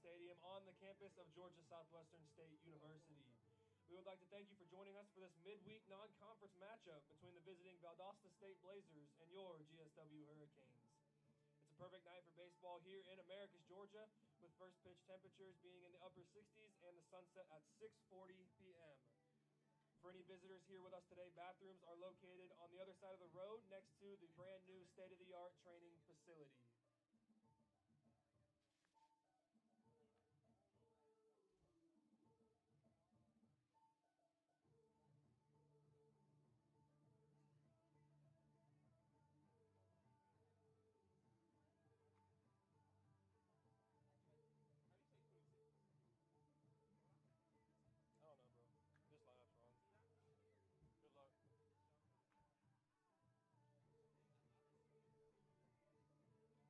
Stadium on the campus of Georgia Southwestern State University. We would like to thank you for joining us for this midweek non-conference matchup between the visiting Valdosta State Blazers and your GSW Hurricanes. It's a perfect night for baseball here in Americus, Georgia, with first pitch temperatures being in the upper 60s and the sunset at 6:40 p.m. For any visitors here with us today, bathrooms are located on the other side of the road next to the brand new state-of-the-art training facility. I don't know, bro. This lineup's wrong. Good luck.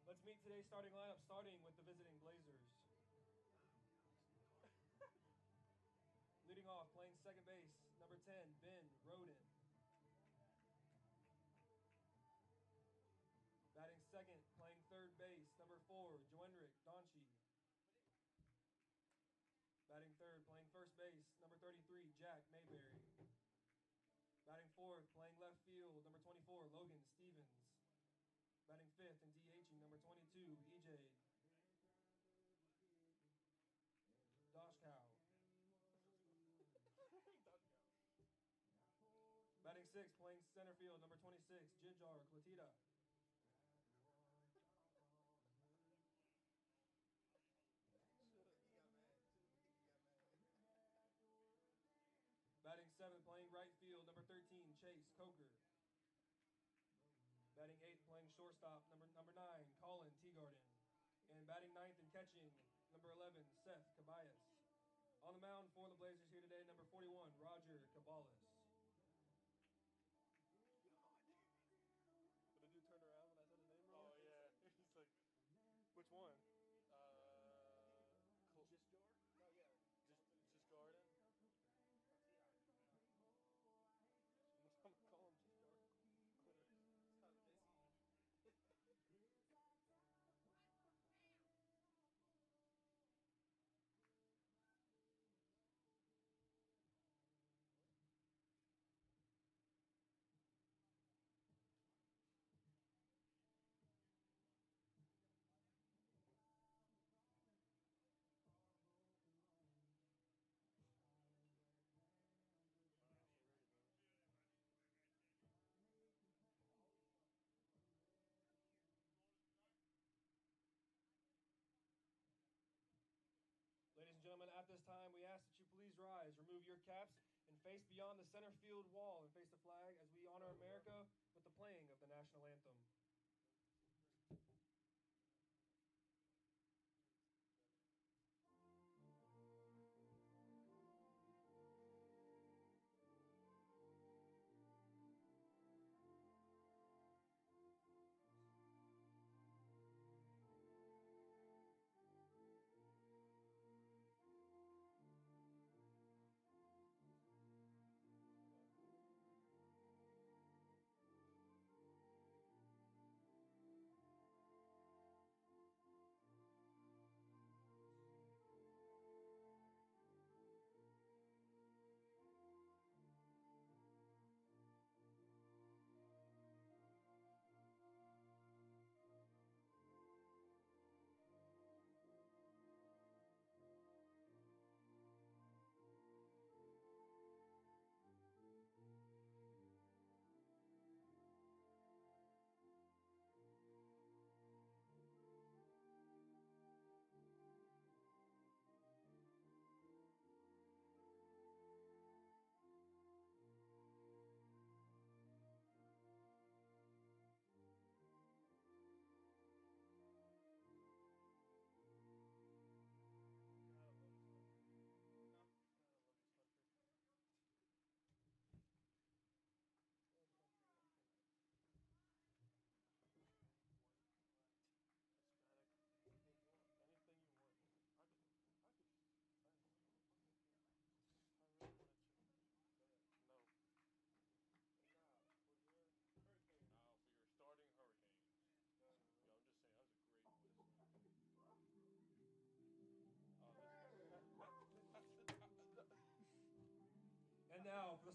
Let's meet today's starting lineup, starting with the visiting Blazers. Leading off, playing second base, number 10, Ben Roden. Batting second, playing third base, number 4, Joenric Donchi. Batting third, playing first base, number 33, Jack Mayberry. Batting fourth, playing left field, number 24, Logan Stevens. Batting fifth and DHing, number 22, EJ Doshkow. Batting sixth, playing center field, number 26, Jijar Clatita. Batting seventh, playing right field, number 13, Chase Coker. Batting eighth, playing shortstop, number 9, Colin Teagarden. And batting ninth and catching, number 11, Seth Cabayas. On the mound for the Blazers here today, number 41, Roger Caballas. But the dude turned around when I said his name wrong? Oh, yeah. He's like, which one? Just Jar? No, yeah. Just Garden? I'm going to call him just Jar. Ladies and gentlemen, at this time, we ask that you please rise, remove your caps, and face beyond the center field wall and face the flag as we honor America with the playing of the national anthem.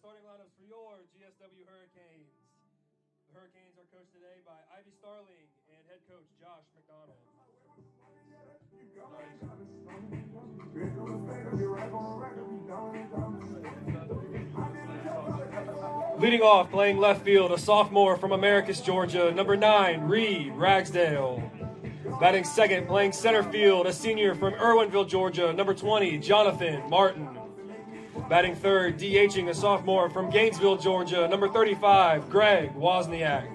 starting lineups for your GSW Hurricanes. The Hurricanes are coached today by Ivy Starling and head coach Josh McDonald. Leading off, playing left field, a sophomore from Americus, Georgia, number 9, Reed Ragsdale. Batting second, playing center field, a senior from Irwinville, Georgia, number 20, Jonathan Martin. Batting third, DHing a sophomore from Gainesville, Georgia, number 35, Greg Wozniak.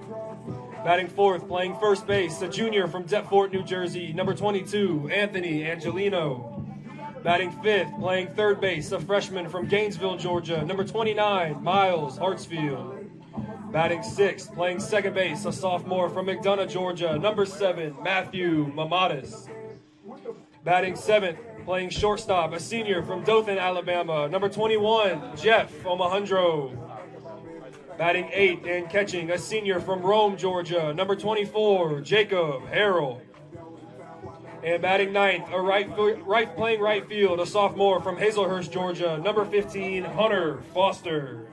Batting fourth, playing first base, a junior from Deptford, New Jersey, number 22, Anthony Angelino. Batting fifth, playing third base, a freshman from Gainesville, Georgia, number 29, Miles Hartsfield. Batting sixth, playing second base, a sophomore from McDonough, Georgia, number 7, Matthew Mamatis. Batting seventh, playing shortstop, a senior from Dothan, Alabama, number 21, Jeff Omohundro. Batting eighth and catching, a senior from Rome, Georgia, number 24, Jacob Harrell. And batting ninth, playing right field, a sophomore from Hazelhurst, Georgia, number 15, Hunter Foster.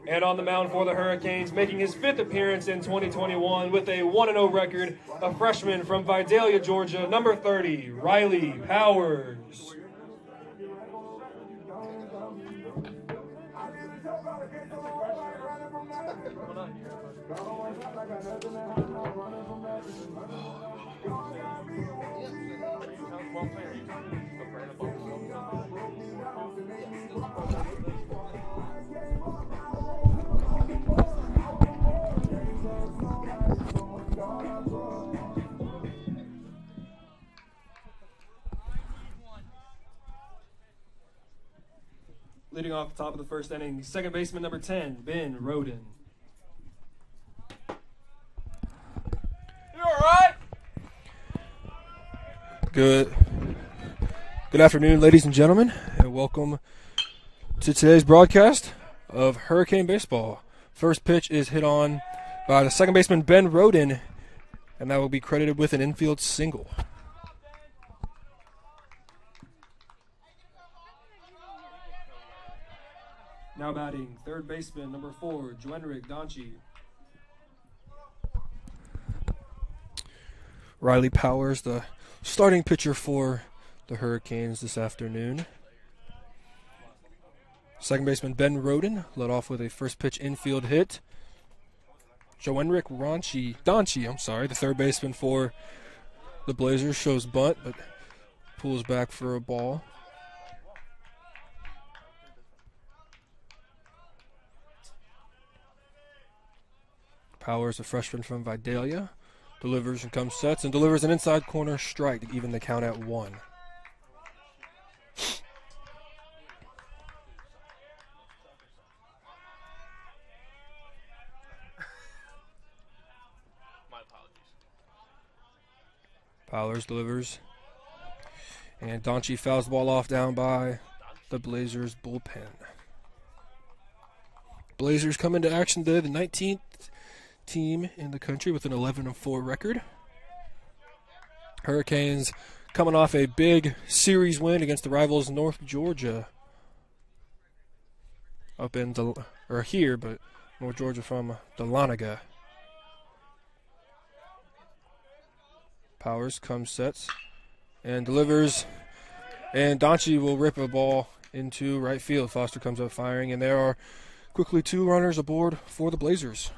And on the mound for the Hurricanes, making his fifth appearance in 2021 with a 1-0 record, a freshman from Vidalia, Georgia, number 30, Riley Powers. Leading off the top of the first inning, second baseman number 10, Ben Roden. You all right? Good afternoon, ladies and gentlemen, and welcome to today's broadcast of Hurricane Baseball. First pitch is hit on by the second baseman Ben Roden, and that will be credited with an infield single. Now batting, third baseman number 4, Joenric Donchi. Riley Powers, the starting pitcher for the Hurricanes this afternoon. Second baseman Ben Roden led off with a first pitch infield hit. Joenric Donchi, the third baseman for the Blazers, shows bunt but pulls back for a ball. Powers, a freshman from Vidalia, delivers and comes sets and delivers an inside corner strike to even the count at 1. My apologies. Powers delivers, and Donchi fouls the ball off down by the Blazers bullpen. Blazers come into action today, the 19th team in the country with an 11-4 record. Hurricanes coming off a big series win against the rivals North Georgia here, but North Georgia from Dahlonega. Powers comes, sets, and delivers, and Donchi will rip a ball into right field. Foster comes up firing, and there are quickly 2 runners aboard for the Blazers.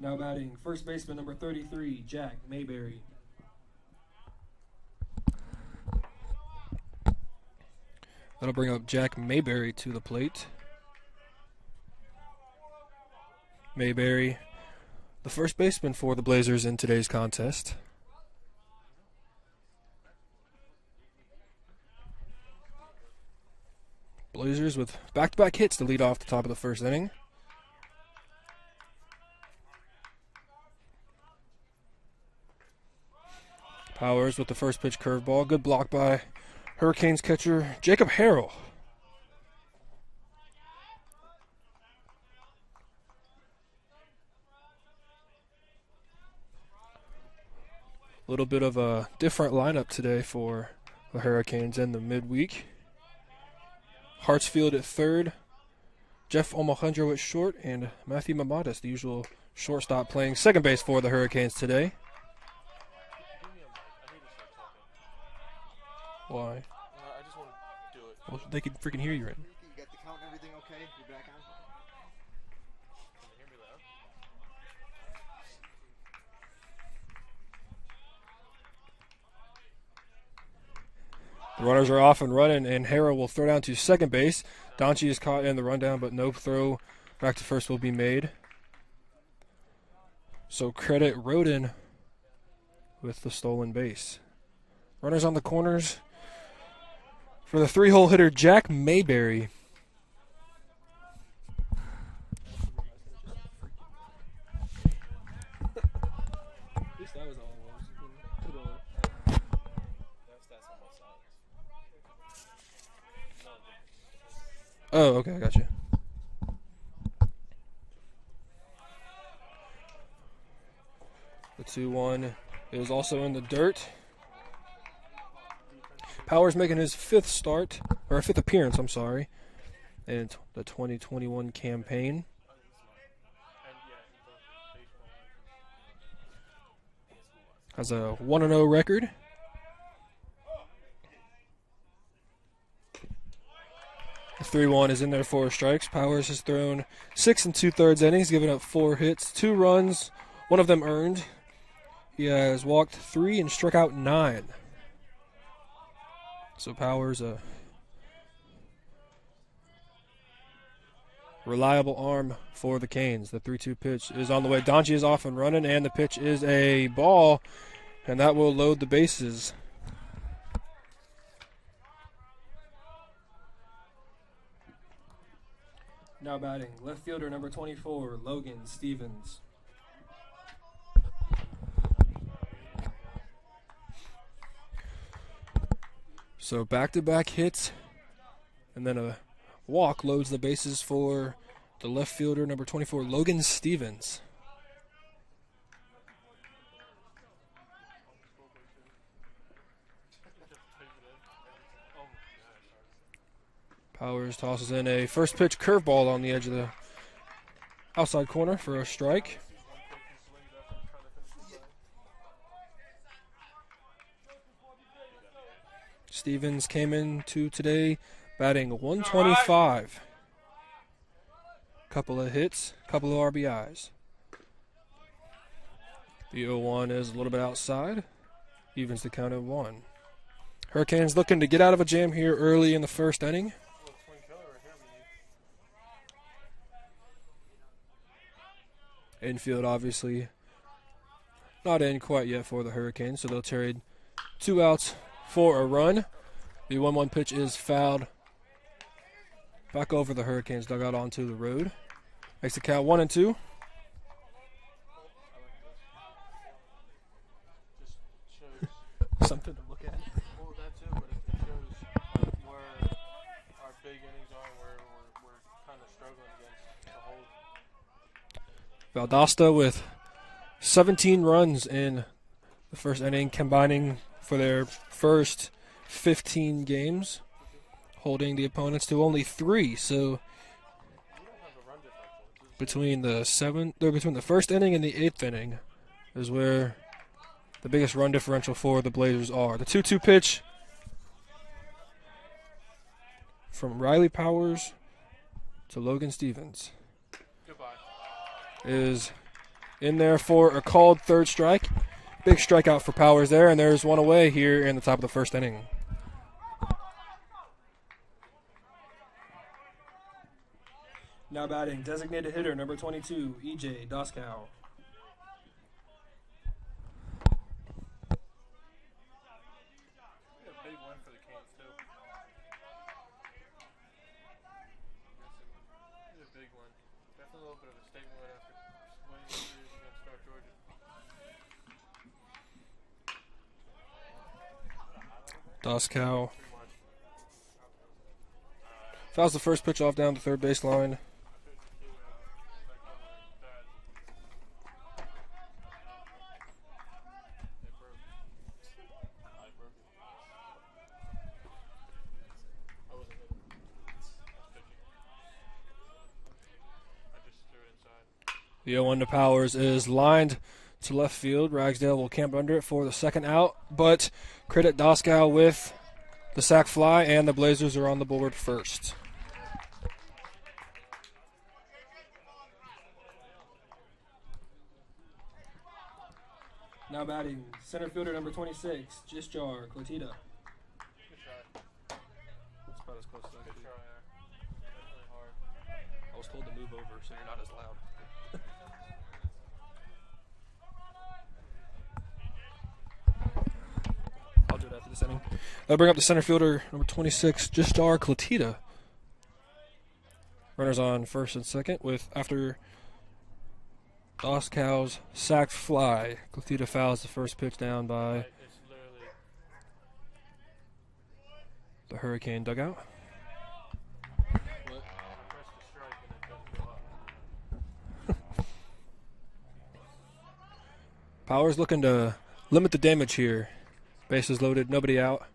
Now batting, first baseman number 33, Jack Mayberry. That'll bring up Jack Mayberry to the plate. Mayberry, the first baseman for the Blazers in today's contest. Blazers with back-to-back hits to lead off the top of the first inning. Powers with the first pitch curveball. Good block by Hurricanes catcher Jacob Harrell. A little bit of a different lineup today for the Hurricanes in the midweek. Hartsfield at third. Jeff Alejandro at short, and Matthew Mamadas, the usual shortstop, playing second base for the Hurricanes today. Why? I just want to do it. Well, they can freaking hear you right. You got the count and everything okay? You're back on? Can you hear me loud? The runners are off and running, and Harrell will throw down to second base. Donchi is caught in the rundown, but no throw back to first will be made. So credit Roden with the stolen base. Runners on the corners for the three-hole hitter, Jack Mayberry. At least that was all it was. Oh, okay, I got you. The 2-1 is also in the dirt. Powers making his fifth appearance, in the 2021 campaign. Has a 1-0 record. The 3-1 is in there for strikes. Powers has thrown 6 2/3 innings, giving up 4 hits, 2 runs, one of them earned. He has walked 3 and struck out 9. So Powers, a reliable arm for the Canes. The 3-2 pitch is on the way. Donchi is off and running, and the pitch is a ball, and that will load the bases. Now batting, left fielder number 24, Logan Stevens. So back-to-back hits, and then a walk loads the bases for the left fielder, number 24, Logan Stevens. Powers tosses in a first pitch curveball on the edge of the outside corner for a strike. Stevens came into today batting 125. Couple of hits, couple of RBIs. The 0-1 is a little bit outside. Evens the count at 1. Hurricanes looking to get out of a jam here early in the first inning. Infield obviously not in quite yet for the Hurricanes, so they'll trade 2 outs for a run. The 1-1 pitch is fouled back over the Hurricanes dugout onto the road. Makes the count 1-2. Something to look at. Well, that too, but it shows where our big innings are and where we're kind of struggling against the hold. Valdosta with 17 runs in the first inning, combining for their first 15 games, holding the opponents to only 3. So between the first inning and the 8th inning is where the biggest run differential for the Blazers are. The 2-2 pitch from Riley Powers to Logan Stevens is in there for a called third strike. Big strikeout for Powers there, and there's one away here in the top of the first inning. Now batting, designated hitter number 22, E.J. Doskow. A big win for the Canes too. It's a big one. Definitely a little bit of a statement win after winning the series against North Georgia. Doskow fouls the first pitch off down the third baseline. The 0-1 to Powers is lined to left field. Ragsdale will camp under it for the second out, but credit Doskow with the sac fly, and the Blazers are on the board first. Now batting, center fielder number 26, Jisjar Clotita. Good try. That's about as close as I Good could do. try there. Definitely hard. I was told to move over so you're not as loud. I'll do it after this inning. I'll bring up the center fielder, number 26, Jistar Clotita. Runners on first and second with after Doskow's sacked fly. Clotita fouls the first pitch down by It's literally the Hurricane dugout. press the strike and it doesn't go up. Powers looking to limit the damage here. Bases loaded, nobody out.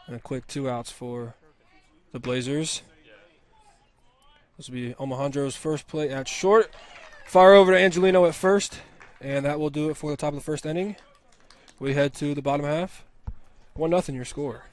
And a quick 2 outs for the Blazers. This will be Omohandro's first play at short. Fire over to Angelino at first. And that will do it for the top of the first inning. We head to the bottom half. 1-0 your score.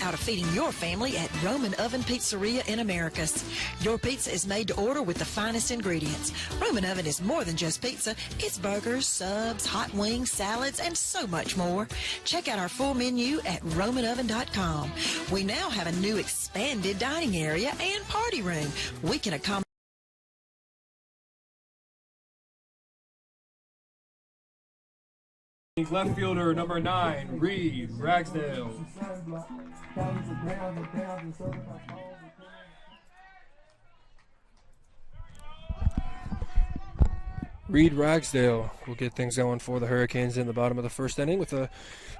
Out of feeding your family at Roman Oven Pizzeria in Americus. Your pizza is made to order with the finest ingredients. Roman Oven is more than just pizza. It's burgers, subs, hot wings, salads, and so much more. Check out our full menu at RomanOven.com. We now have a new expanded dining area and party room. We can accommodate Left fielder number 9, Reed Ragsdale. Reed Ragsdale will get things going for the Hurricanes in the bottom of the first inning with a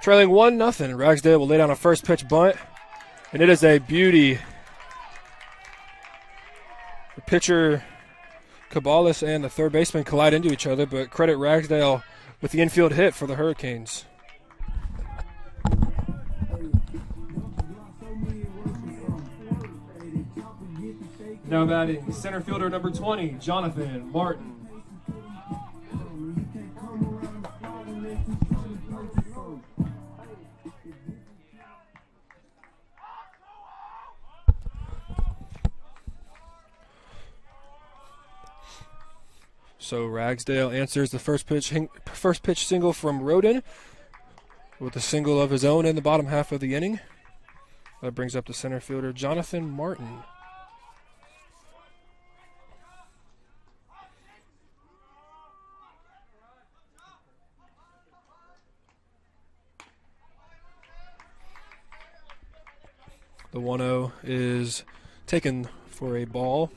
trailing 1-0. Ragsdale will lay down a first pitch bunt, and it is a beauty. The pitcher Cabales and the third baseman collide into each other, but credit Ragsdale with the infield hit for the Hurricanes. Now batting, center fielder number 20, Jonathan Martin. So Ragsdale answers the first pitch single from Roden with a single of his own in the bottom half of the inning. That brings up the center fielder, Jonathan Martin. The 1-0 is taken for a ball.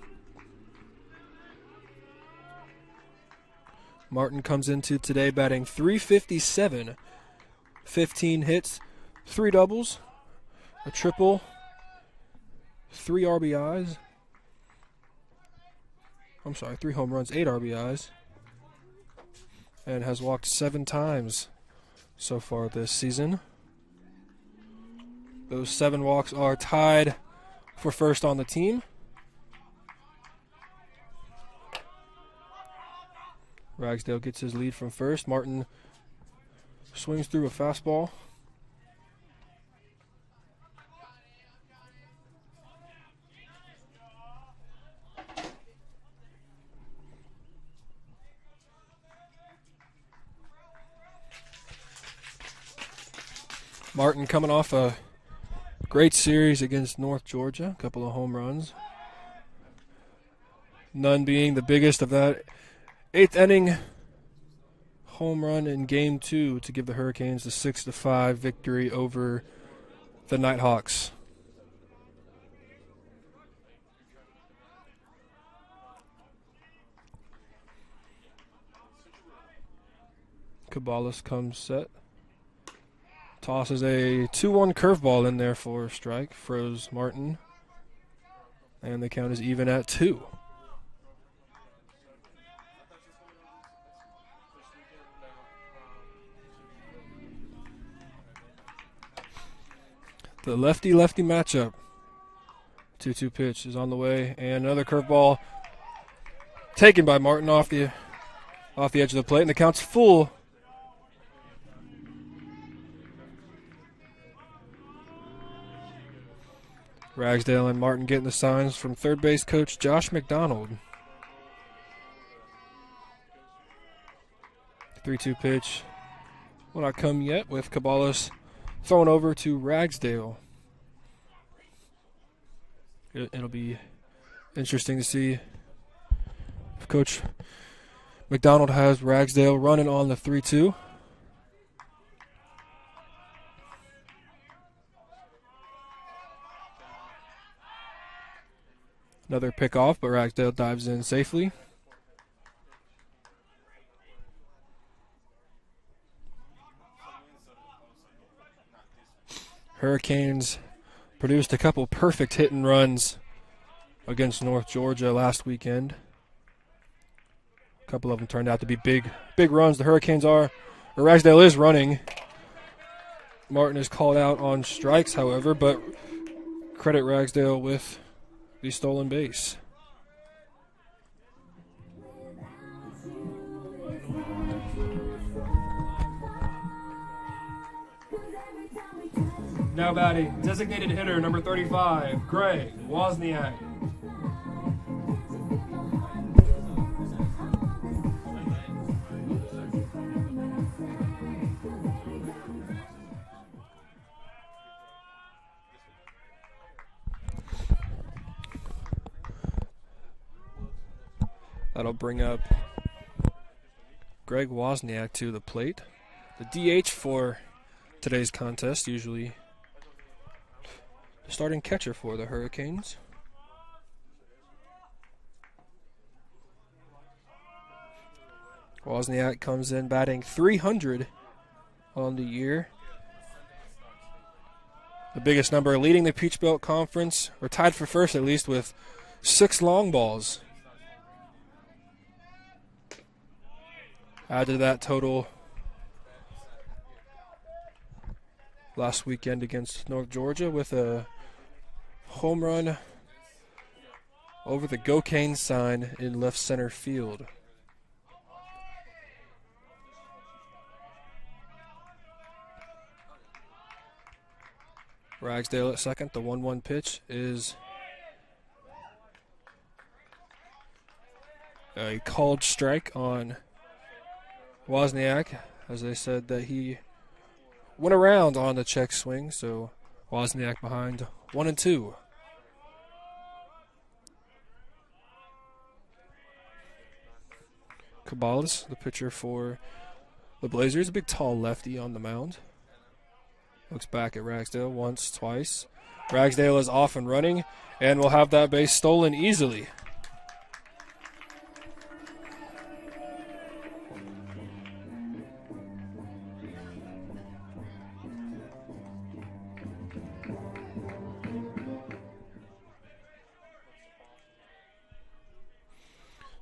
Martin comes into today batting .357, 15 hits, 3 doubles, a triple, 3 RBIs. I'm sorry, 3 home runs, 8 RBIs, and has walked 7 times so far this season. Those 7 walks are tied for first on the team. Ragsdale gets his lead from first. Martin swings through a fastball. Martin coming off a great series against North Georgia, a couple of home runs. None being the biggest of that 8th inning home run in Game 2 to give the Hurricanes the 6-5 victory over the Nighthawks. Caballas comes set. Tosses a 2-1 curveball in there for a strike. Froze Martin. And the count is even at 2. The lefty-lefty matchup. 2-2 pitch is on the way. And another curveball taken by Martin off the edge of the plate. And the count's full. Ragsdale and Martin getting the signs from third base coach Josh McDonald. 3-2 pitch will not come yet, with Caballas thrown over to Ragsdale. It'll be interesting to see if Coach McDonald has Ragsdale running on the 3-2. Another pickoff, but Ragsdale dives in safely. Hurricanes produced a couple perfect hit and runs against North Georgia last weekend. A couple of them turned out to be big runs. The Hurricanes Ragsdale is running. Martin is called out on strikes, however, but credit Ragsdale with the stolen base. Now batting, designated hitter number 35, Greg Wozniak. That'll bring up Greg Wozniak to the plate. The DH for today's contest, usually the starting catcher for the Hurricanes. Wozniak comes in batting .300 on the year. The biggest number leading the Peach Belt Conference, or tied for first at least, with 6 long balls. Add to that total last weekend against North Georgia with a home run over the Go Canes sign in left center field. Ragsdale at second. The 1-1 pitch is a called strike on Wozniak, as they said that he went around on the check swing, so Wozniak behind 1-2. Caballas, the pitcher for the Blazers, a big tall lefty on the mound. Looks back at Ragsdale once, twice. Ragsdale is off and running and will have that base stolen easily.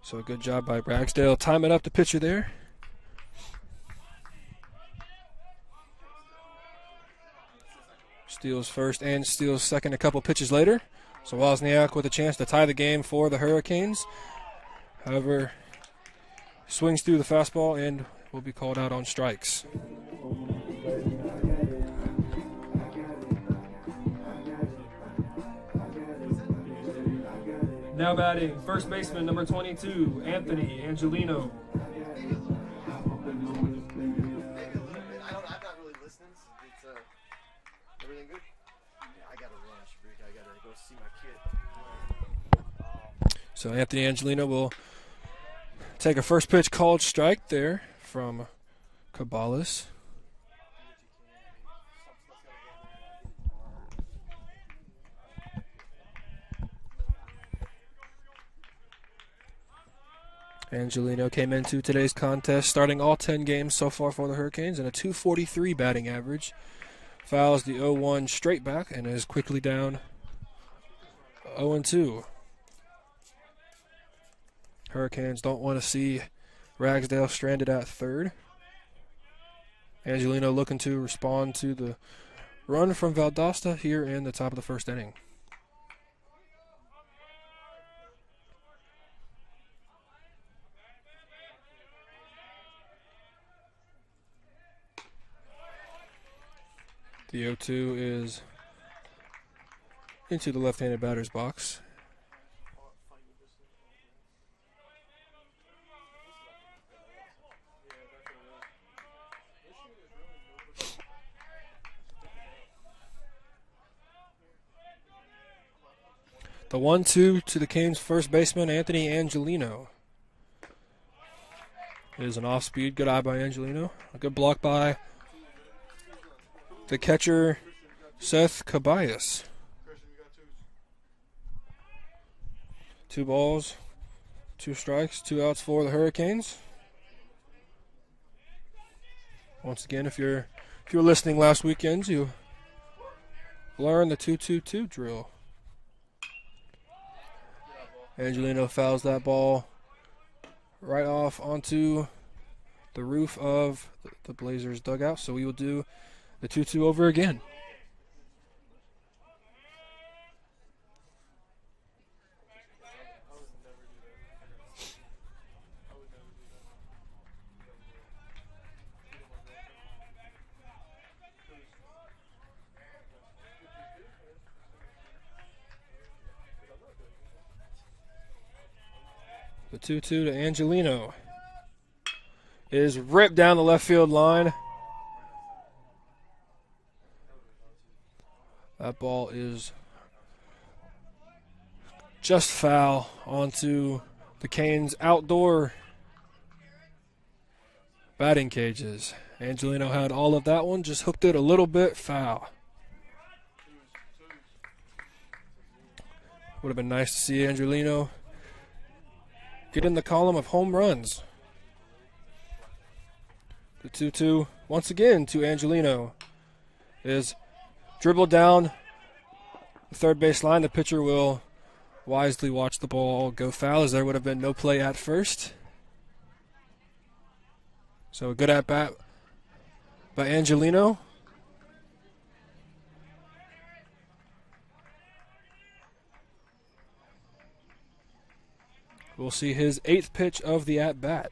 So a good job by Ragsdale. Timing up the pitcher there. Steals first and steals second a couple pitches later. So Wozniak with a chance to tie the game for the Hurricanes. However, swings through the fastball and will be called out on strikes. Now batting, first baseman number 22, Anthony Angelino. I'm not really listening. It's everything good? Yeah, I got a lunch break. I gotta go see my kid. So Anthony Angelino will take a first pitch called strike there from Cabalas. Angelino came into today's contest starting all 10 games so far for the Hurricanes and a .243 batting average. Fouls the 0-1 straight back and is quickly down 0-2. Hurricanes don't want to see Ragsdale stranded at third. Angelino looking to respond to the run from Valdosta here in the top of the first inning. The 0-2 is into the left-handed batter's box. The 1-2 to the Canes' first baseman, Anthony Angelino. It is an off-speed. Good eye by Angelino. A good block by the catcher, Seth Cabayas. 2 balls, 2 strikes, 2 outs for the Hurricanes. Once again, if you're listening last weekend, you learned the 2-2-2 drill. Angelino fouls that ball right off onto the roof of the Blazers dugout, so we will do the 2-2 over again. The 2-2 to Angelino is ripped down the left field line. That ball is just foul onto the Canes' outdoor batting cages. Angelino had all of that one, just hooked it a little bit foul. Would have been nice to see Angelino get in the column of home runs. The 2-2 once again to Angelino is dribbled down the third base line. The pitcher will wisely watch the ball go foul, as there would have been no play at first. So a good at bat by Angelino. We'll see his 8th pitch of the at bat.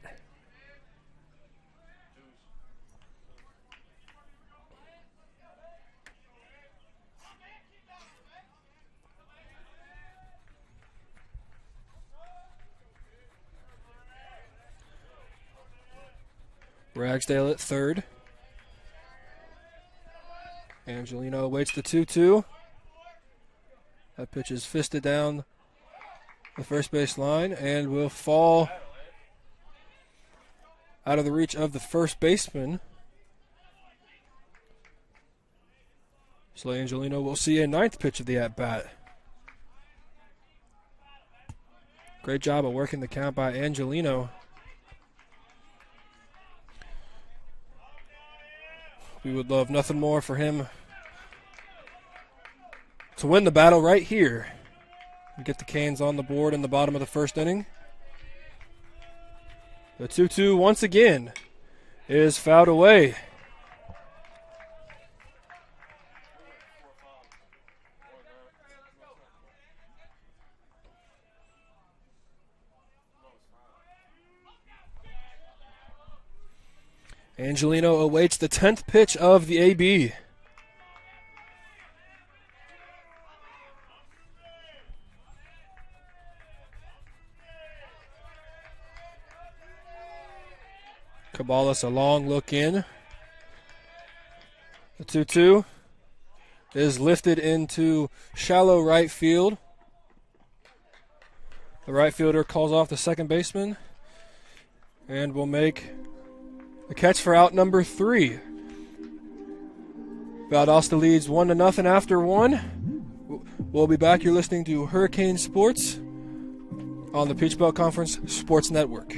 Ragsdale at third. Angelino awaits the 2-2. That pitch is fisted down the first base line and will fall out of the reach of the first baseman. So Angelino will see a 9th pitch of the at-bat. Great job of working the count by Angelino. We would love nothing more for him to win the battle right here and get the Canes on the board in the bottom of the first inning. The 2-2 once again is fouled away. Angelino awaits the 10th pitch of the AB. Cabalas a long look in. The 2-2 is lifted into shallow right field. The right fielder calls off the second baseman and will make a catch for out number 3. Valdosta leads 1-0 after 1. We'll be back. You're listening to Hurricane Sports on the Peach Belt Conference Sports Network.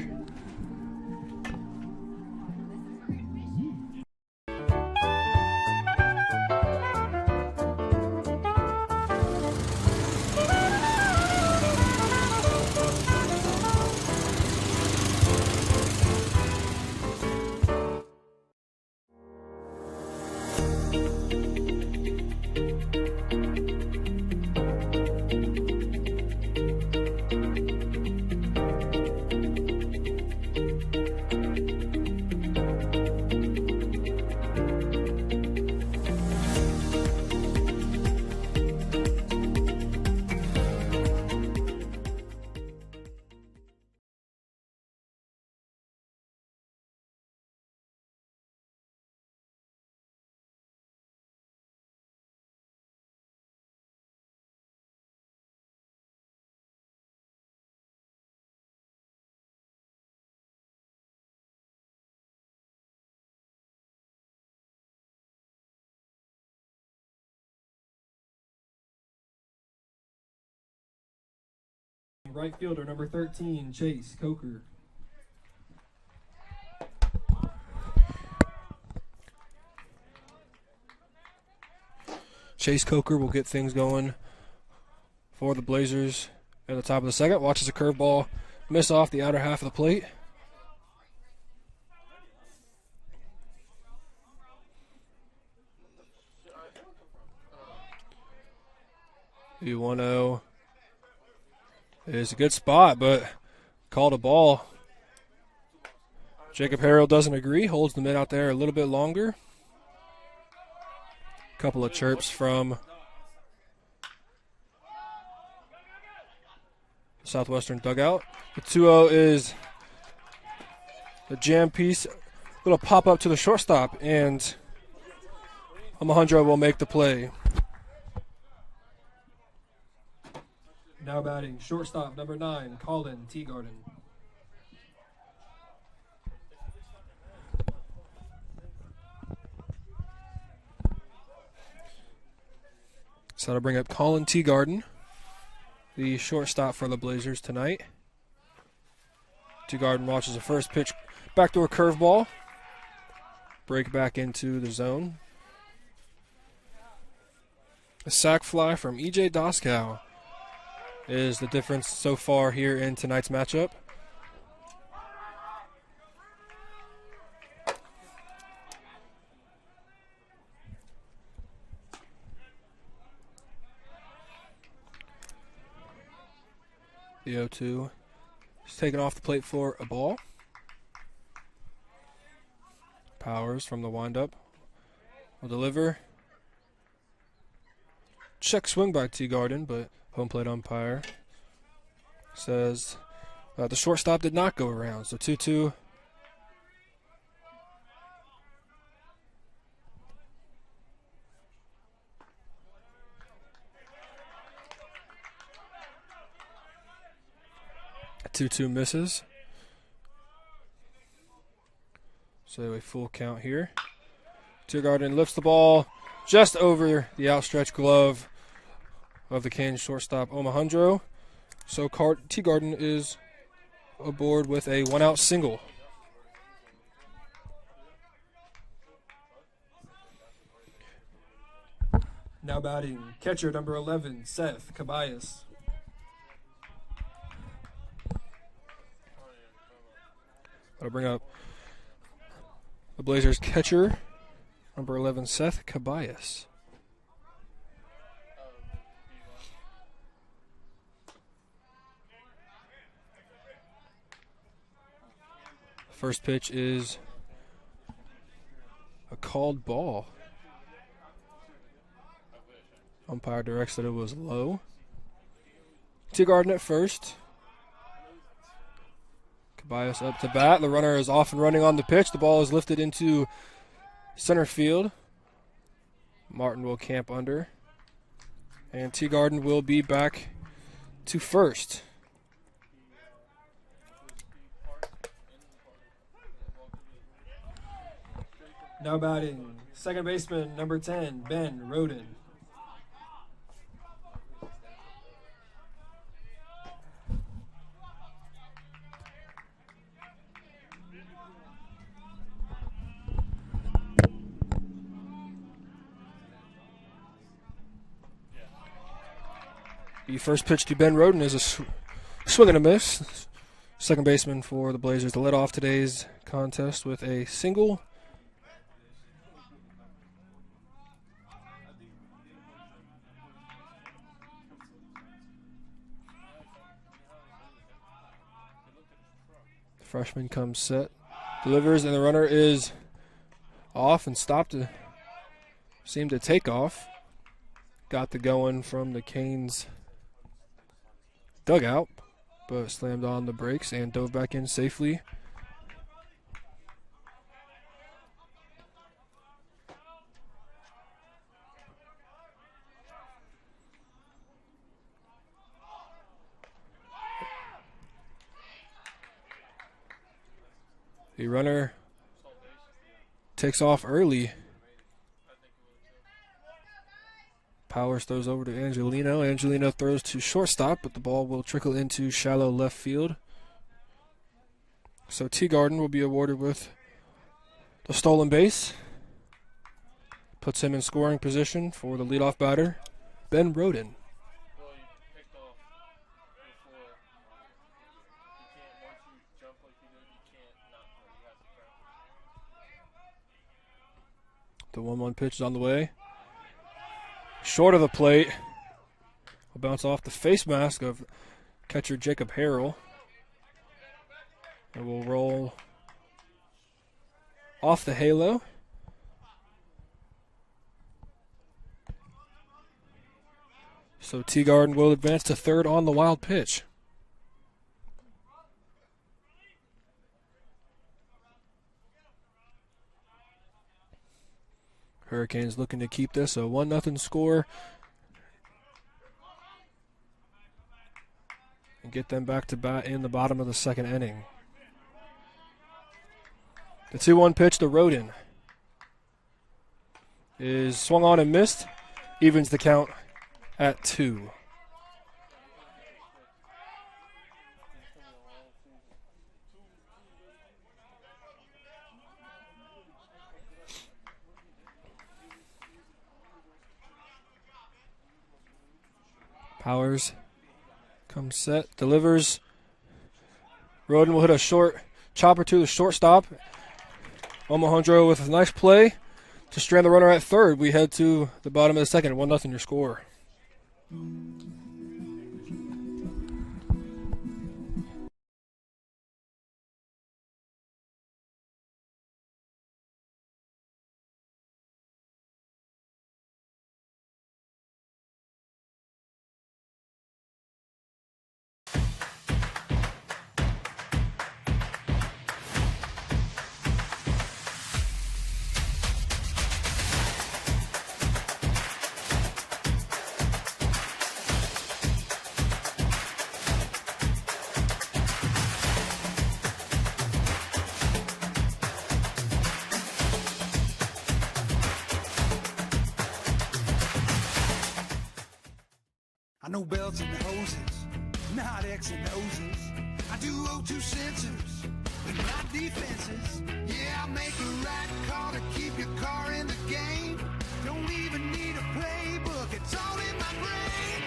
Right fielder number 13, Chase Coker. Chase Coker will get things going for the Blazers at the top of the second. Watches a curveball miss off the outer half of the plate. The 1-0 is a good spot, but called a ball. Jacob Harrell doesn't agree, holds the mid out there a little bit longer. Couple of chirps from the Southwestern dugout. The 2-0 is the jam piece. Little pop up to the shortstop, and Alejandro will make the play. Now batting, shortstop number 9, Colin Teagarden. So that'll bring up Colin Teagarden, the shortstop for the Blazers tonight. Teagarden watches the first pitch, backdoor curveball. Break back into the zone. A sac fly from E.J. Doskow is the difference so far here in tonight's matchup. The 0-2 is taken off the plate for a ball. Powers from the windup will deliver. Check swing by Teagarden, but home plate umpire says the shortstop did not go around. So 2-2. A 2-2 misses. So a full count here. Teagarden lifts the ball just over the outstretched glove of the Canes shortstop Alejandro. So Teagarden is aboard with a 1-out single. Now batting, catcher number 11, Seth Cabayas. I'll bring up the Blazers catcher, number 11, Seth Cabayas. First pitch is called ball. Umpire directs that it was low. Teagarden at first. Caballos up to bat. The runner is off and running on the pitch. The ball is lifted into center field. Martin will camp under. And Teagarden will be back to first. Now batting, second baseman, number 10, Ben Roden. The first pitch to Ben Roden is a swing and a miss. Second baseman for the Blazers to lead off today's contest with a single. The freshman comes set, delivers, and the runner is off and stopped to seem to take off. Got the going from the Canes dugout, but slammed on the brakes and dove back in safely. The runner takes off early. Powers throws over to Angelino. Angelino throws to shortstop, but the ball will trickle into shallow left field. So Teagarden will be awarded with the stolen base. Puts him in scoring position for the leadoff batter, Ben Roden. The 1-1 pitch is on the way. Short of the plate. Will bounce off the face mask of catcher Jacob Harrell. And will roll off the halo. So Teagarden will advance to third on the wild pitch. Hurricanes looking to keep this a 1-0 score and get them back to bat in the bottom of the second inning. The 2-1 pitch to Roden is swung on and missed, evens the count at 2. Powers comes set, delivers. Roden will hit a short chopper to the shortstop. Omohundro with a nice play to strand the runner at third. We head to the bottom of the second. 1-0 your score. I know belts and hoses, not X and O's. I do O2 sensors, but not defenses. Yeah, I make a right call to keep your car in the game. Don't even need a playbook, it's all in my brain.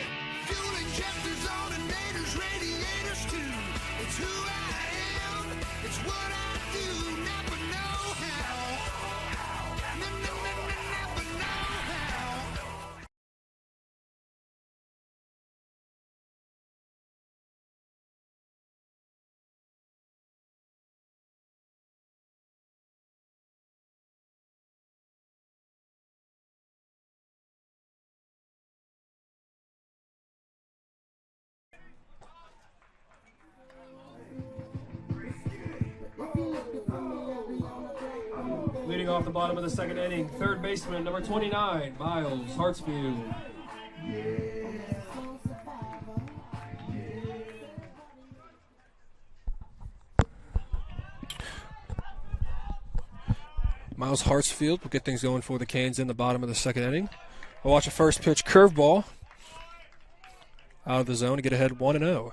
Fuel injectors, alternators, radiators too. It's who I am, it's what I do. Never know how. Never know how. Leading off the bottom of the second inning, third baseman, number 29, Miles Hartsfield. Miles Hartsfield will get things going for the Canes in the bottom of the second inning. We'll watch a first pitch curveball out of the zone to get ahead 1-0.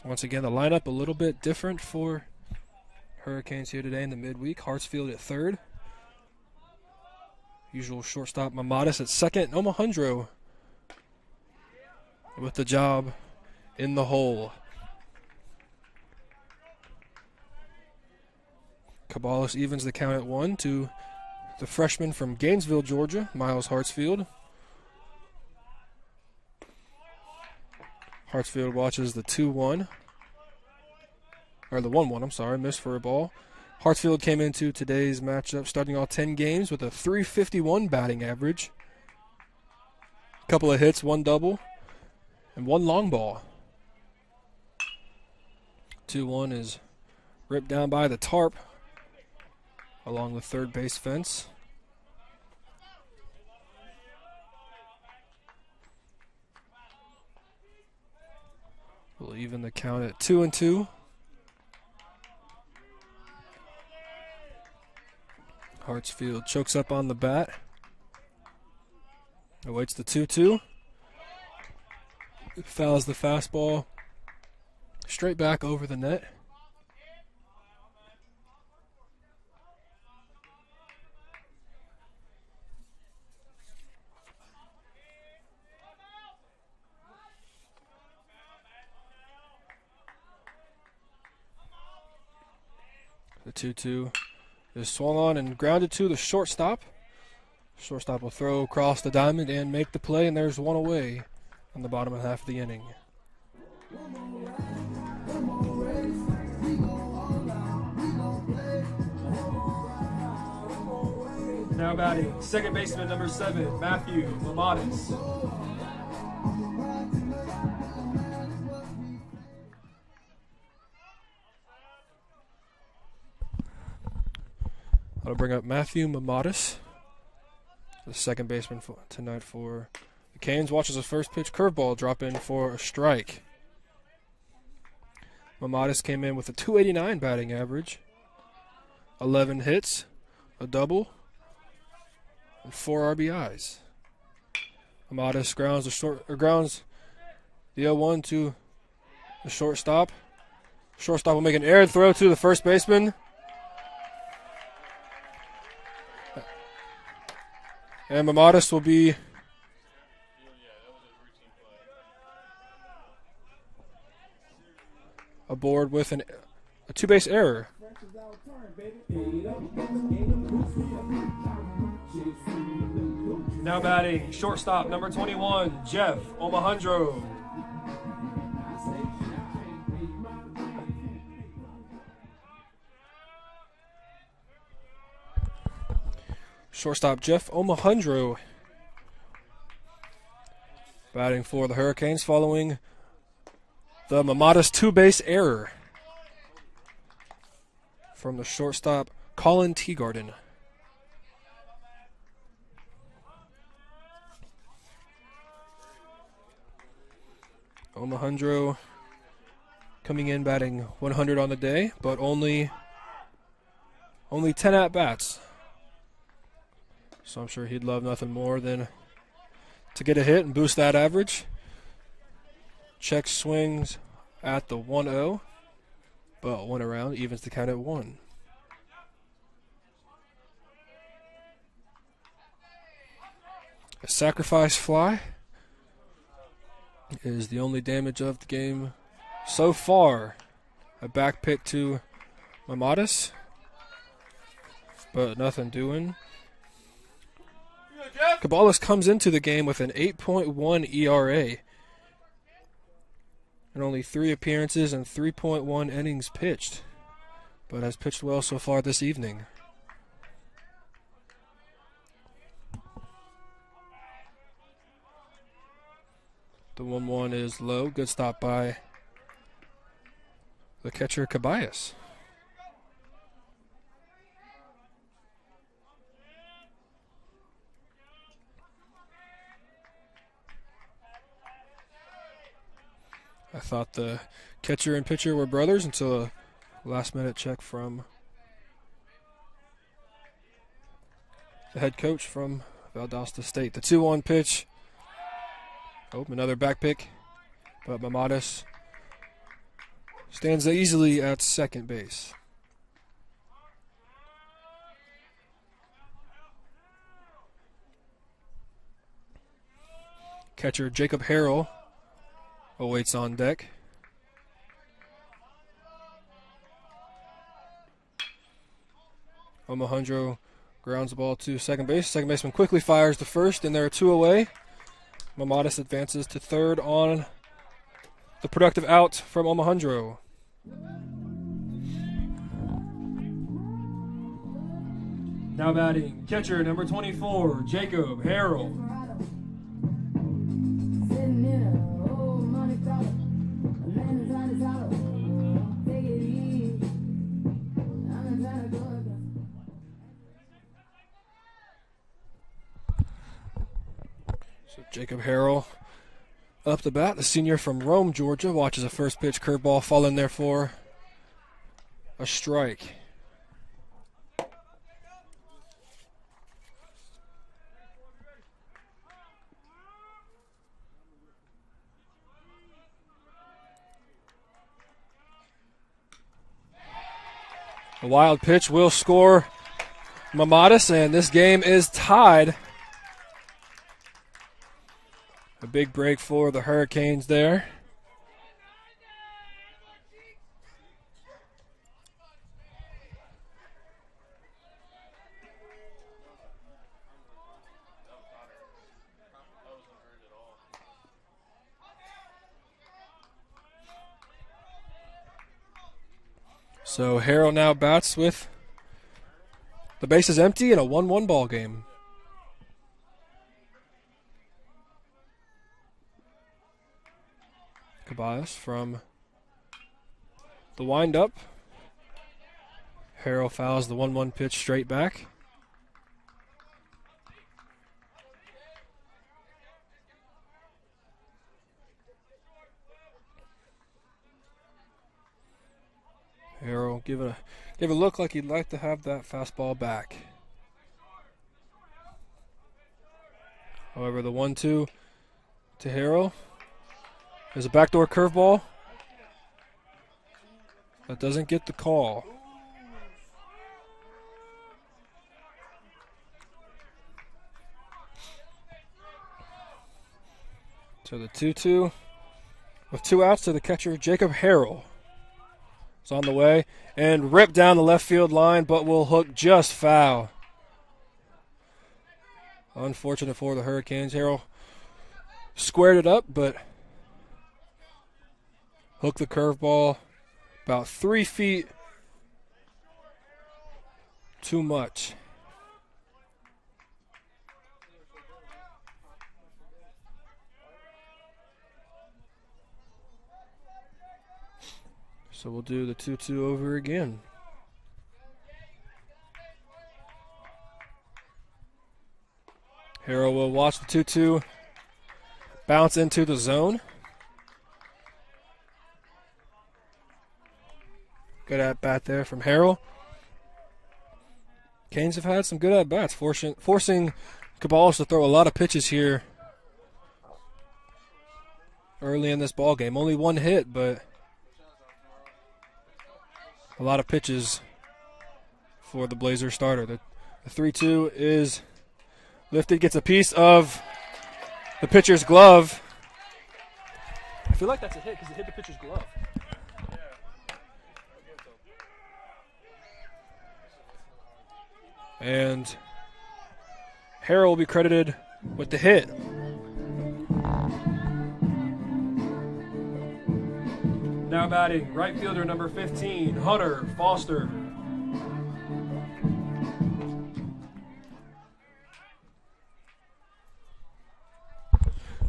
Once again, the lineup a little bit different for Hurricanes here today in the midweek. Hartsfield at third. Usual shortstop Mamatis at second. Omohundro with the job in the hole. Caballos evens the count at 1 to the freshman from Gainesville, Georgia, Miles Hartsfield. Hartsfield watches the 2-1. Or the 1-1, I'm sorry, missed for a ball. Hartsfield came into today's matchup starting all 10 games with a .351 batting average. A couple of hits, 1 double, and 1 long ball. 2-1 is ripped down by the tarp along the third base fence. We'll even the count at 2-2. Hartsfield chokes up on the bat. Awaits the 2-2. Fouls the fastball straight back over the net. The 2-2 is swung on and grounded to the shortstop. Shortstop will throw across the diamond and make the play, and there's 1 away on the bottom half of the inning. Now batting, second baseman, number 7, Matthew Mamatis. I'll bring up Matthew Mamatis, the second baseman tonight for the Canes. Watches a first pitch curveball drop in for a strike. Mamatis came in with a .289 batting average, 11 hits, a double, and 4 RBIs. Mamatis grounds the 0-1 to the shortstop. Shortstop will make an errant throw to the first baseman. And Mamatis will be aboard with a 2-base error. Now batting, shortstop, number 21, Jeff Omohundro. Shortstop Jeff Omohundro batting for the Hurricanes following the Mamatis 2-base error from the shortstop Colin Teagarden. Omohundro coming in batting 100 on the day, but only 10 at-bats. So I'm sure he'd love nothing more than to get a hit and boost that average. Check swings at the 1-0, but 1 around evens the count at 1. A sacrifice fly is the only damage of the game so far. A back pick to Mamatis, but nothing doing. Caballos comes into the game with an 8.1 ERA and only 3 appearances and 3.1 innings pitched, but has pitched well so far this evening. The 1-1 is low. Good stop by the catcher, Caballos. I thought the catcher and pitcher were brothers until a last-minute check from the head coach from Valdosta State. The 2-1 pitch. Oh, another back pick. But Mamadis stands easily at second base. Catcher Jacob Harrell awaits on deck. Omohundro grounds the ball to second base. Second baseman quickly fires to first, and there are 2 away. Mamadis advances to third on the productive out from Omohundro. Now batting, catcher number 24, Jacob Harrell. So Jacob Harrell up the bat, the senior from Rome, Georgia, watches a first pitch curveball fall in there for a strike. A wild pitch will score Mamadis, and this game is tied. A big break for the Hurricanes there. So Harrell now bats with the bases empty in a 1-1 ball game. Caballas from the windup. Harrell fouls the 1-1 pitch straight back. Harrell give a look like he'd like to have that fastball back. However, the 1-2 to Harrell is a backdoor curveball that doesn't get the call. So the 2-2 with 2 outs to the catcher, Jacob Harrell. It's on the way and ripped down the left field line, but will hook just foul. Unfortunate for the Hurricanes. Harrell squared it up, but hooked the curveball about 3 feet too much. So we'll do the 2-2 over again. Harrell will watch the 2-2 bounce into the zone. Good at bat there from Harrell. Canes have had some good at bats, forcing Caballos to throw a lot of pitches here early in this ball game. Only 1 hit, but a lot of pitches for the Blazer starter. The 3-2 is lifted, gets a piece of the pitcher's glove. I feel like that's a hit because it hit the pitcher's glove. And Harrell will be credited with the hit. Now batting, right fielder number 15, Hunter Foster.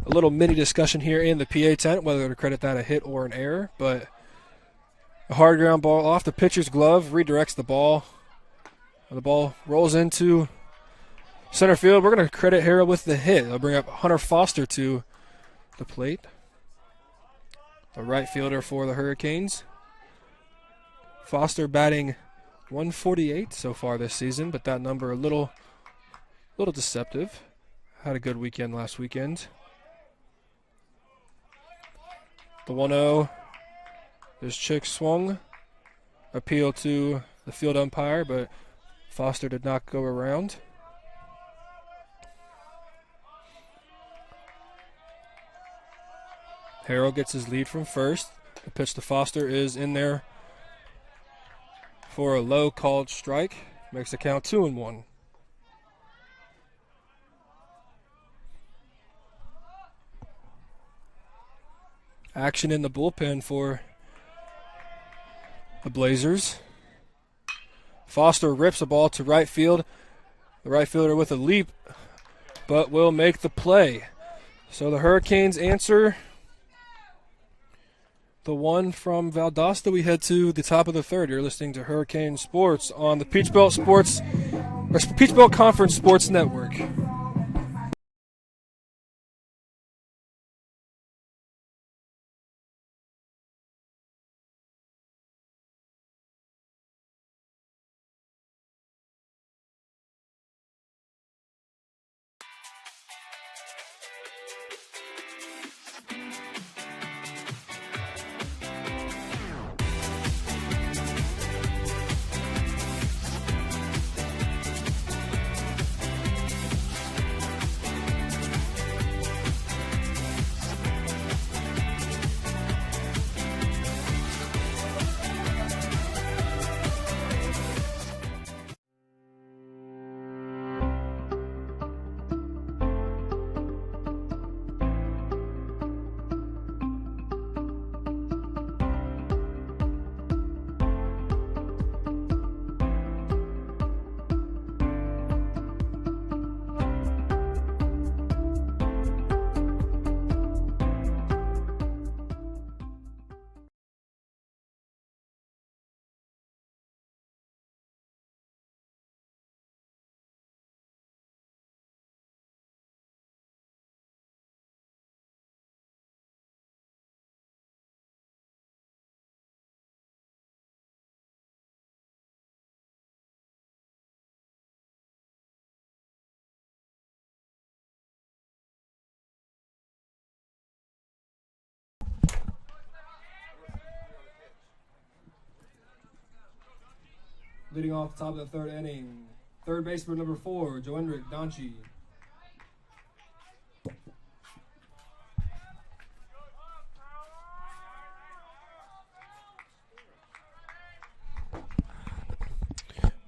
A little mini discussion here in the PA tent, whether to credit that a hit or an error, but a hard ground ball off the pitcher's glove redirects the ball. The ball rolls into center field. We're going to credit Harrell with the hit. I'll bring up Hunter Foster to the plate. the right fielder for the Hurricanes. Foster batting .148 so far this season, but that number a little deceptive. Had a good weekend last weekend. The 1-0 is Chick swung. Appeal to the field umpire, but Foster did not go around. Harrell gets his lead from first. The pitch to Foster is in there for a low called strike. Makes the count 2-1. Action in the bullpen for the Blazers. Foster rips a ball to right field. The right fielder with a leap, but will make the play. So the Hurricanes answer the one from Valdosta. We head to the top of the third. You're listening to Hurricane Sports on the Peach Belt Conference Sports Network. Leading off the top of the third inning, third baseman number 4, Joendrick Donchi.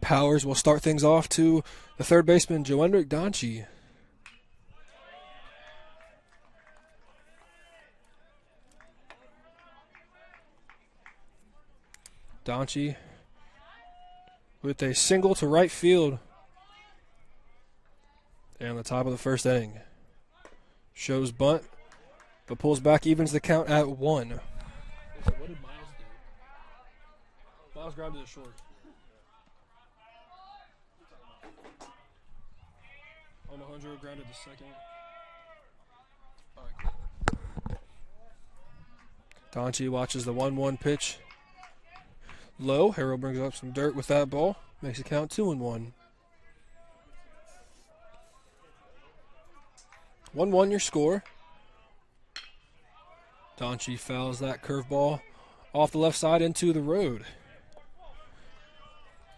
Powers will start things off to the third baseman, Joendrick Donchi. Donchi with a single to right field. And on the top of the first inning. Shows bunt, but pulls back, evens the count at 1. What did Miles do? Miles grabbed it short. Alejandro grounded the second. Donchi watches the 1-1 pitch. Low. Harrell brings up some dirt with that ball. Makes it count 2-1. 1-1 your score. Donchi fouls that curveball off the left side into the road.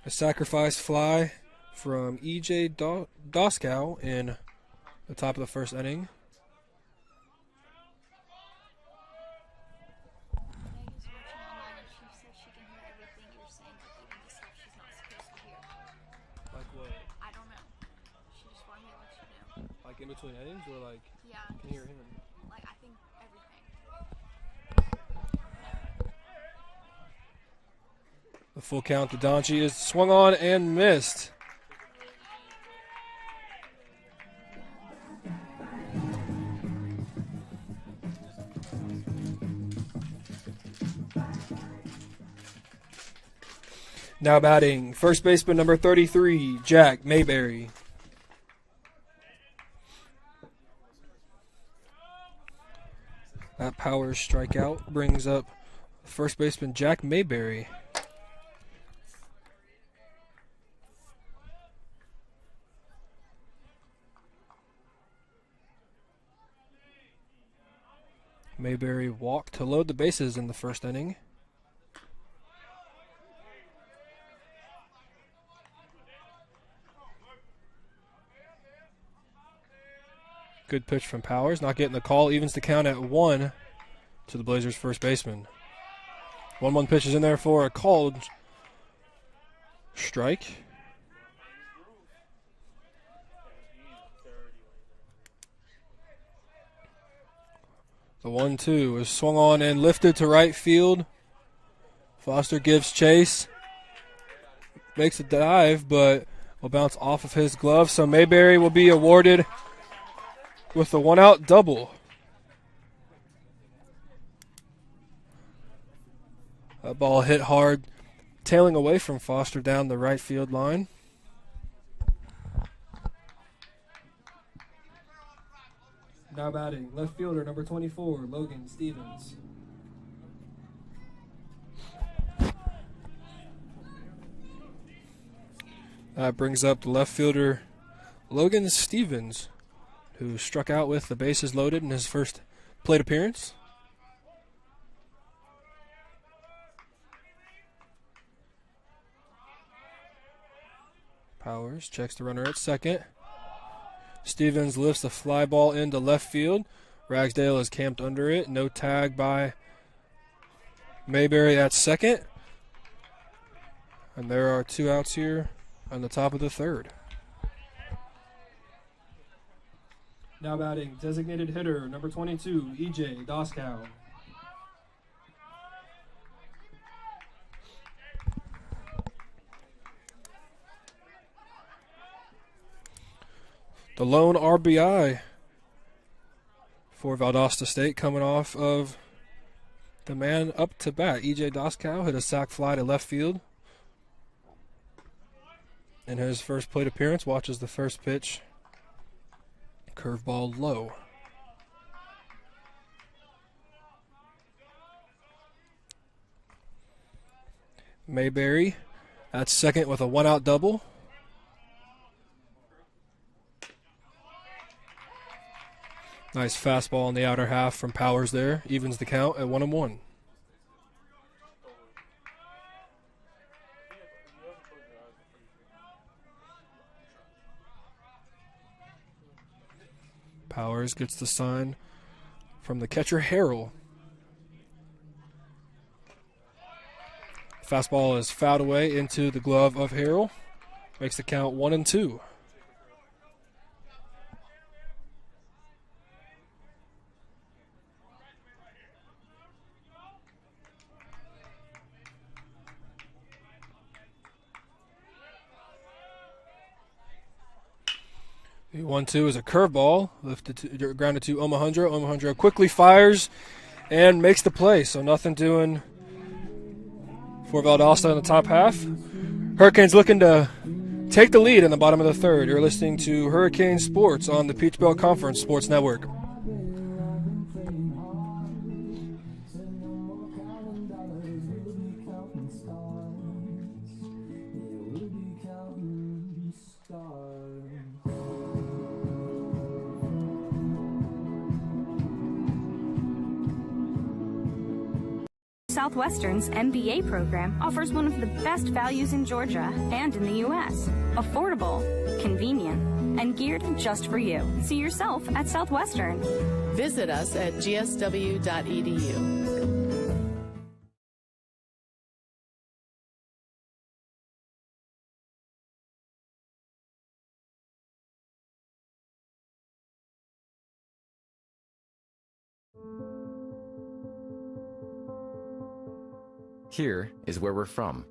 A sacrifice fly from E.J. Doskow in the top of the first inning. In between innings, or like, yeah, you can hear him? Like, I think everything. The full count to Donchi is swung on and missed. Now batting, first baseman number 33, Jack Mayberry. That Powers strikeout brings up first baseman Jack Mayberry. Mayberry walked to load the bases in the first inning. Good pitch from Powers, not getting the call, evens the count at 1 to the Blazers' first baseman. 1-1 pitch is in there for a called strike. The 1-2 is swung on and lifted to right field. Foster gives chase. Makes a dive, but will bounce off of his glove. So Mayberry will be awarded with the one-out double. That ball hit hard, tailing away from Foster down the right field line. Now batting, left fielder number 24, Logan Stevens. That brings up the left fielder, Logan Stevens, who struck out with the bases loaded in his first plate appearance. Powers checks the runner at second. Stevens lifts the fly ball into left field. Ragsdale is camped under it. No tag by Mayberry at second. And there are 2 outs here on the top of the third. Now batting, designated hitter number 22, EJ Doskow. The lone RBI for Valdosta State coming off of the man up to bat. EJ Doskow hit a sac fly to left field in his first plate appearance. Watches the first pitch. Curveball low. Mayberry at second with a one-out double. Nice fastball on the outer half from Powers there. Evens the count at 1-1. Powers gets the sign from the catcher, Harrell. Fastball is fouled away into the glove of Harrell. Makes the count 1-2. The 1-2 is a curveball, grounded to Omohundro. Omohundro quickly fires and makes the play, so nothing doing for Valdosta in the top half. Hurricanes looking to take the lead in the bottom of the third. You're listening to Hurricane Sports on the Peach Belt Conference Sports Network. Southwestern's MBA program offers one of the best values in Georgia and in the U.S. Affordable, convenient, and geared just for you. See yourself at Southwestern. Visit us at gsw.edu. Here is where we're from.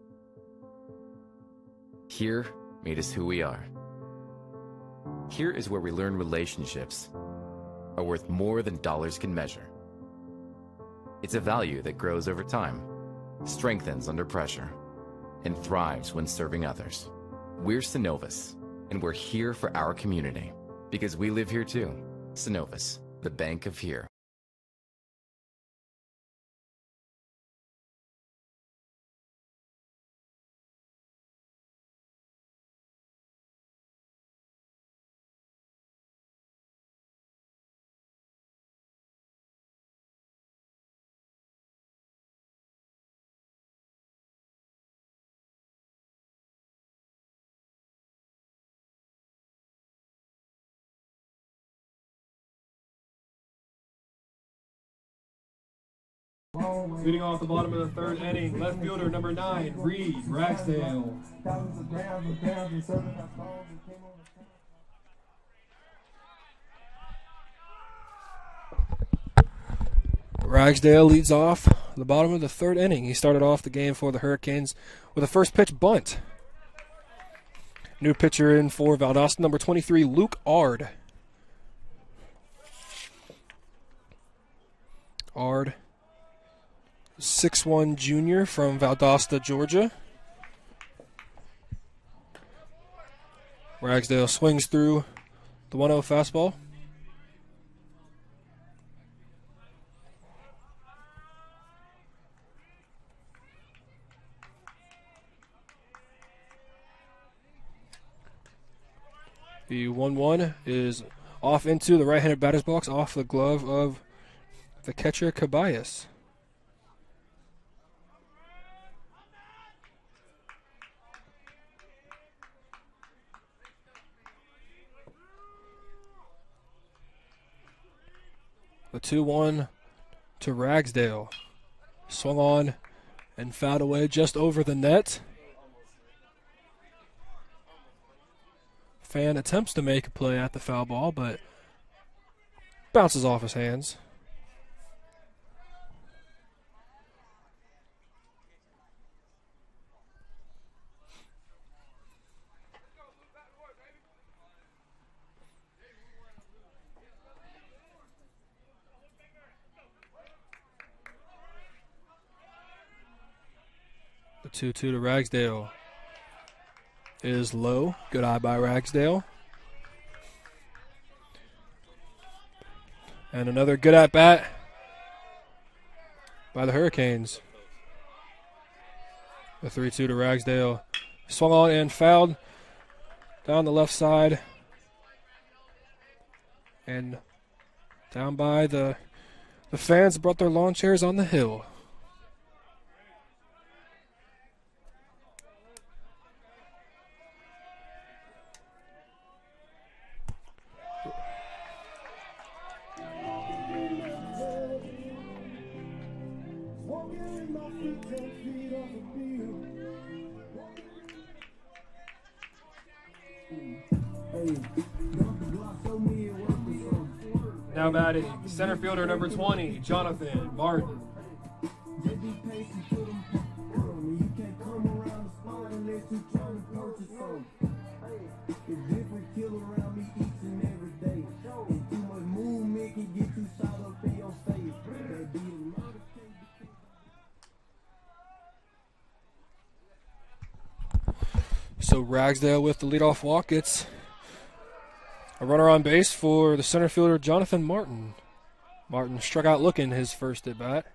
Here made us who we are. Here is where we learn relationships are worth more than dollars can measure. It's a value that grows over time, strengthens under pressure, and thrives when serving others. We're Synovus, and we're here for our community because we live here too. Synovus, the bank of here. Leading off the bottom of the third inning, left fielder number 9, Reed Ragsdale. Ragsdale leads off the bottom of the third inning. He started off the game for the Hurricanes with a first pitch bunt. New pitcher in for Valdosta, number 23, Luke Ard. Ard, 6'1" junior from Valdosta, Georgia. Ragsdale swings through the 1-0 fastball. The 1-1 is off into the right-handed batter's box, off the glove of the catcher, Cabayas. The 2-1 to Ragsdale. Swung on and fouled away just over the net. Fan attempts to make a play at the foul ball, but bounces off his hands. The 2-2 to Ragsdale is low. Good eye by Ragsdale. And another good at-bat by the Hurricanes. The 3-2 to Ragsdale. Swung on and fouled down the left side. And down by the fans brought their lawn chairs on the hill. Now batting, center fielder number 20, Jonathan Martin. So Ragsdale with the leadoff walk gets a runner on base for the center fielder, Jonathan Martin. Martin struck out looking his first at bat.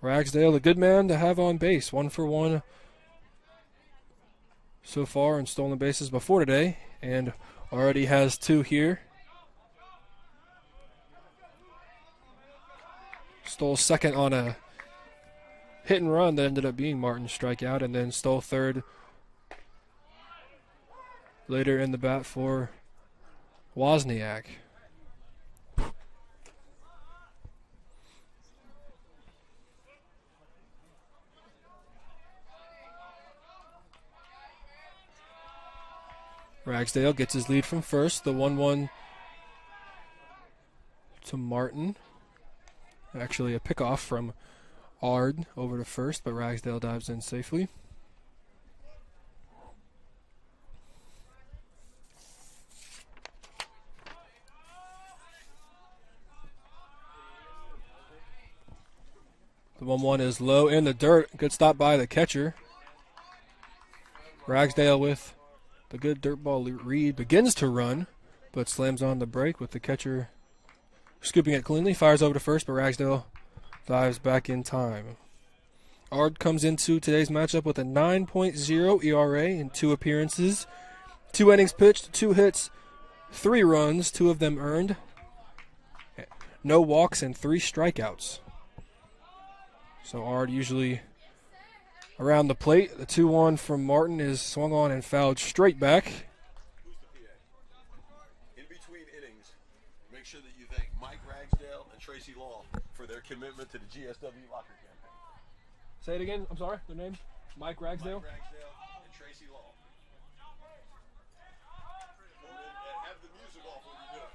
Ragsdale, the good man to have on base, 1 for 1 so far in stolen bases before today, and already has 2 here. Stole second on a hit and run that ended up being Martin's strikeout, and then stole third later in the bat for Wozniak. Ragsdale gets his lead from first. The 1-1 to Martin. Actually a pickoff from Ard over to first, but Ragsdale dives in safely. The 1-1 is low in the dirt. Good stop by the catcher. Ragsdale with the good dirt ball read begins to run, but slams on the break with the catcher scooping it cleanly. Fires over to first, but Ragsdale dives back in time. Ard comes into today's matchup with a 9.0 ERA in 2 appearances, 2 innings pitched, 2 hits, 3 runs, 2 of them earned, no walks, and 3 strikeouts. So Ard usually around the plate. The 2-1 from Martin is swung on and fouled straight back. In between innings, make sure Tracy Law for their commitment to the GSW Locker campaign. Say it again. I'm sorry. Their names? Mike Ragsdale? Mike Ragsdale and Tracy Law. And have the music off when you do it.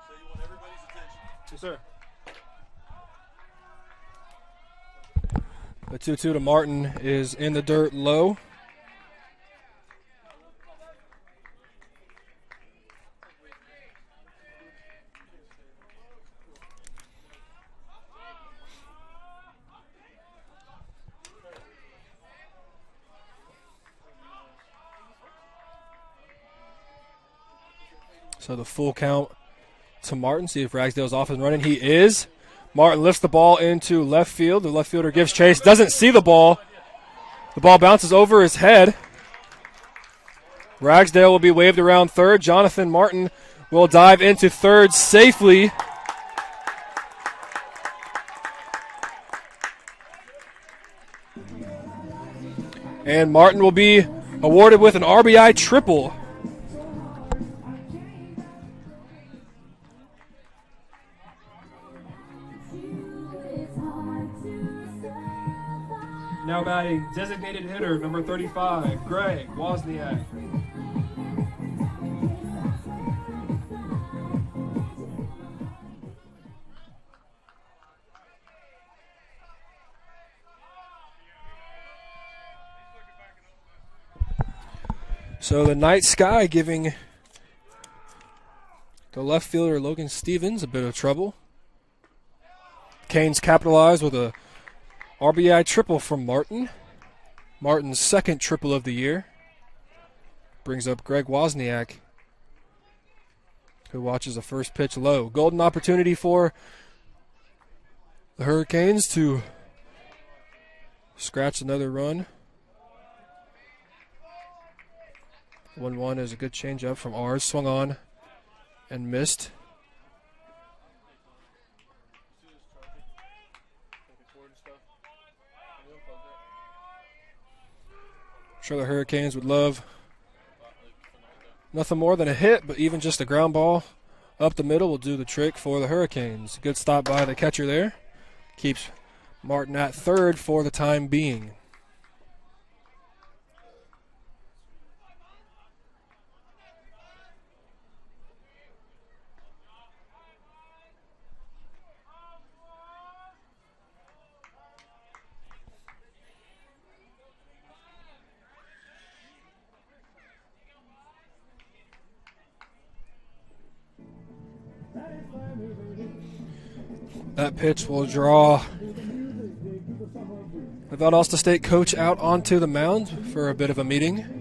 So you want everybody's attention. Yes, sir. The 2-2 to Martin is in the dirt low. So the full count to Martin. See if Ragsdale's off and running. He is. Martin lifts the ball into left field. The left fielder gives chase. Doesn't see the ball. The ball bounces over his head. Ragsdale will be waved around third. Jonathan Martin will dive into third safely. And Martin will be awarded with an RBI triple. Now batting, designated hitter number 35, Greg Wozniak. So the night sky giving the left fielder Logan Stevens a bit of trouble. Canes capitalize with a RBI triple from Martin. Martin's second triple of the year. Brings up Greg Wozniak, who watches the first pitch low. Golden opportunity for the Hurricanes to scratch another run. 1-1 is a good changeup from ours. Swung on and missed. I'm sure the Hurricanes would love nothing more than a hit, but even just a ground ball up the middle will do the trick for the Hurricanes. Good stop by the catcher there. Keeps Martin at third for the time being. That pitch will draw the Valdosta State coach out onto the mound for a bit of a meeting.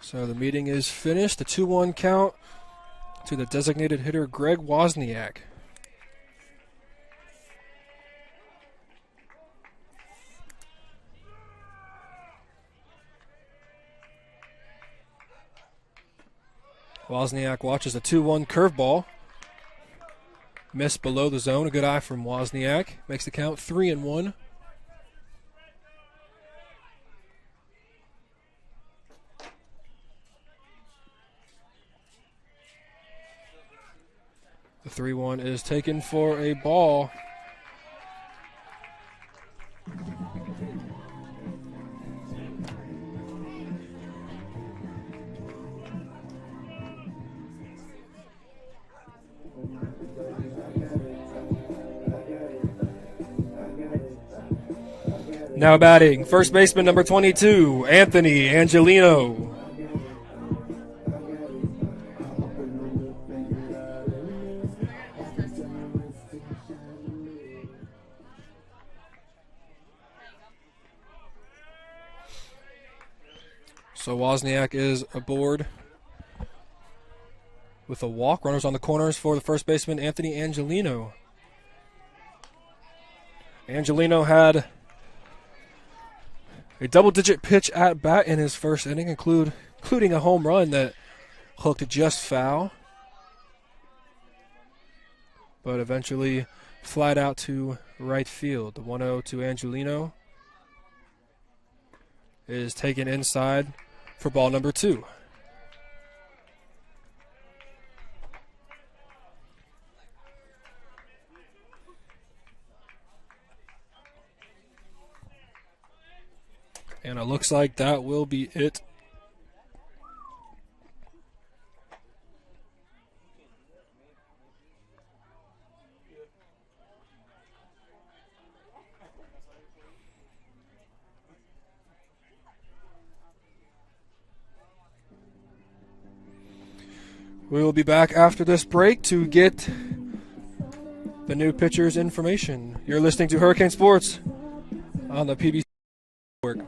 So the meeting is finished. A 2-1 count to the designated hitter Greg Wozniak. Wozniak watches a 2-1 curveball. Missed below the zone. A good eye from Wozniak. Makes the count 3-1. The 3-1 is taken for a ball. Now batting, first baseman number 22, Anthony Angelino. So Wozniak is aboard with a walk. Runners on the corners for the first baseman, Anthony Angelino. Angelino had a double-digit pitch at bat in his first inning, including a home run that hooked just foul, but eventually flied out to right field. The 1-0 to Angelino is taken inside for ball number 2. And it looks like that will be it. We will be back after this break to get the new pitcher's information. You're listening to Hurricane Sports on the PBC Network.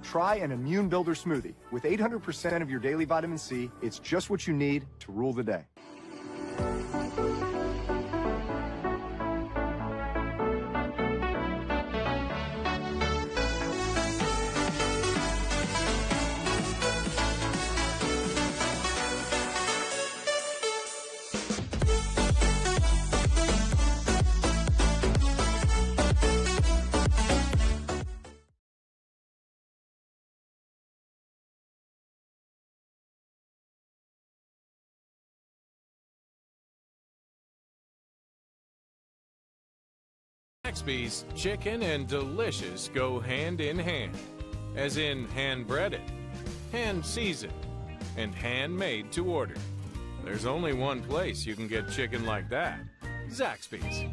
Try an Immune Builder smoothie. With 800% of your daily vitamin C, it's just what you need to rule the day. Zaxby's chicken and delicious go hand in hand, as in hand-breaded, hand-seasoned, and handmade to order. There's only one place you can get chicken like that: Zaxby's.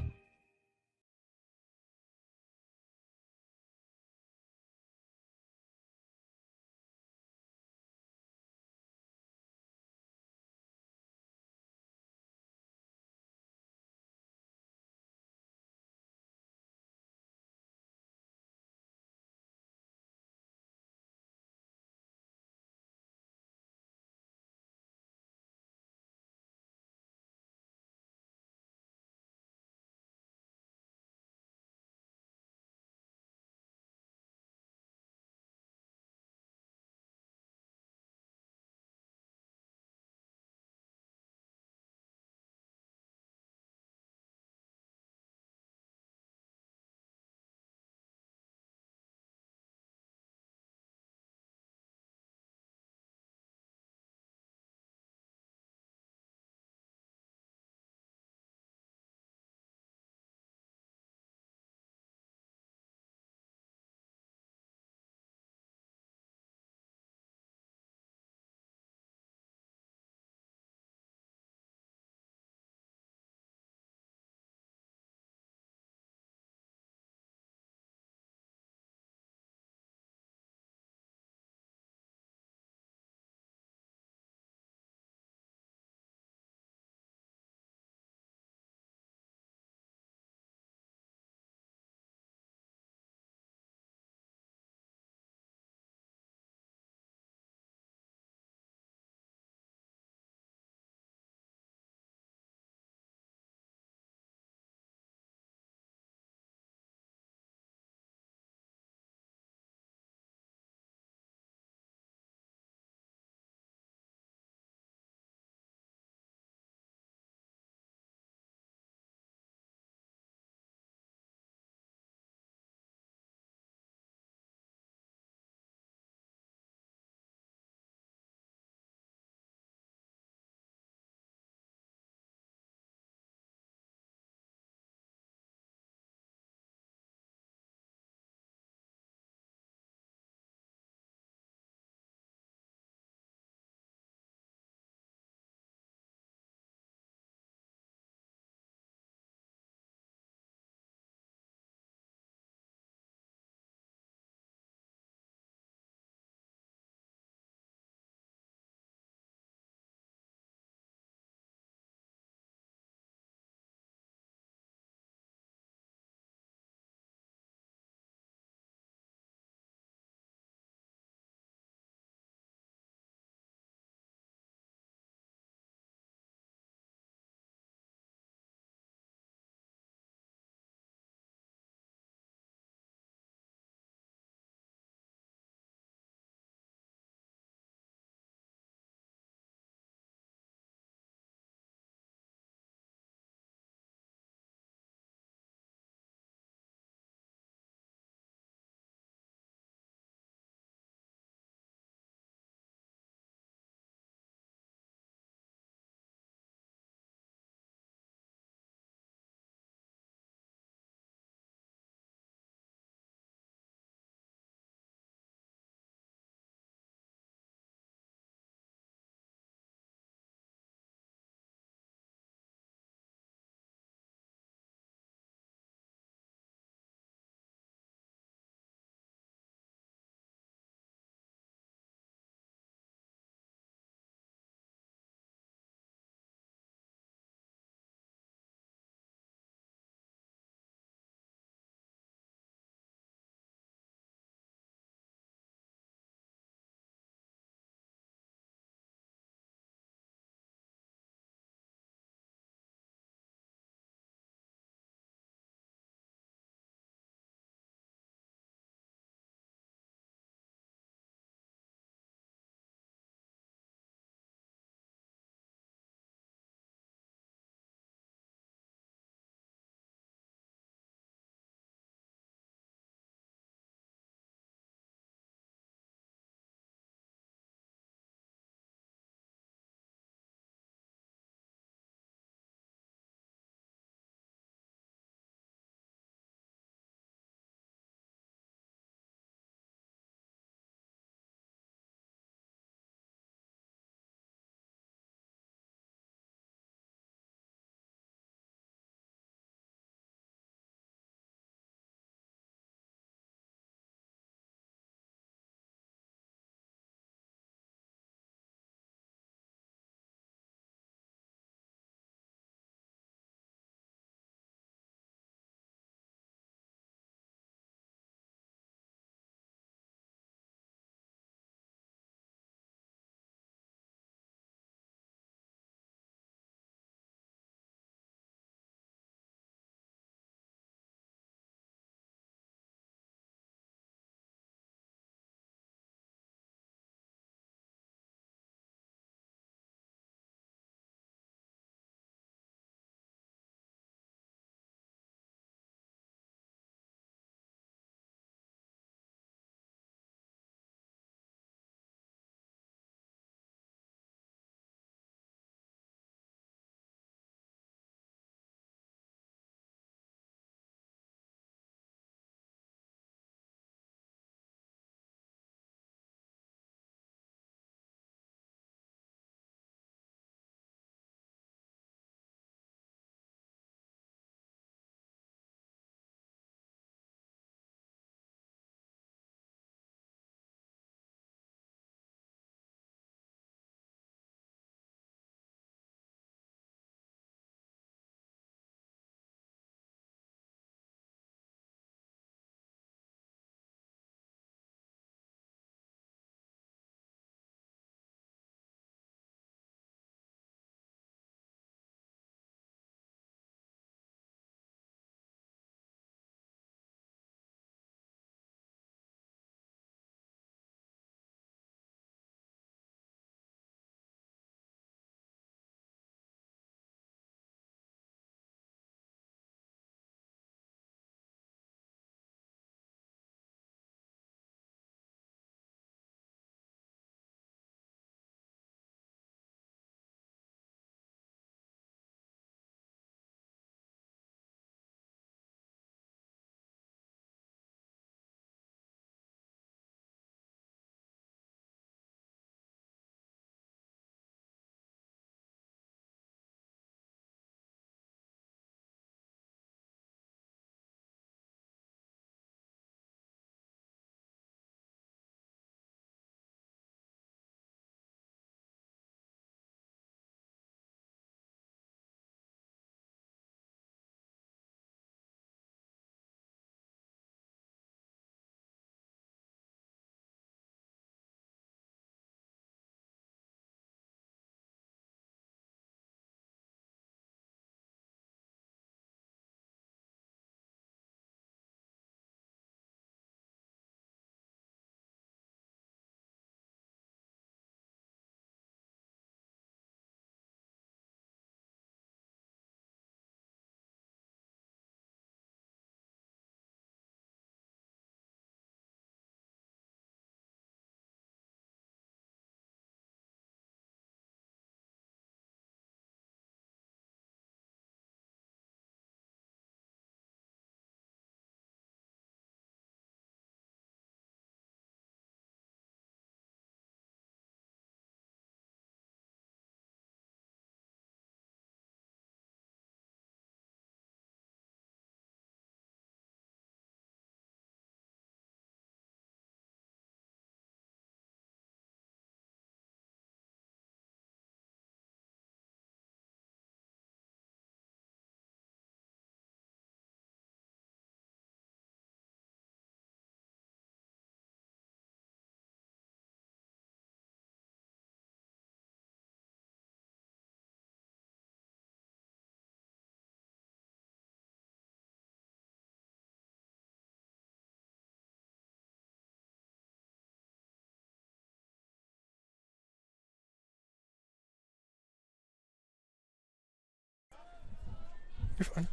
You're fine.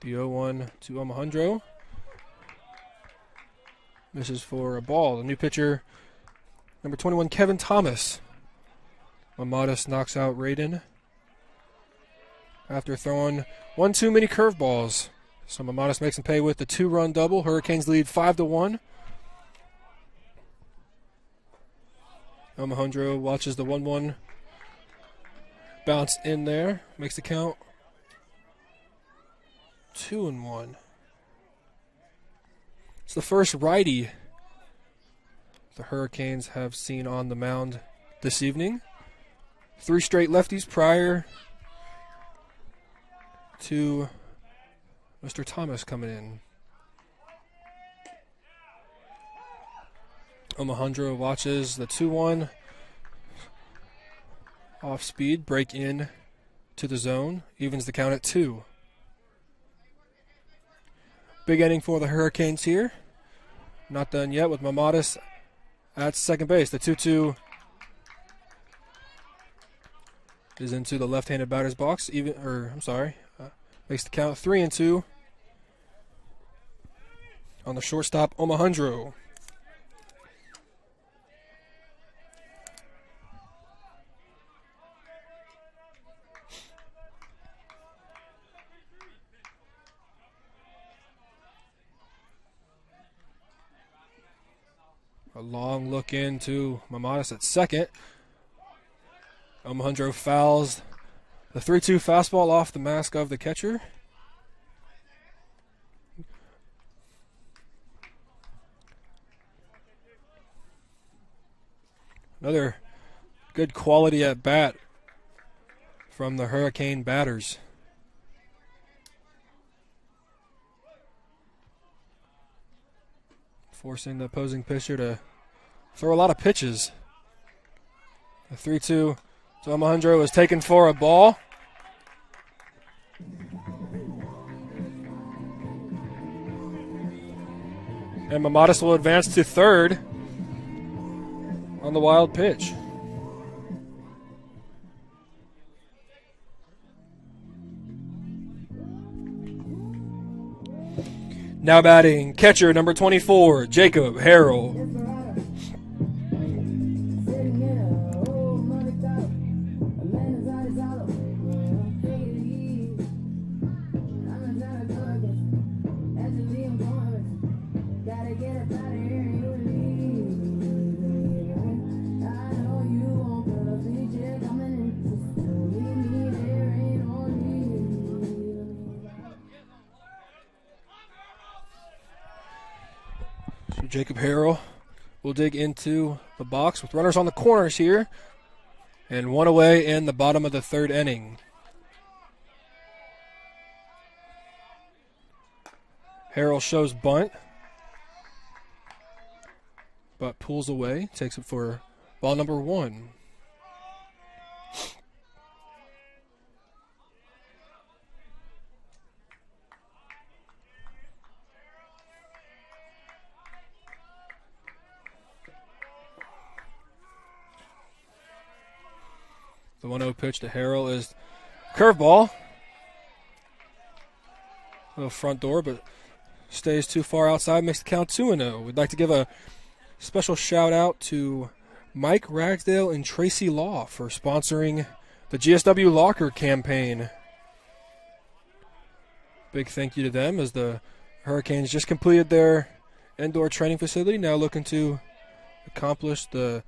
The 0-1 to Alejandro. Misses for a ball. The new pitcher, number 21, Kevin Thomas. Mamadas knocks out Raiden after throwing one too many curveballs. So Mamadas makes him pay with the 2-run double. Hurricanes lead 5-1. Alejandro watches the 1-1 bounce in there. Makes the count 2-1. It's the first righty the Hurricanes have seen on the mound this evening. 3 straight lefties prior to Mr. Thomas coming in. Alejandro watches the 2-1 off speed, break in to the zone, evens the count at 2. Big inning for the Hurricanes here. Not done yet with Mamadas at second base. The 2-2 is into the left-handed batter's box. Makes the count 3-2 on the shortstop, Alejandro. A long look into Mamadas at second. Alejandro fouls the 3-2 fastball off the mask of the catcher. Another good quality at bat from the Hurricane batters. Forcing the opposing pitcher to throw a lot of pitches. The 3-2 to Alejandro is taken for a ball. And Mamadas will advance to third on the wild pitch. Now batting, catcher number 24, Jacob Harrell. Jacob Harrell will dig into the box with runners on the corners here. And one away in the bottom of the third inning. Harrell shows bunt, but pulls away, takes it for ball number 1. The 1-0 pitch to Harrell is curveball. Little front door, but stays too far outside, makes the count 2-0. We'd like to give a special shout out to Mike Ragsdale and Tracy Law for sponsoring the GSW Locker campaign. Big thank you to them as the Hurricanes just completed their indoor training facility, now looking to accomplish the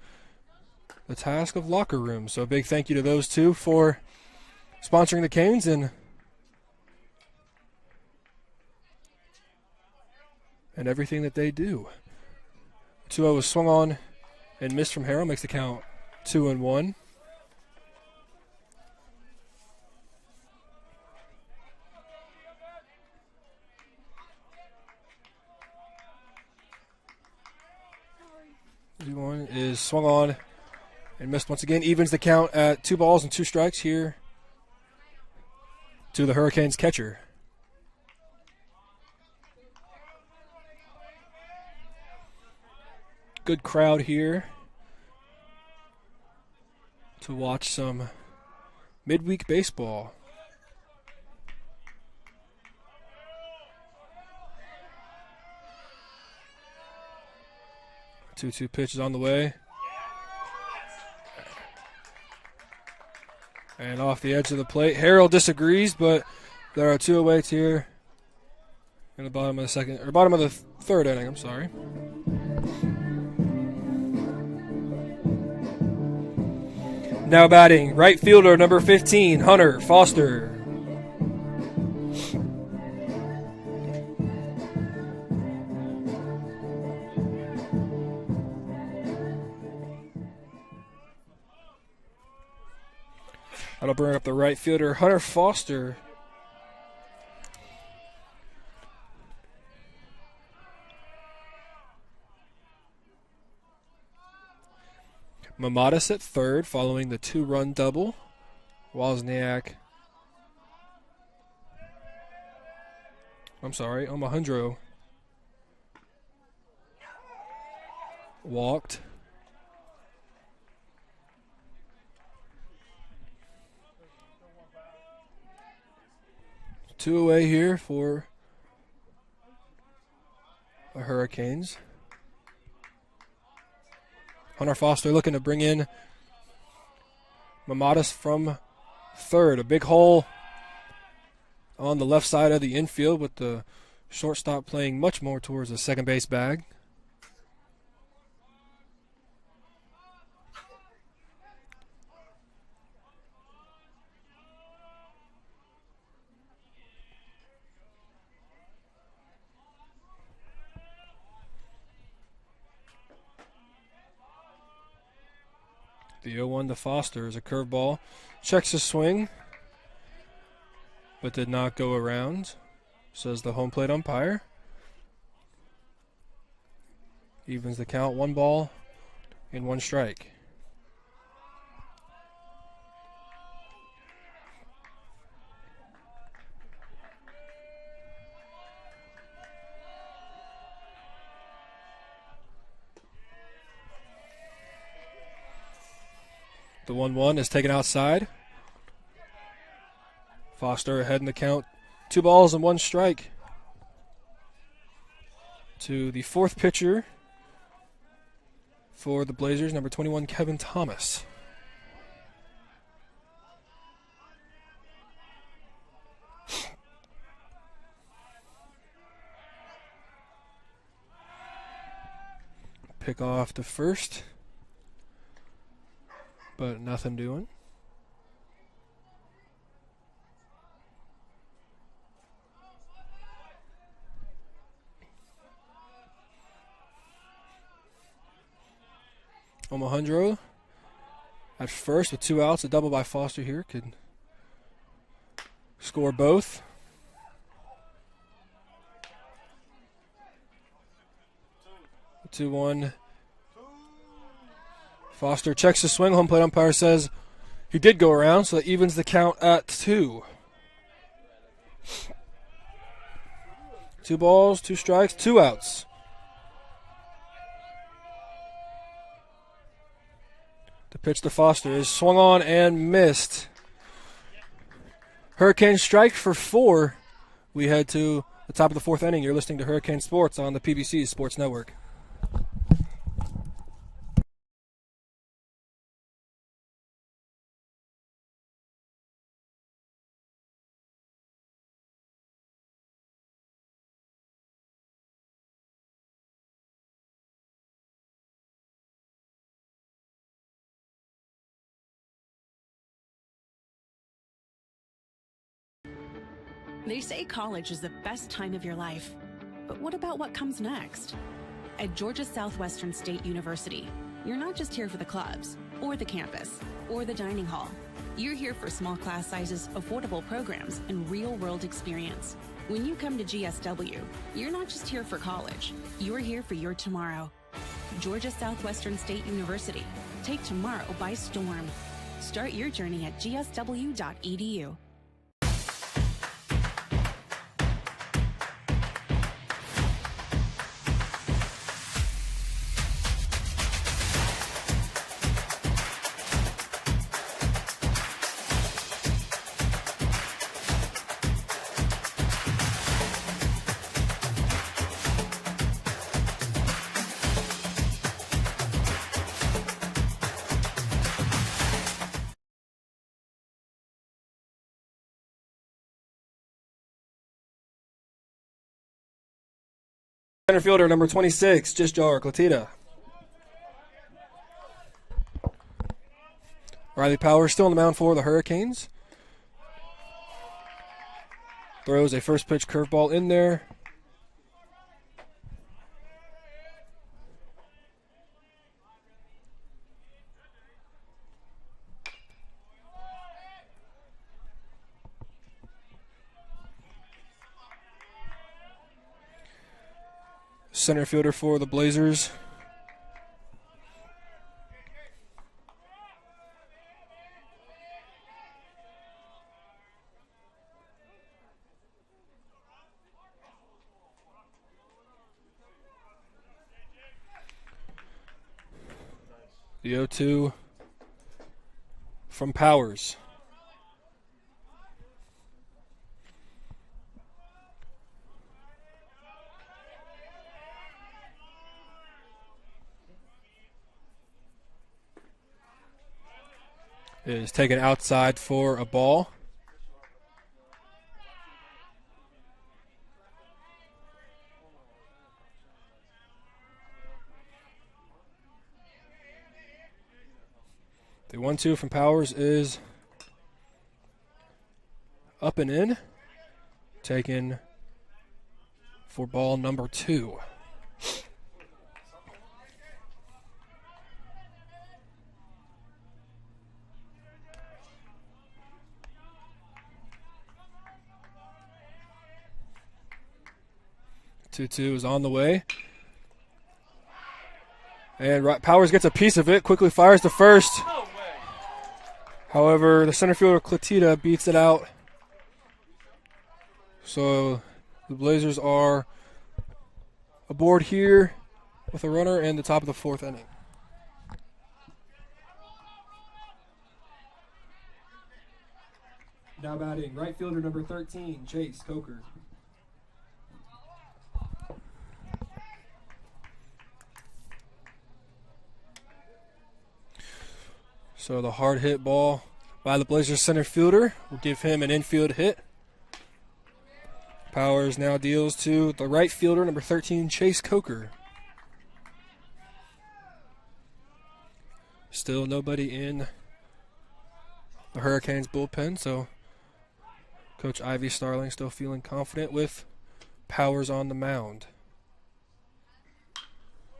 task of locker room. So a big thank you to those two for sponsoring the Canes and everything that they do. 2-0 was swung on and missed from Harrell, makes the count 2-1. One is swung on and missed once again. Evens the count at 2 balls and 2 strikes here to the Hurricanes catcher. Good crowd here to watch some midweek baseball. 2-2 pitch is on the way. And off the edge of the plate. Harold disagrees, but there are 2 away here in the bottom of the third inning. I'm sorry. Now batting, right fielder number 15, Hunter Foster. That'll bring up the right fielder, Hunter Foster. Mamadas at third, following the 2-run double. Wozniak. Alejandro walked. Two away here for the Hurricanes. Hunter Foster looking to bring in Mamadas from third. A big hole on the left side of the infield with the shortstop playing much more towards the second base bag. The 0-1 to Foster is a curveball. Checks his swing, but did not go around, says the home plate umpire. Evens the count, 1 ball and 1 strike. The 1-1 is taken outside. Foster ahead in the count. 2 balls and 1 strike. To the 4th pitcher for the Blazers, number 21, Kevin Thomas. Pick off to first, but nothing doing. Alejandro at first with 2 outs. A double by Foster here could score both. The 2-1. Foster checks the swing. Home plate umpire says he did go around, so that evens the count at 2. 2 balls, 2 strikes, 2 outs. The pitch to Foster is swung on and missed. Hurricanes strike for 4. We head to the top of the 4th inning. You're listening to Hurricane Sports on the PBC Sports Network. They say college is the best time of your life. But what about what comes next? At Georgia Southwestern State University, you're not just here for the clubs, or the campus, or the dining hall. You're here for small class sizes, affordable programs, and real-world experience. When you come to GSW, you're not just here for college. You're here for your tomorrow. Georgia Southwestern State University. Take tomorrow by storm. Start your journey at gsw.edu. Center fielder number 26, Jisjar Clatita. Riley Powers still on the mound for the Hurricanes. Throws a first pitch curveball in there. Center fielder for the Blazers, the 0-2 from Powers. Is taken outside for a ball. The 1-2 from Powers is up and in. Taken for ball number 2. Two is on the way. And Powers gets a piece of it, quickly fires to first. No way. However, the center fielder Clatita beats it out. So the Blazers are aboard here with a runner in the top of the 4th inning. Now batting, right fielder number 13, Chase Coker. So the hard hit ball by the Blazers center fielder will give him an infield hit. Powers now deals to the right fielder, number 13, Chase Coker. Still nobody in the Hurricanes bullpen, so Coach Ivy Starling still feeling confident with Powers on the mound.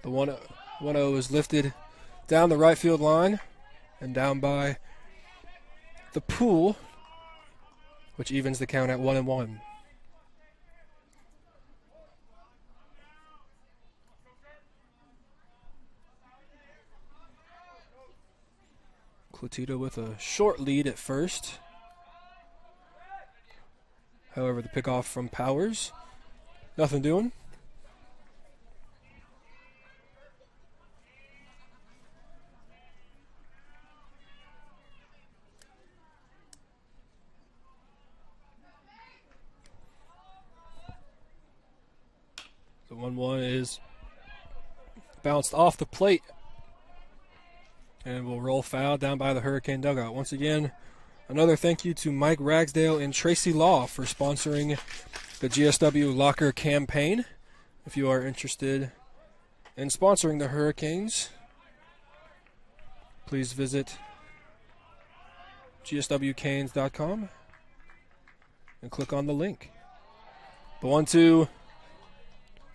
The 1-0 is lifted down the right field line and down by the pool, which evens the count at 1-1. Clatita with a short lead at first. However, the pickoff from Powers, nothing doing. The 1-1 is bounced off the plate and will roll foul down by the Hurricane dugout. Once again, another thank you to Mike Ragsdale and Tracy Law for sponsoring the GSW Locker campaign. If you are interested in sponsoring the Hurricanes, please visit gswcanes.com and click on the link. The 1-2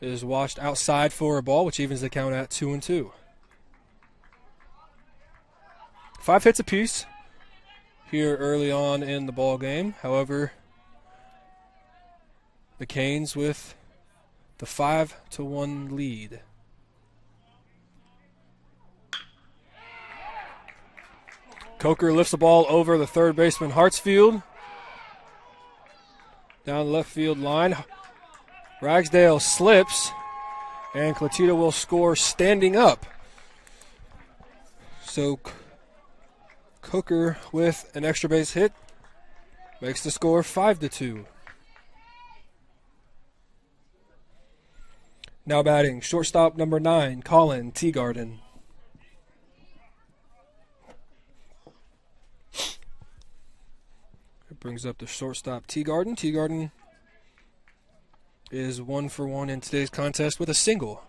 is washed outside for a ball, which evens the count at 2-2. 5 hits apiece here early on in the ball game. However, the Canes with the 5-1 lead. Coker lifts the ball over the third baseman Hartsfield. Down the left field line. Ragsdale slips, and Clatita will score standing up. So Coker with an extra base hit makes the score 5-2. Now batting, shortstop number 9, Colin Teagarden. It brings up the shortstop Teagarden. Teagarden is 1 for 1 in today's contest with a single.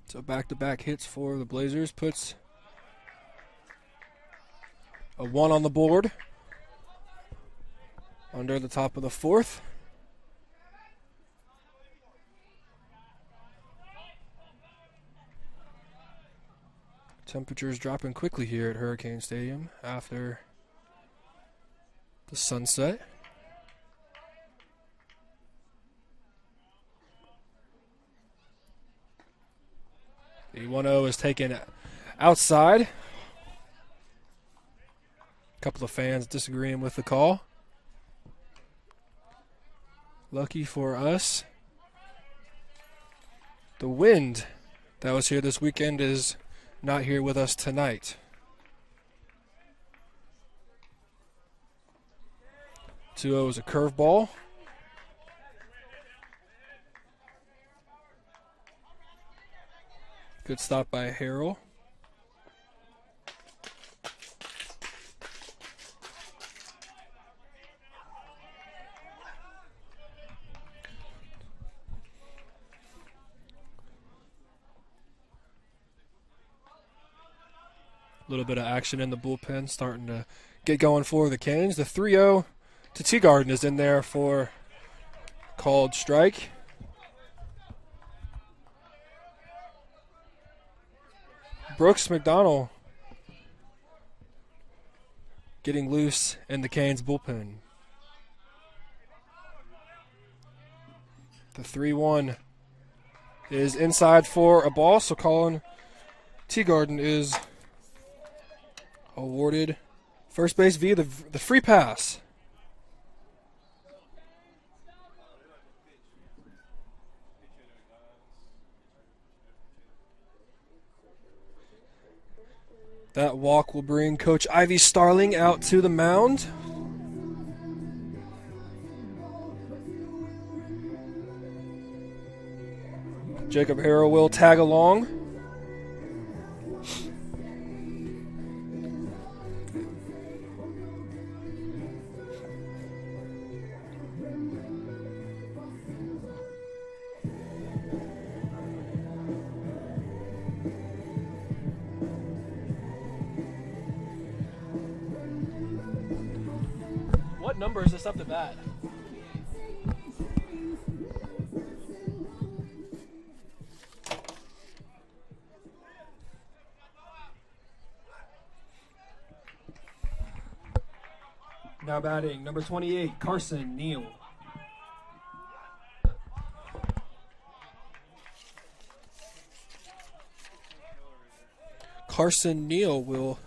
So back-to-back hits for the Blazers puts a 1 on the board under the top of the fourth. Temperatures dropping quickly here at Hurricane Stadium after the sunset. The 1-0 is taken outside. A couple of fans disagreeing with the call. Lucky for us, the wind that was here this weekend is not here with us tonight. 2-0 is a curveball. Good stop by Harrell. A little bit of action in the bullpen starting to get going for the Canes. The 3-0 to Teagarden is in there for called strike. Brooks McDonald getting loose in the Canes bullpen. The 3-1 is inside for a ball, so Colin Teagarden is awarded first base via the free pass. That walk will bring Coach Ivy Starling out to the mound. Jacob Harrell will tag along. What number is this up to bat? Now batting, number 28, Carson Neal. Carson Neal will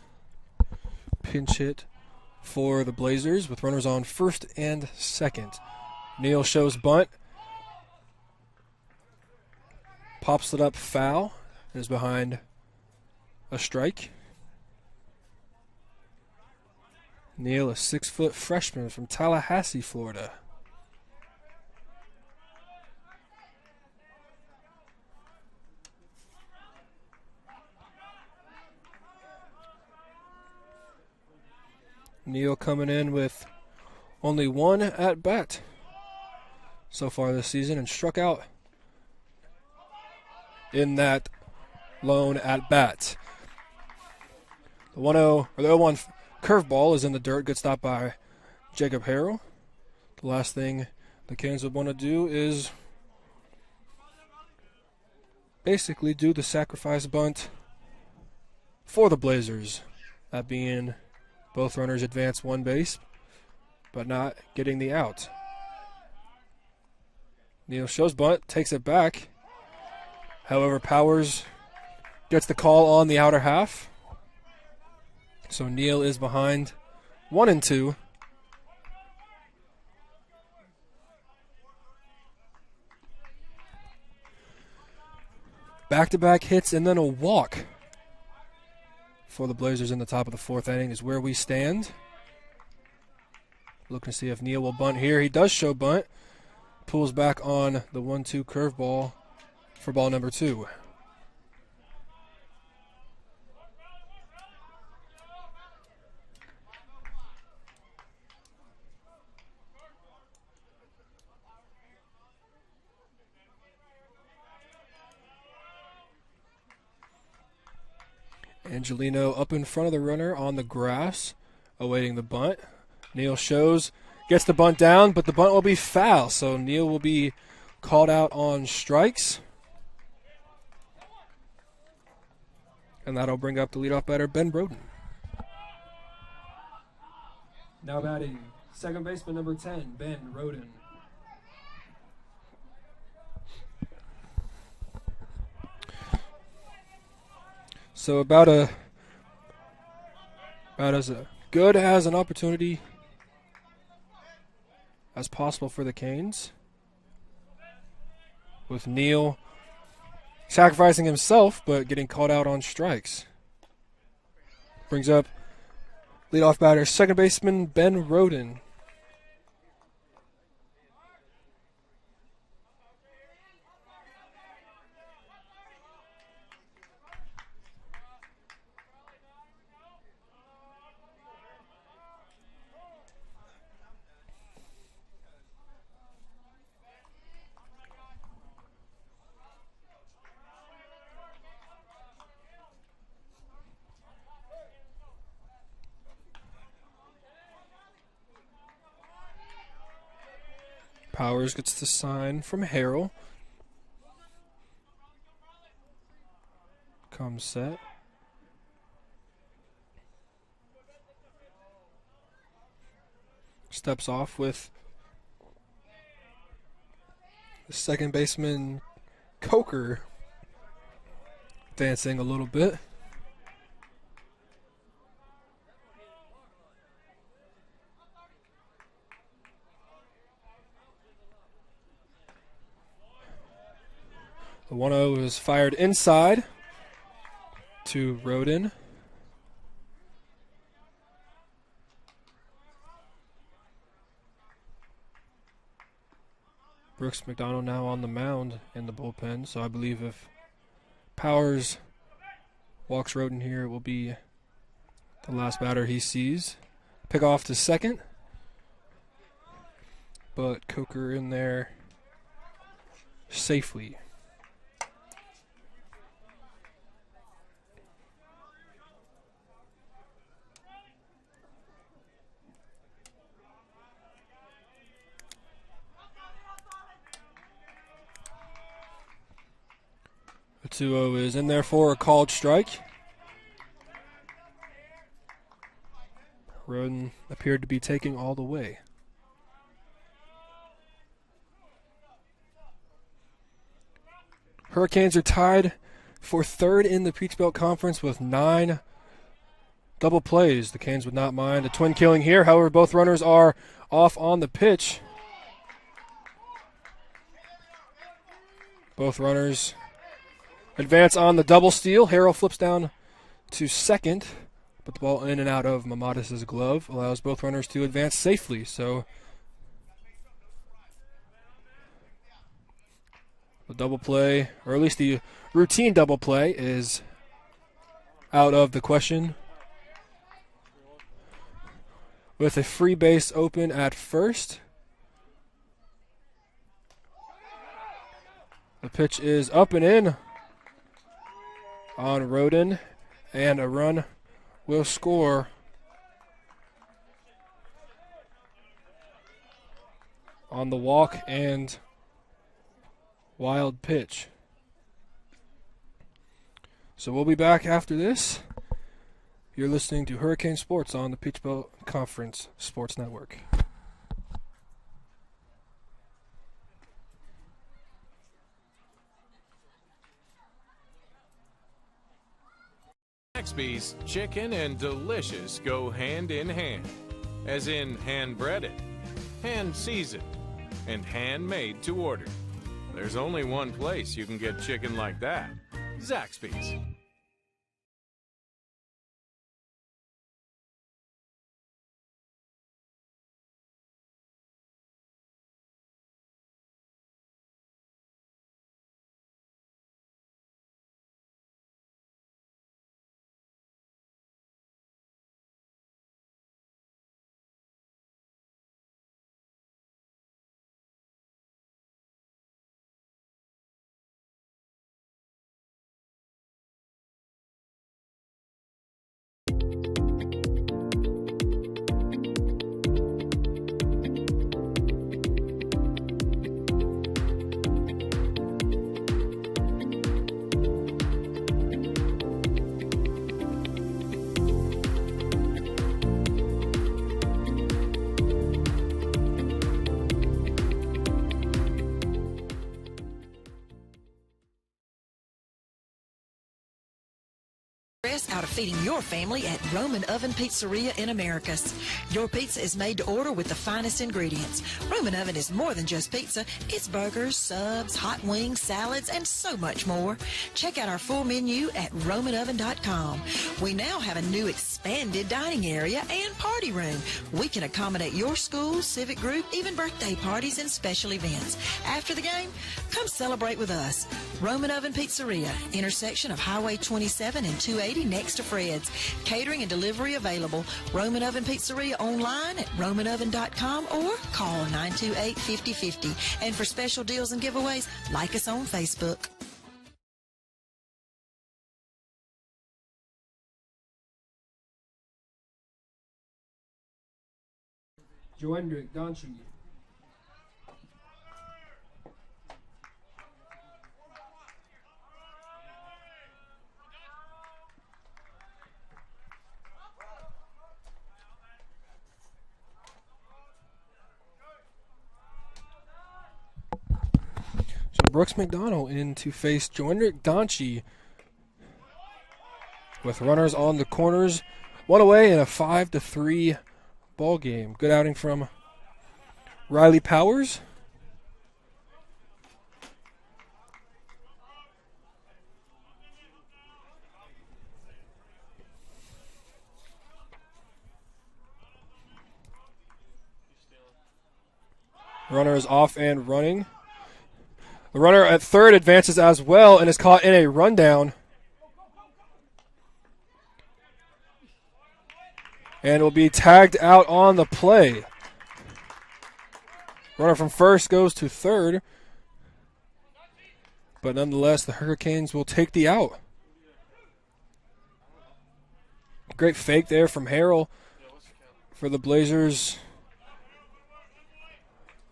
pinch hit for the Blazers with runners on first and second. Neal shows bunt. Pops it up foul. And is behind a strike. Neal, a 6-foot freshman from Tallahassee, Florida. Neal coming in with only one at bat so far this season and struck out in that lone at bat. The 0-1 curveball is in the dirt. Good stop by Jacob Harrell. The last thing the Canes would want to do is basically do the sacrifice bunt for the Blazers. That being both runners advance one base, but not getting the out. Neal shows bunt, takes it back. However, Powers gets the call on the outer half. So Neal is behind 1-2. Back-to-back hits and then a walk for the Blazers in the top of the fourth inning is where we stand. Looking to see if Neal will bunt here. He does show bunt. Pulls back on the 1-2 curveball for ball number 2. Angelino up in front of the runner on the grass, awaiting the bunt. Neal shows, gets the bunt down, but the bunt will be foul, so Neal will be called out on strikes. And that'll bring up the leadoff batter, Ben Roden. Now batting, second baseman number 10, Ben Roden. So about as good as an opportunity as possible for the Canes, with Neal sacrificing himself but getting called out on strikes. Brings up leadoff batter, second baseman Ben Roden. Powers gets the sign from Harrell. Comes set. Steps off with the second baseman Coker dancing a little bit. The 1-0 is fired inside to Roden. Brooks McDonald now on the mound in the bullpen, so I believe if Powers walks Roden here, it will be the last batter he sees. Pick off to second, but Coker in there safely. The 2-0 is in there for a called strike. Roden appeared to be taking all the way. Hurricanes are tied for third in the Peach Belt Conference with 9 double plays. The Canes would not mind a twin killing here. However, both runners are off on the pitch. Both runners advance on the double steal. Harrell flips down to second, but the ball in and out of Mamadis' glove allows both runners to advance safely. So the double play, or at least the routine double play, is out of the question. With a free base open at first. The pitch is up and in on Roden, and a run will score. On the walk and wild pitch. So we'll be back after this. You're listening to Hurricane Sports on the Peach Belt Conference Sports Network. Zaxby's chicken and delicious go hand in hand, as in hand-breaded, hand-seasoned, and handmade to order. There's only one place you can get chicken like that: Zaxby's. stress out of feeding your family at Roman Oven Pizzeria in Americus. Your pizza is made to order with the finest ingredients. Roman Oven is more than just pizza. It's burgers, subs, hot wings, salads, and so much more. Check out our full menu at romanoven.com. We now have a new expanded dining area and party room. We can accommodate your school, civic group, even birthday parties and special events. After the game, come celebrate with us. Roman Oven Pizzeria, intersection of Highway 27 and 280 next to Fred's. Catering and delivery available. Roman Oven Pizzeria online at romanoven.com or call 928-5050. And for special deals and giveaways, like us on Facebook. Joendrick Donchi. So Brooks McDonald in to face Joendrick Donchi with runners on the corners. One away in a 5-3 ball game. Good outing from Riley Powers. Runner is off and running. The runner at third advances as well and is caught in a rundown. And will be tagged out on the play. Runner from first goes to third. But nonetheless, the Hurricanes will take the out. Great fake there from Harrell for the Blazers.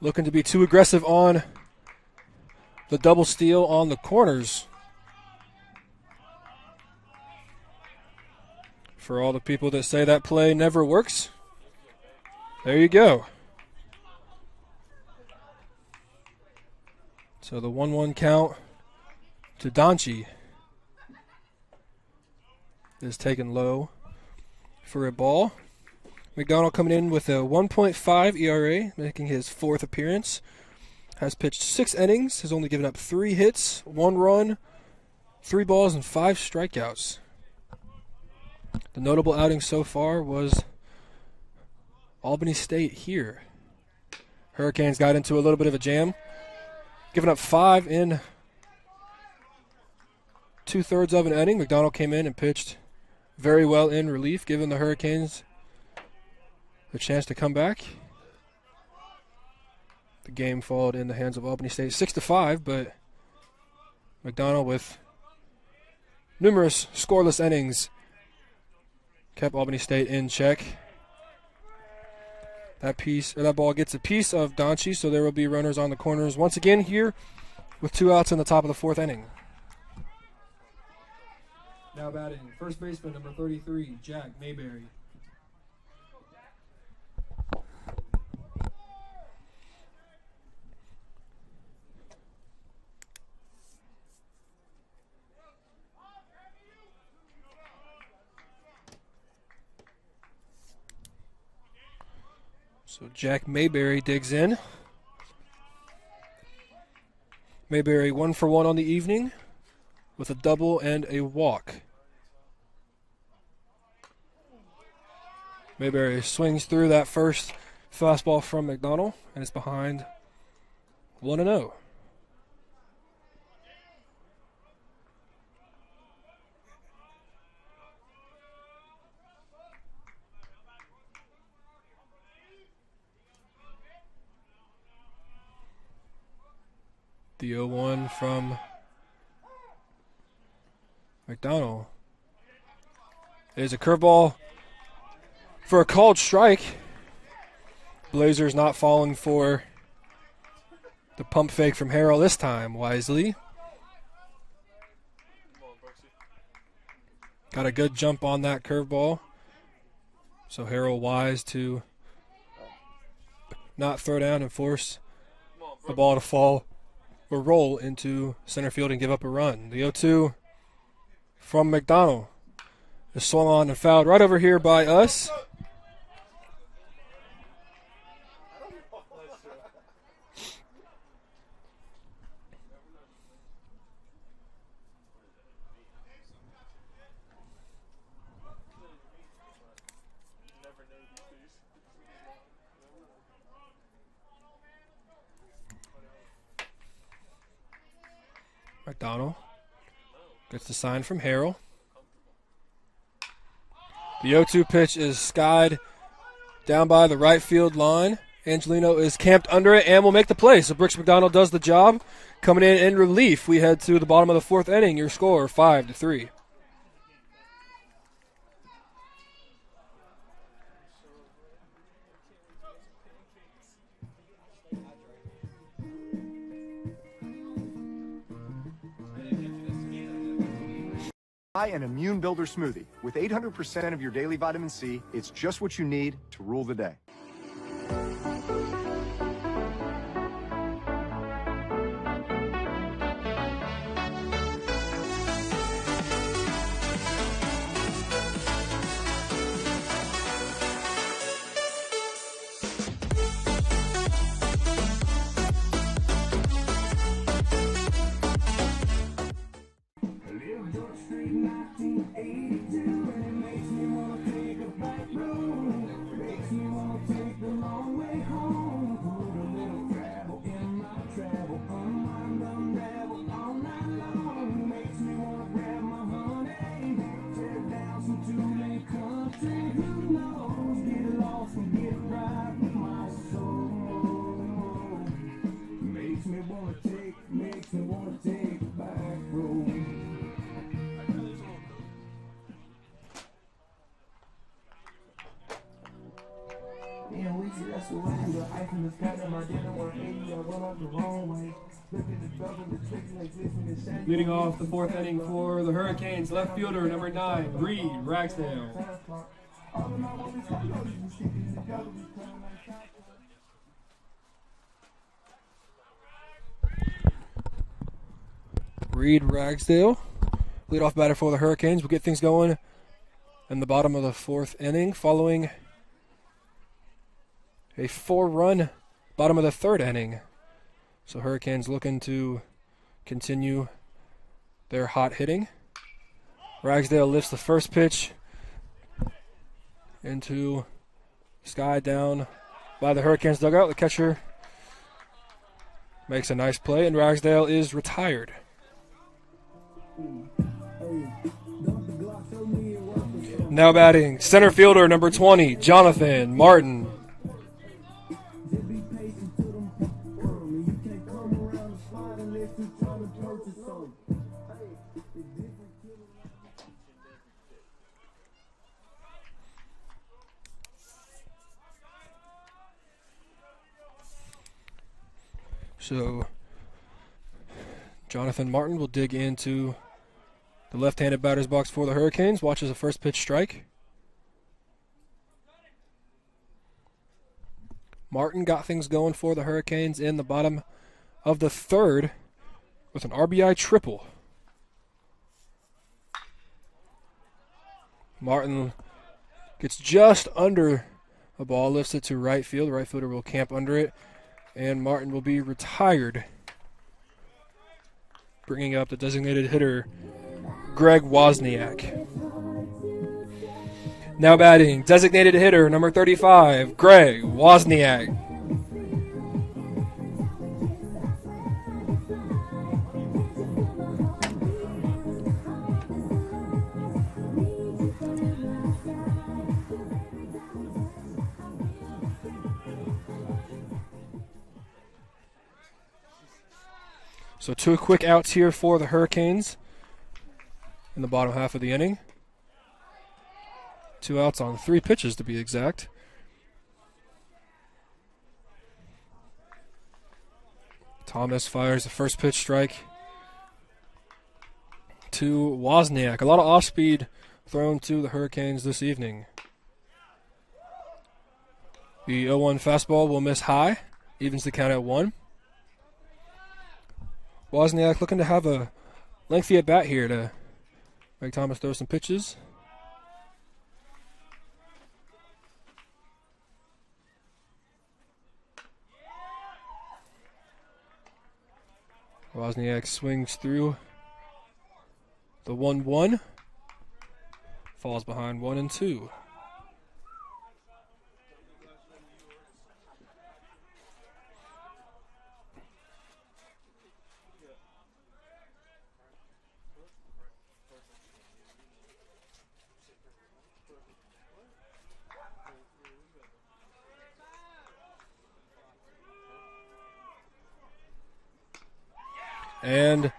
Looking to be too aggressive on the double steal on the corners. For all the people that say that play never works, there you go. So the 1-1 count to Donchi is taken low for a ball. McDonald coming in with a 1.5 ERA, making his fourth appearance. Has pitched 6 innings, has only given up 3 hits, 1 run, 3 balls, and 5 strikeouts. The notable outing so far was Albany State here. Hurricanes got into a little bit of a jam, giving up 5 in 2/3 of an inning. McDonald came in and pitched very well in relief, giving the Hurricanes a chance to come back. The game followed in the hands of Albany State 6-5, but McDonald with numerous scoreless innings kept Albany State in check. That ball gets a piece of Donchi, so there will be runners on the corners once again here with 2 outs in the top of the 4th inning. Now batting, first baseman number 33, Jack Mayberry. So Jack Mayberry digs in. Mayberry 1 for 1 on the evening with a double and a walk. Mayberry swings through that first fastball from McDonald and is behind 1-0. The 0-1 from McDonald is a curveball for a called strike. Blazers not falling for the pump fake from Harrell this time wisely. Got a good jump on that curveball. So Harrell wise to not throw down and force the ball to fall or roll into center field and give up a run. The 0-2 from McDonald is swung on and fouled right over here by us. McDonald gets the sign from Harrell. The 0-2 pitch is skied down by the right field line. Angelino is camped under it and will make the play. So Brooks McDonald does the job. Coming in relief, we head to the bottom of the fourth inning. Your score, 5-3. Buy an Immune Builder smoothie. With 800% of your daily vitamin C, it's just what you need to rule the day. Leading off the fourth inning for the Hurricanes, left fielder number 9, Reed Ragsdale. Reed Ragsdale, leadoff batter for the Hurricanes. We'll get things going in the bottom of the fourth inning following a 4-run bottom of the third inning. So Hurricanes looking to continue their hot hitting. Ragsdale lifts the first pitch into sky down by the Hurricanes dugout. The catcher makes a nice play, and Ragsdale is retired. Now batting, center fielder number 20, Jonathan Martin. So Jonathan Martin will dig into the left-handed batter's box for the Hurricanes. Watches a first pitch strike. Martin got things going for the Hurricanes in the bottom of the third with an RBI triple. Martin gets just under the ball, lifts it to right field. The right fielder will camp under it, and Martin will be retired, bringing up the designated hitter, Greg Wozniak. Now batting, designated hitter number 35, Greg Wozniak. So 2 quick outs here for the Hurricanes in the bottom half of the inning. 2 outs on 3 pitches to be exact. Thomas fires the first pitch strike to Wozniak. A lot of off-speed thrown to the Hurricanes this evening. The 0-1 fastball will miss high, evens the count at 1. Wozniak looking to have a lengthy at bat here to make Thomas throw some pitches. Wozniak swings through the 1-1. Falls behind 1-2. And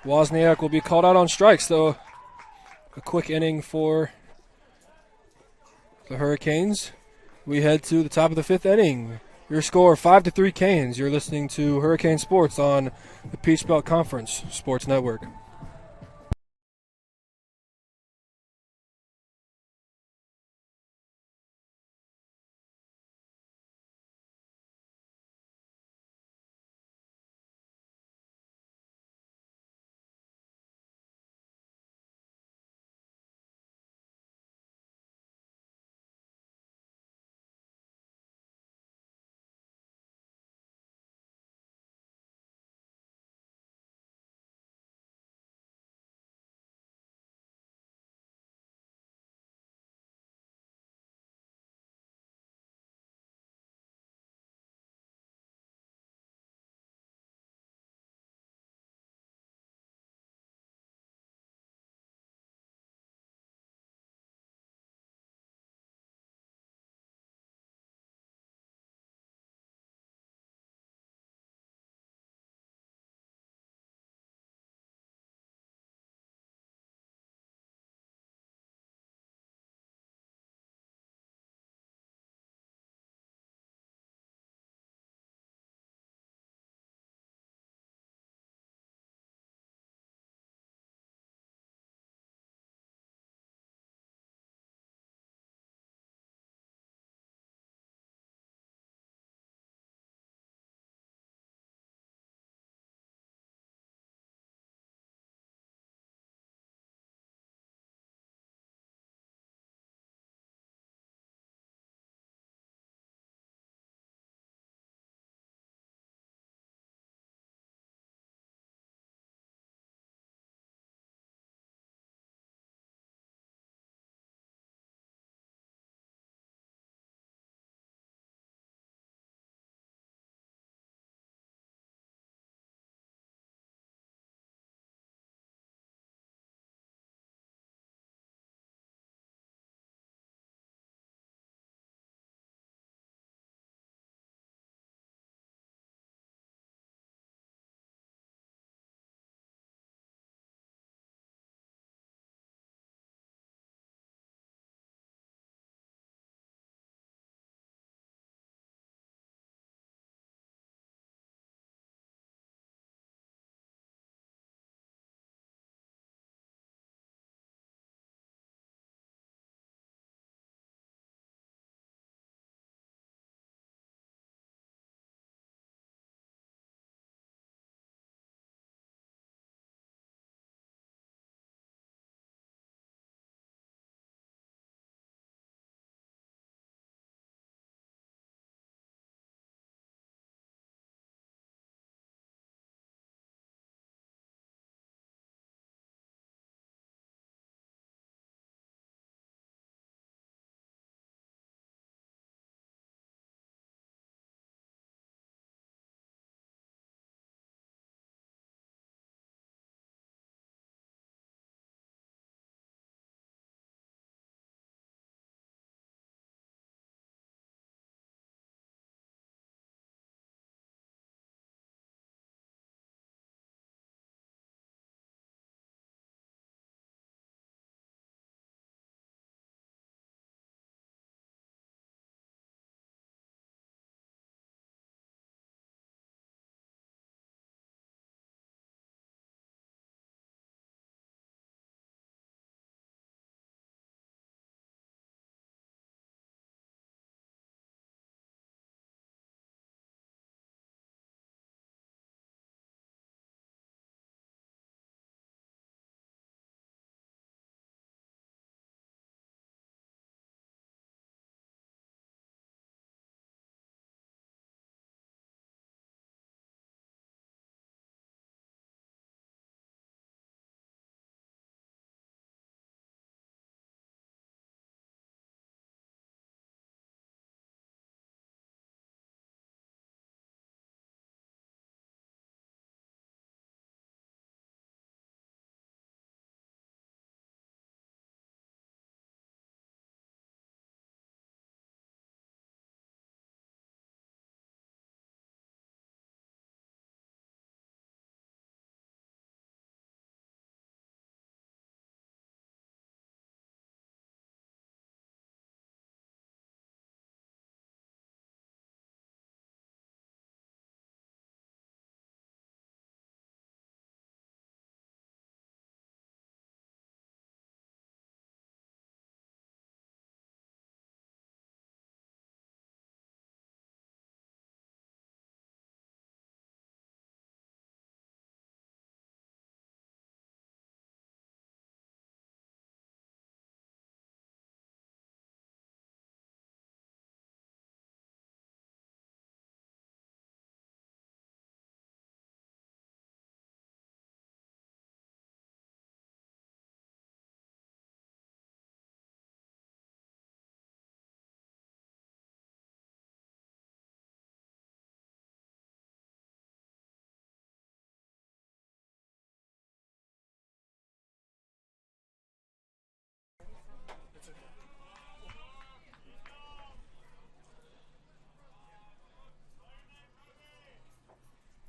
Wozniak will be called out on strikes, though. A quick inning for the Hurricanes. We head to the top of the 5th inning. Your score 5-3 Canes. You're listening to Hurricane Sports on the Peach Belt Conference Sports Network.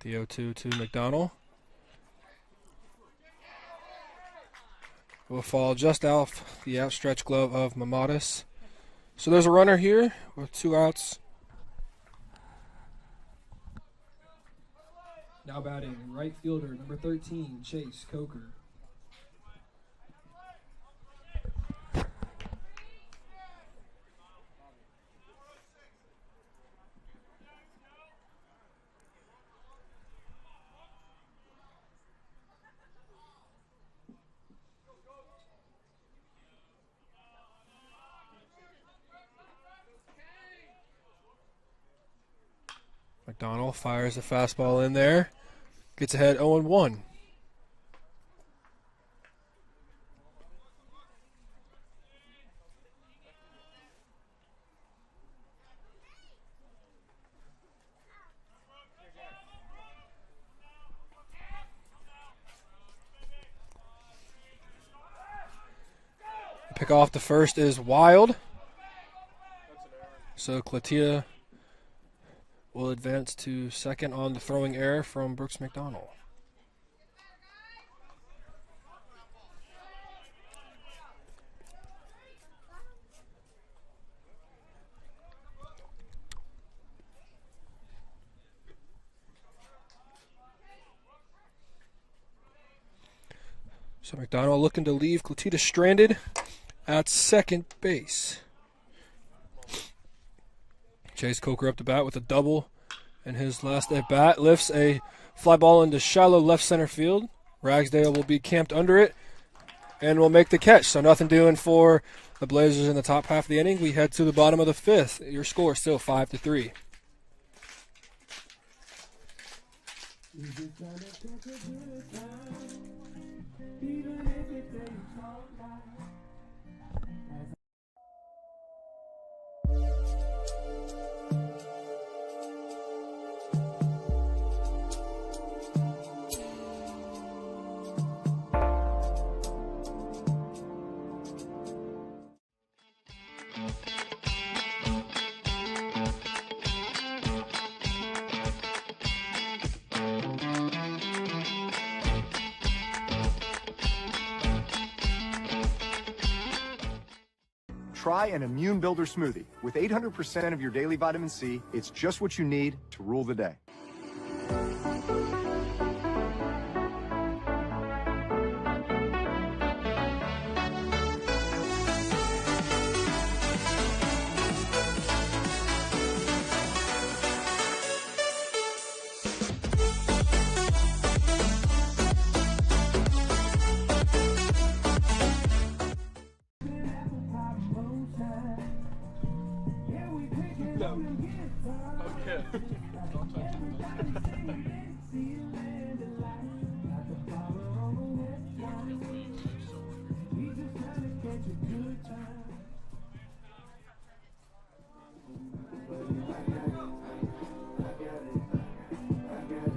The 0-2 to McDonald. Will fall just off the outstretched glove of Mamadas. So there's a runner here with 2 outs. Now batting, right fielder, number 13, Chase Coker. McDonald fires a fastball in there. Gets ahead 0-1. Pick off the first is Wild. So Clatia will advance to second on the throwing error from Brooks McDonald. So McDonald looking to leave Clatita stranded at second base. Chase Coker up to bat with a double in his last at bat. Lifts a fly ball into shallow left center field. Ragsdale will be camped under it and will make the catch. So nothing doing for the Blazers in the top half of the inning. We head to the bottom of the 5th. Your score still 5-3. Try an Immune Builder smoothie. With 800% of your daily vitamin C, it's just what you need to rule the day.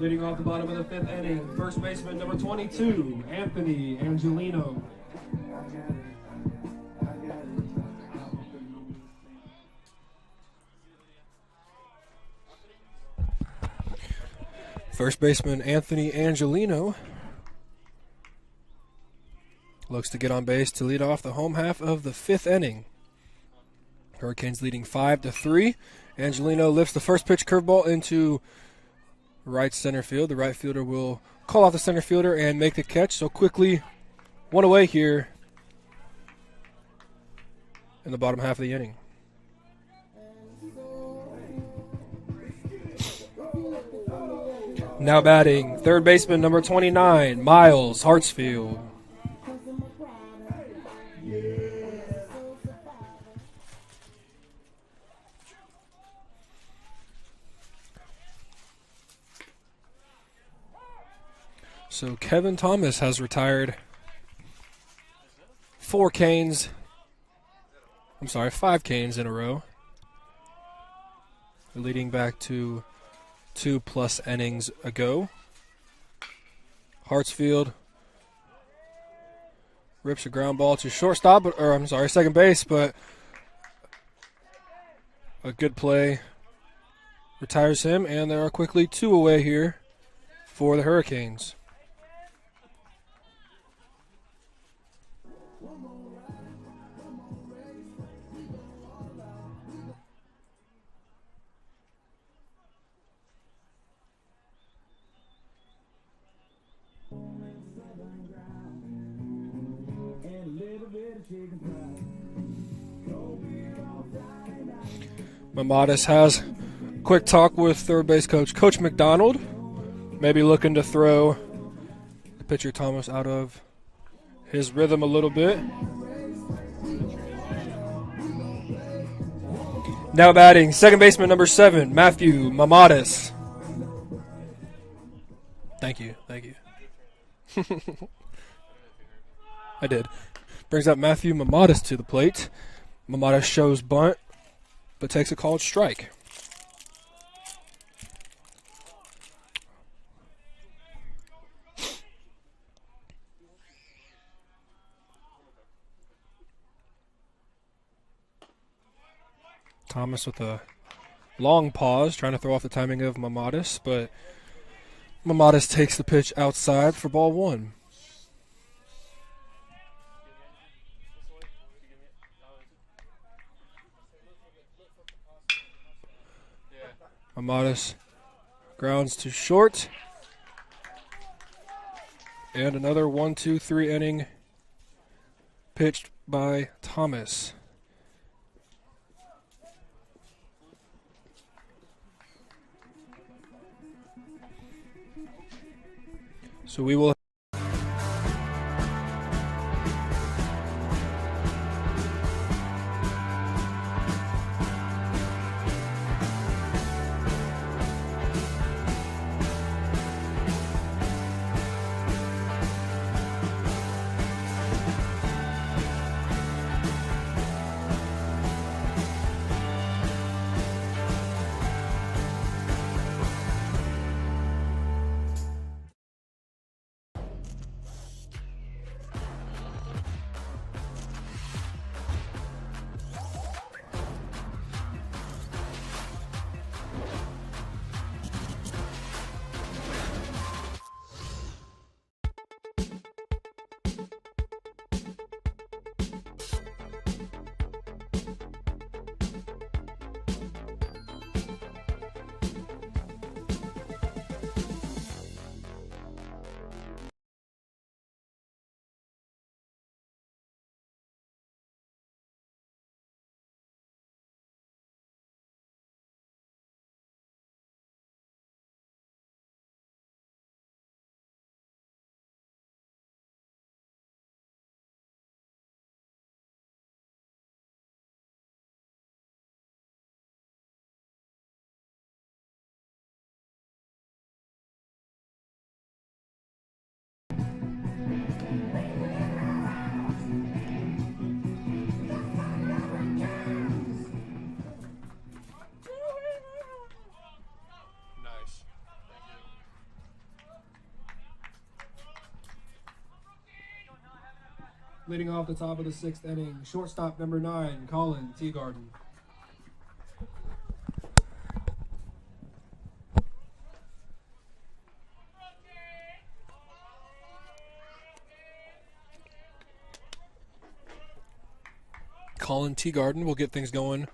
Leading off the bottom of the 5th inning, first baseman number 22, Anthony Angelino. First baseman Anthony Angelino looks to get on base to lead off the home half of the 5th inning. Hurricanes leading 5-3. Angelino lifts the first pitch curveball into right center field. The right fielder will call off the center fielder and make the catch. So quickly, one away here in the bottom half of the inning. Now batting, third baseman number 29, Miles Hartsfield. So Kevin Thomas has retired 5 Canes in a row, leading back to 2+ innings ago. Hartsfield rips a ground ball to shortstop, second base, but a good play retires him, and there are quickly 2 away here for the Hurricanes. Mamatis has quick talk with third base Coach McDonald. Maybe looking to throw the pitcher Thomas out of his rhythm a little bit. Now batting, second baseman number 7, Matthew Mamatis. Thank you. I did. Brings up Matthew Mamatis to the plate. Mamatis shows bunt, but takes a called strike. Thomas with a long pause, trying to throw off the timing of Mamatis, but Mamatis takes the pitch outside for ball 1. Mamatis grounds to short. And another 1-2-3 inning pitched by Thomas. So we will leading off the top of the 6th inning, shortstop number 9, Colin Teagarden. Colin Teagarden will get things going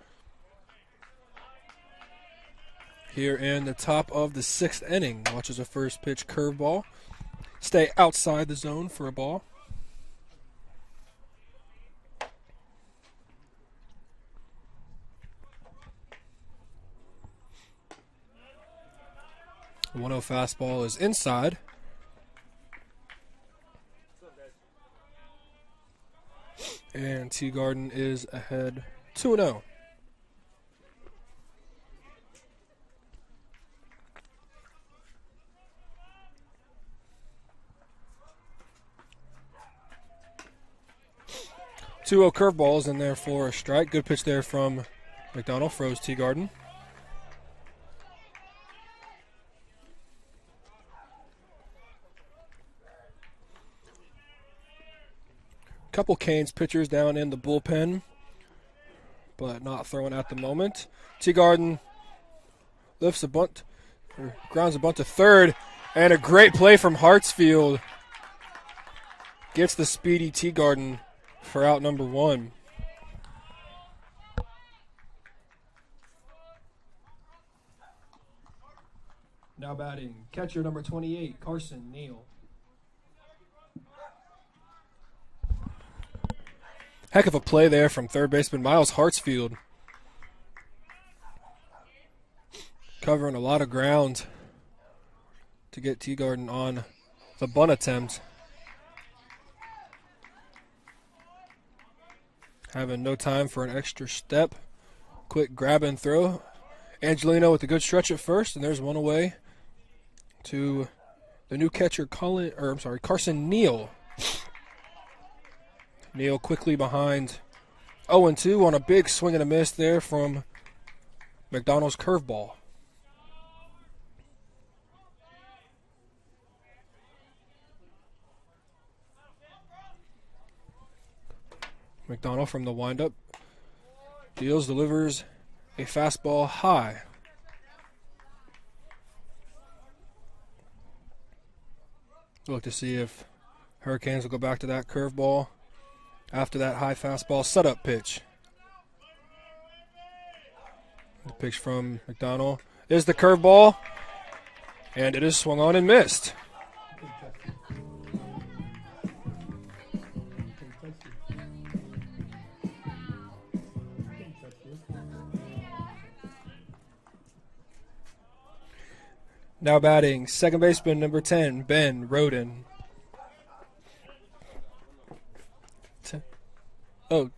here in the top of the 6th inning. Watches a first pitch curveball. Stay outside the zone for a ball. The 1-0 fastball is inside. And Teagarden is ahead 2-0. Two-0 curveballs in there for a strike. Good pitch there from McDonald. Froze Teagarden. Couple Canes pitchers down in the bullpen, but not throwing at the moment. Teagarden lifts a bunt, or grounds a bunt to third, And a great play from Hartsfield. Gets the speedy Teagarden for out number 1. Now batting, catcher number 28, Carson Neal. Heck of a play there from third baseman Miles Hartsfield. Covering a lot of ground to get Teagarden on the bunt attempt. Having no time for an extra step. Quick grab and throw. Angelino with a good stretch at first, and there's one away to the new catcher Carson Neal. Neal quickly behind 0-2 on a big swing and a miss there from McDonald's curveball. McDonald from the windup deals, delivers a fastball high. Look to see if Hurricanes will go back to that curveball after that high fastball setup pitch. The pitch from McDonald is the curveball, and it is swung on and missed. Now batting, second baseman number 10, Ben Roden.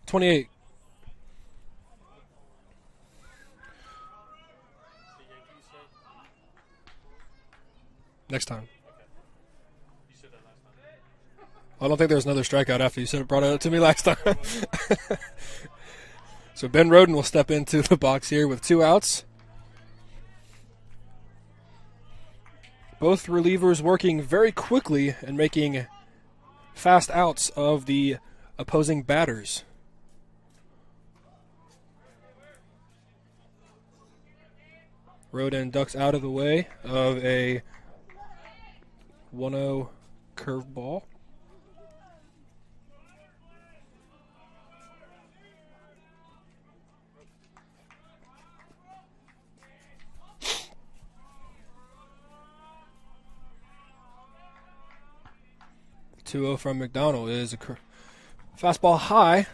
28. Next time. I don't think there's another strikeout after you brought it up to me last time. So Ben Roden will step into the box here with 2 outs. Both relievers working very quickly and making fast outs of the opposing batters. Roden ducks out of the way of a 1-0 curveball. The 2-0 from McDonald is a fastball high.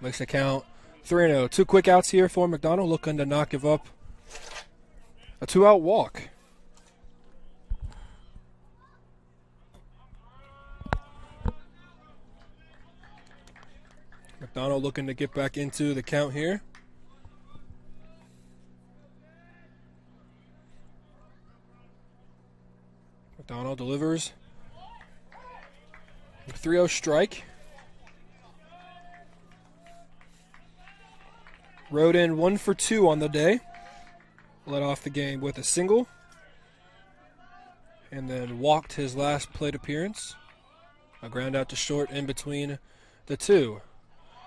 Makes the count 3-0. 2 quick outs here for McDonald, looking to not give up a 2-out walk. McDonald looking to get back into the count here. McDonald delivers. 3-0 strike. Roden 1 for 2 on the day. Led off the game with a single. And then walked his last plate appearance. A ground out to short in between the 2.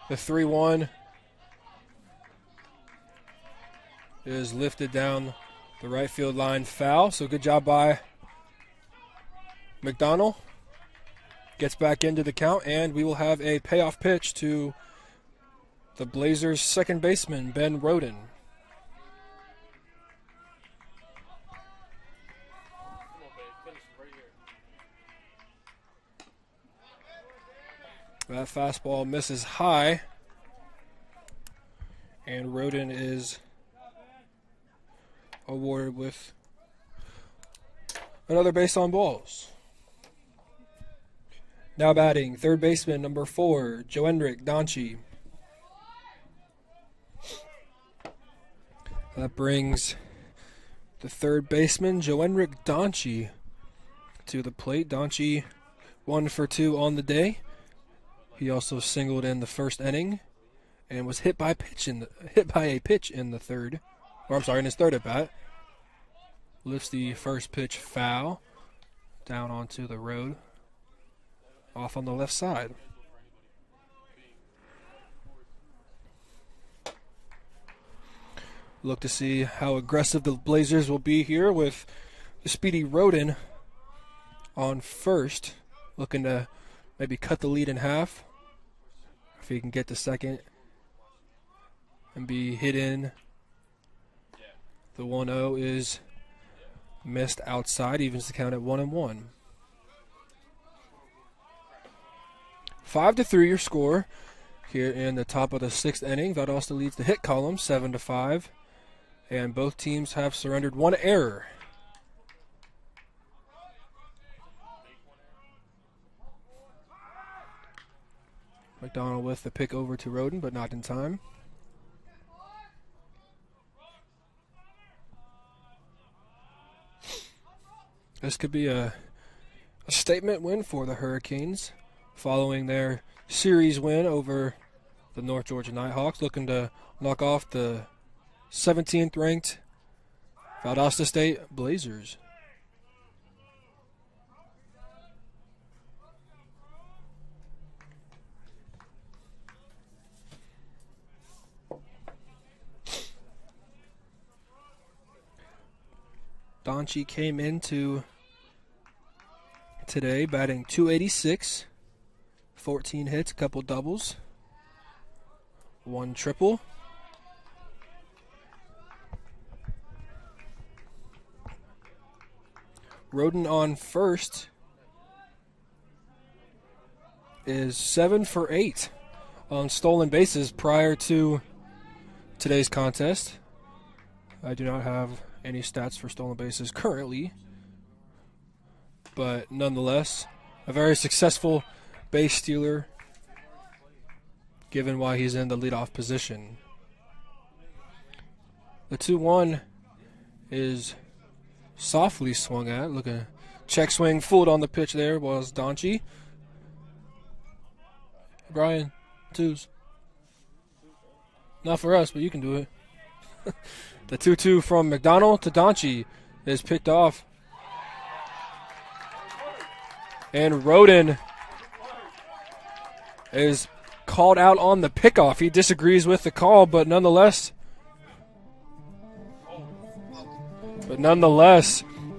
The 3-1 is lifted down the right field line foul. So good job by McDonald. Gets back into the count, and we will have a payoff pitch to the Blazers' second baseman, Ben Roden. That fastball misses high, and Roden is awarded with another base on balls. Now batting, third baseman number 4, Joendrick Donchi. That brings the third baseman, Joendrick Donchi, to the plate. Donchi 1 for 2 on the day. He also singled in the first inning and was hit by a pitch in the third. Or I'm sorry, in his third at bat. Lifts the first pitch foul down onto the road, off on the left side. Look to see how aggressive the Blazers will be here with Speedy Roden on first, looking to maybe cut the lead in half if he can get to second and be hit in. The 1-0 is missed outside, evens the count at 1-1. 5-3 your score here in the top of the 6th inning. Valdosta leads the hit column 7-5, and both teams have surrendered one error. McDonald with the pick over to Roden, but not in time. This could be a statement win for the Hurricanes following their series win over the North Georgia Nighthawks, looking to knock off the 17th ranked Valdosta State Blazers. Donchi came into today batting .286, 14 hits, a couple doubles, 1 triple. Roden on first is 7 for 8 on stolen bases prior to today's contest. I do not have any stats for stolen bases currently, but nonetheless, a very successful base stealer given why he's in the leadoff position. The 2-1 is softly swung at. Look at check swing, fooled on the pitch there was Donchi. Brian, twos. Not for us, but you can do it. The 2-2 from McDonald to Donchi is picked off. And Roden is called out on the pickoff. He disagrees with the call, but nonetheless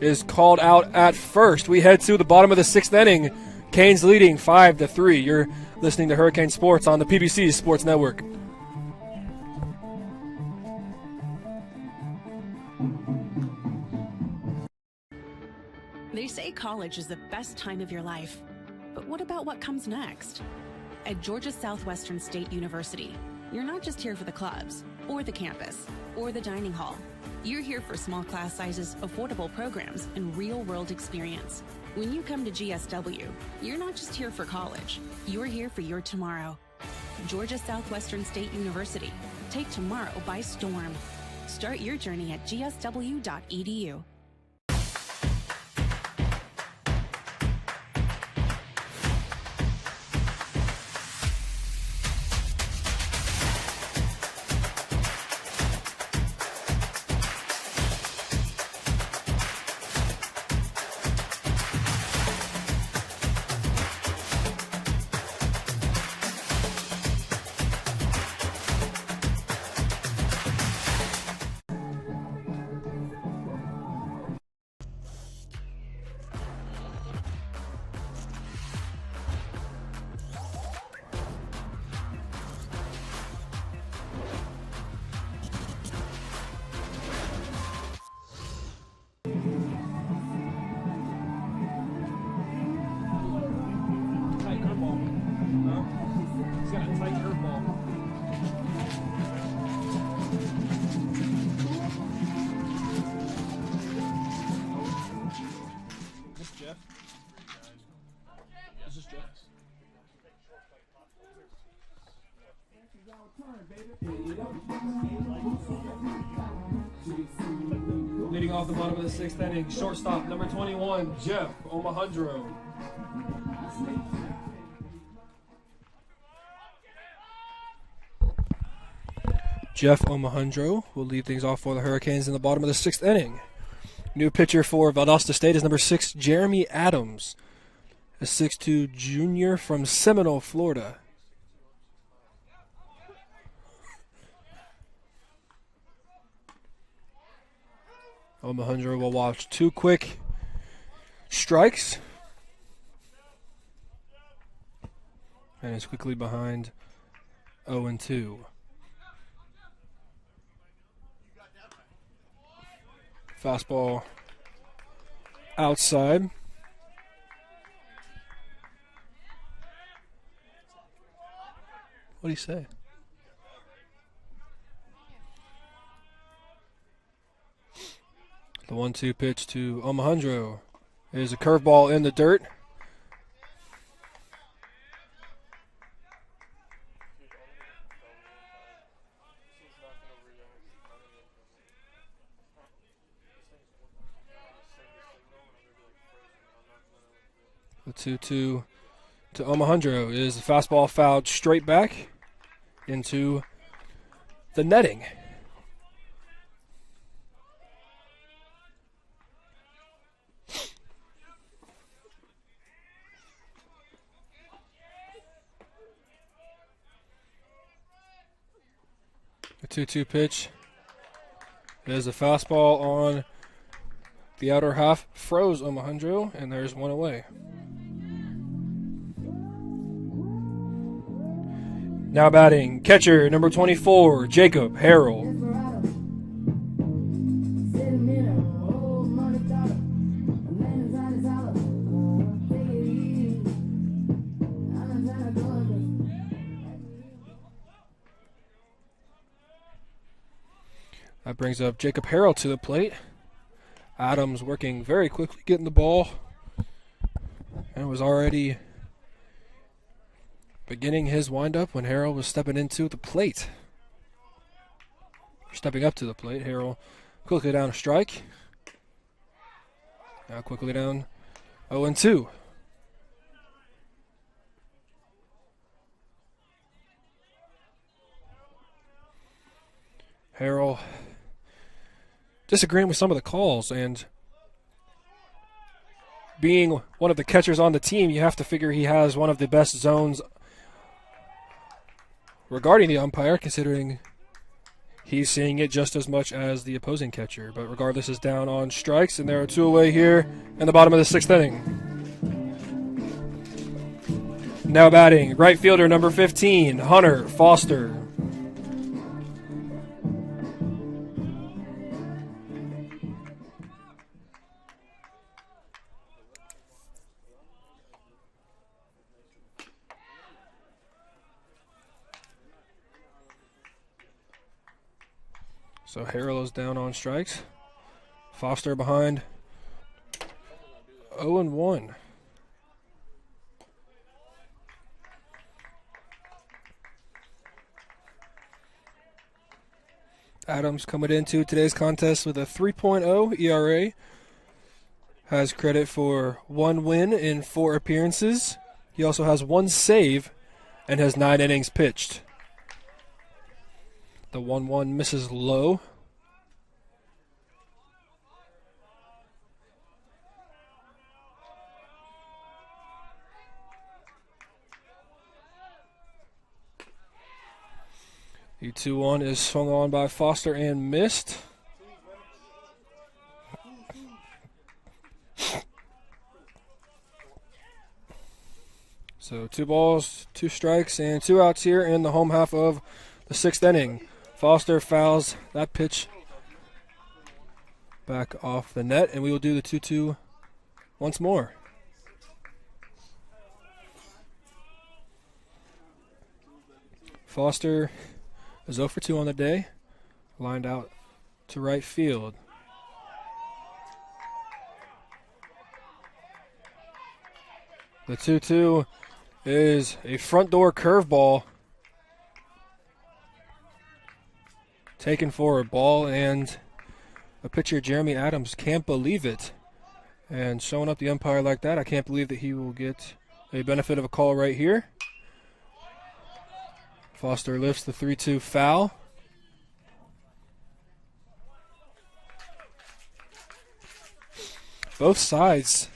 is called out at first. We head to the bottom of the 6th inning. Canes leading 5-3. You're listening to Hurricane Sports on the PBC Sports Network. They say college is the best time of your life. But what about what comes next? At Georgia Southwestern State University, you're not just here for the clubs, or the campus, or the dining hall. You're here for small class sizes, affordable programs, and real-world experience. When you come to GSW, you're not just here for college. You're here for your tomorrow. Georgia Southwestern State University. Take tomorrow by storm. Start your journey at gsw.edu. Leading off the bottom of the 6th inning, shortstop number 21, Jeff Omohundro. Jeff Omohundro will lead things off for the Hurricanes in the bottom of the 6th inning. New pitcher for Valdosta State is number 6, Jeremy Adams, a 6'2 junior from Seminole, Florida. Omohundro will watch 2 quick strikes and is quickly behind 0-2. Fastball outside. What do you say? The 1-2 pitch to Omohundro is a curveball in the dirt. The 2-2 to Omohundro is the fastball fouled straight back into the netting. The 2-2 pitch is a fastball on the outer half, froze Omohundro, and there's one away. Now batting, catcher number 24, Jacob Harrell. That brings up Jacob Harrell to the plate. Adams working very quickly, getting the ball, and was already beginning his windup when Harrell was stepping into the plate. Stepping up to the plate, Harrell quickly down a strike. Now quickly down 0-2. Harrell disagreeing with some of the calls, and being one of the catchers on the team, you have to figure he has one of the best zones regarding the umpire, considering he's seeing it just as much as the opposing catcher. But regardless, is down on strikes, and there are 2 away here in the bottom of the 6th inning. Now batting, right fielder number 15, Hunter Foster. So Harrell is down on strikes. Foster behind 0-1. Adams coming into today's contest with a 3.0 ERA. Has credit for 1 win in 4 appearances. He also has 1 save and has 9 innings pitched. The 1-1 misses low. The 2-1 is swung on by Foster and missed. So 2 balls, 2 strikes, and 2 outs here in the home half of the 6th inning. Foster fouls that pitch back off the net, and we will do the 2-2 once more. Foster is 0 for 2 on the day, lined out to right field. The 2-2 is a front door curveball taken for a ball, and a pitcher, Jeremy Adams, can't believe it. And showing up the umpire like that, I can't believe that he will get a benefit of a call right here. Foster lifts the 3-2 foul. Both sides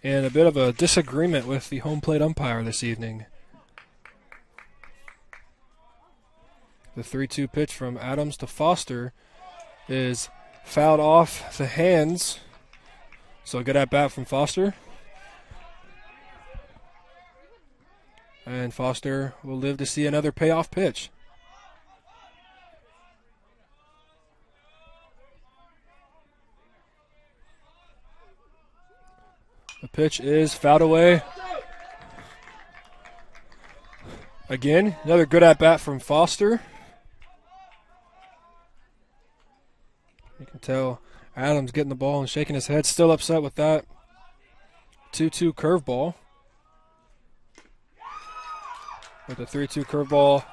in a bit of a disagreement with the home plate umpire this evening. The 3-2 pitch from Adams to Foster is fouled off the hands. So good at bat from Foster. And Foster will live to see another payoff pitch. The pitch is fouled away. Again, another good at bat from Foster. You can tell Adams getting the ball and shaking his head, still upset with that 2-2 curveball. But the 3-2 curveball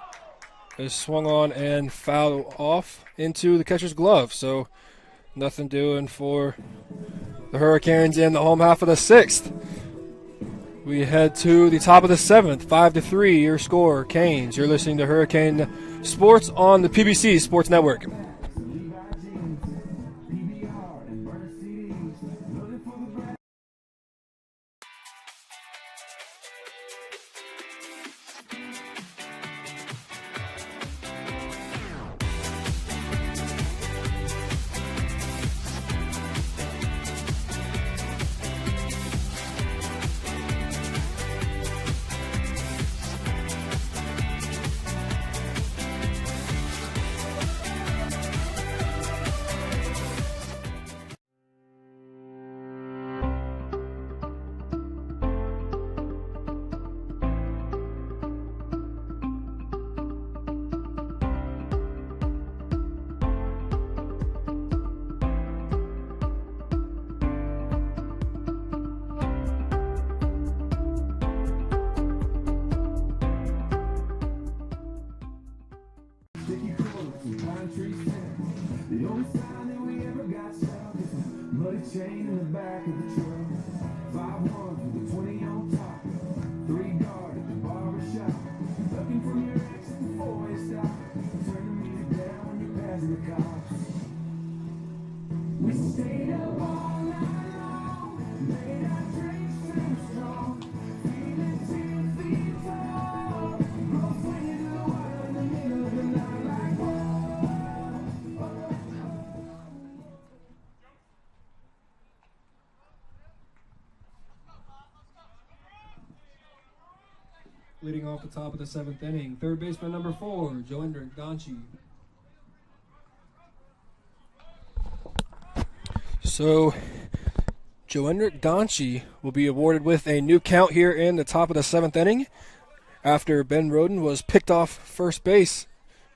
is swung on and fouled off into the catcher's glove. So nothing doing for the Hurricanes in the home half of the 6th. We head to the top of the 7th, 5-3, your score, Canes. You're listening to Hurricane Sports on the PBC Sports Network. The only sign that we ever got stuck is a muddy chain in the back of the truck. 5-1 with the 20 on top. 3 guard at the barber shop. Looking for your exit before you stop. Turn the music down when you're passing the cops. We stayed up all night long. Made our drinks too strong. Feeling 2 feet tall. Roll swinging to the water in the middle of the night like whoa. Leading off the top of the 7th inning, third baseman number 4, Joendrick Donchie. So, Joendrick Donchie will be awarded with a new count here in the top of the 7th inning after Ben Roden was picked off first base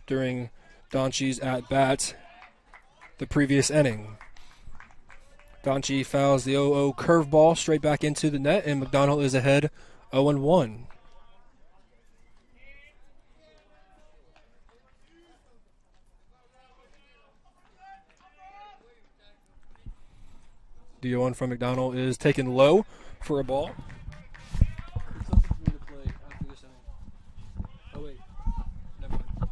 during Donchie's at-bat the previous inning. Donchie fouls the 0-0 curveball straight back into the net, and McDonald is ahead 0-1. The 0-1 from McDonald is taken low for a ball. It's up to me to play after this inning. Oh, wait. Never mind.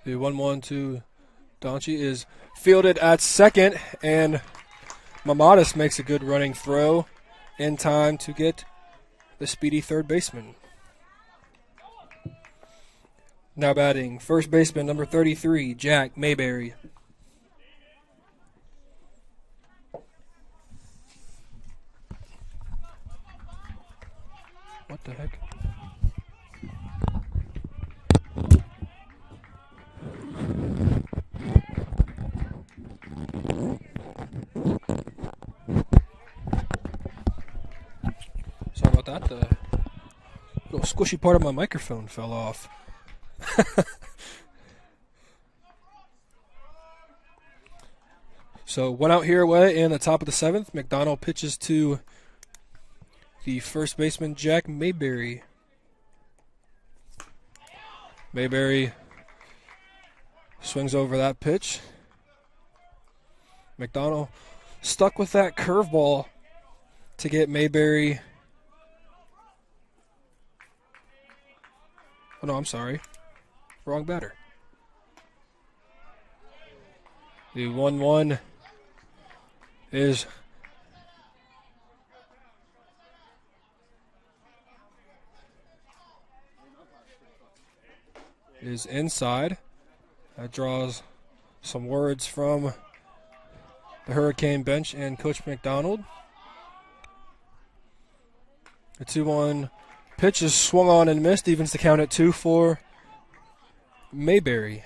The 1-1 to Donchie is fielded at second, and Mamadis makes a good running throw in time to get the speedy third baseman. Now batting, first baseman number 33, Jack Mayberry. What the heck? Sorry about that. The little squishy part of my microphone fell off. So one out here away in the top of the 7th. McDonald pitches to the first baseman, Jack Mayberry. Mayberry swings over that pitch. McDonald stuck with that curveball to get Mayberry. Oh, no, I'm sorry. Wrong batter. The 1-1 is inside. That draws some words from the Hurricane bench and Coach McDonald. The 2-1 pitch is swung on and missed, evens the count at 2 for Mayberry.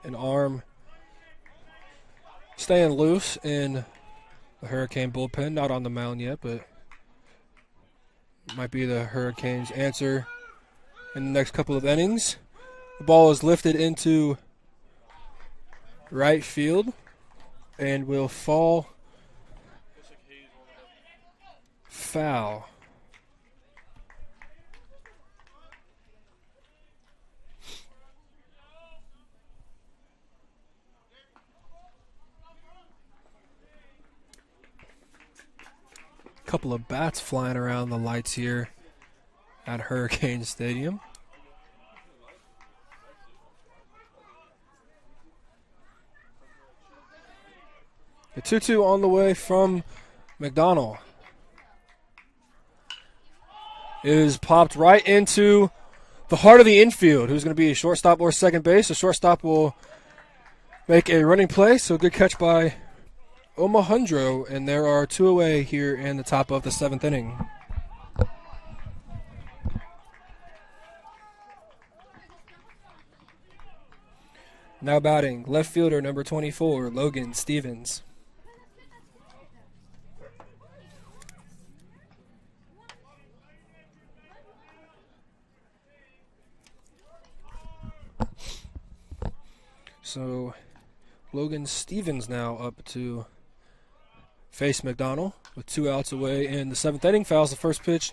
An arm staying loose in the Hurricane bullpen, not on the mound yet, but might be the Hurricanes' answer in the next couple of innings. The ball is lifted into right field and will fall foul. Couple of bats flying around the lights here at Hurricane Stadium. The 2-2 on the way from McDonald is popped right into the heart of the infield. Who's going to be a shortstop or second base? The shortstop will make a running play, so good catch by Omohundro, and there are 2 away here in the top of the 7th inning. Now batting, left fielder number 24, Logan Stevens. So Logan Stevens now up to face McDonald with 2 outs away in the 7th inning. Fouls the first pitch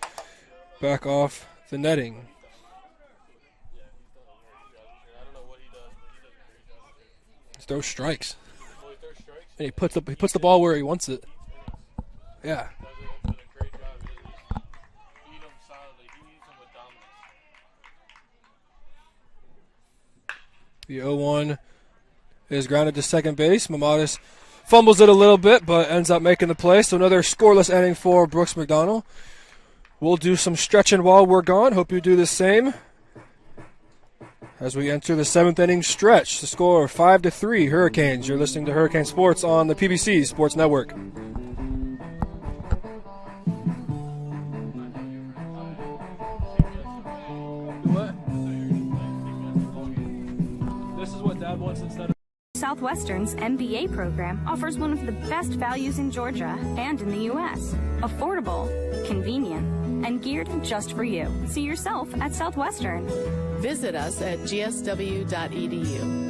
back off the netting. He throws strikes. And he puts the ball where he wants it. Yeah. The 0-1 is grounded to second base. Mamadas fumbles it a little bit, but ends up making the play. So another scoreless inning for Brooks McDonald. We'll do some stretching while we're gone. Hope you do the same as we enter the 7th inning stretch. The score 5-3 Hurricanes. You're listening to Hurricane Sports on the PBC Sports Network. This is what Dad wants instead of. Southwestern's MBA program offers one of the best values in Georgia and in the U.S. Affordable, convenient, and geared just for you. See yourself at Southwestern. Visit us at gsw.edu.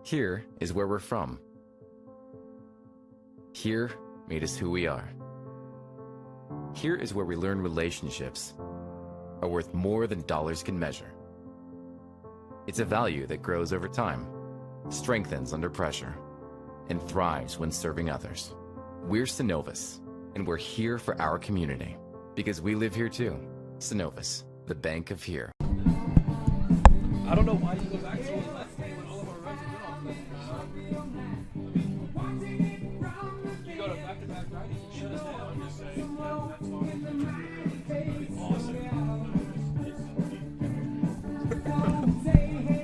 Here is where we're from. Here made us who we are. Here is where we learn relationships are worth more than dollars can measure. It's a value that grows over time, strengthens under pressure, and thrives when serving others. We're Synovus, and we're here for our community because we live here too. Synovus, the bank of here. I don't know why you go back to the left when all of our runs are good off left. You go to back-to-back righties and shut us down. I'm just saying, that's awesome.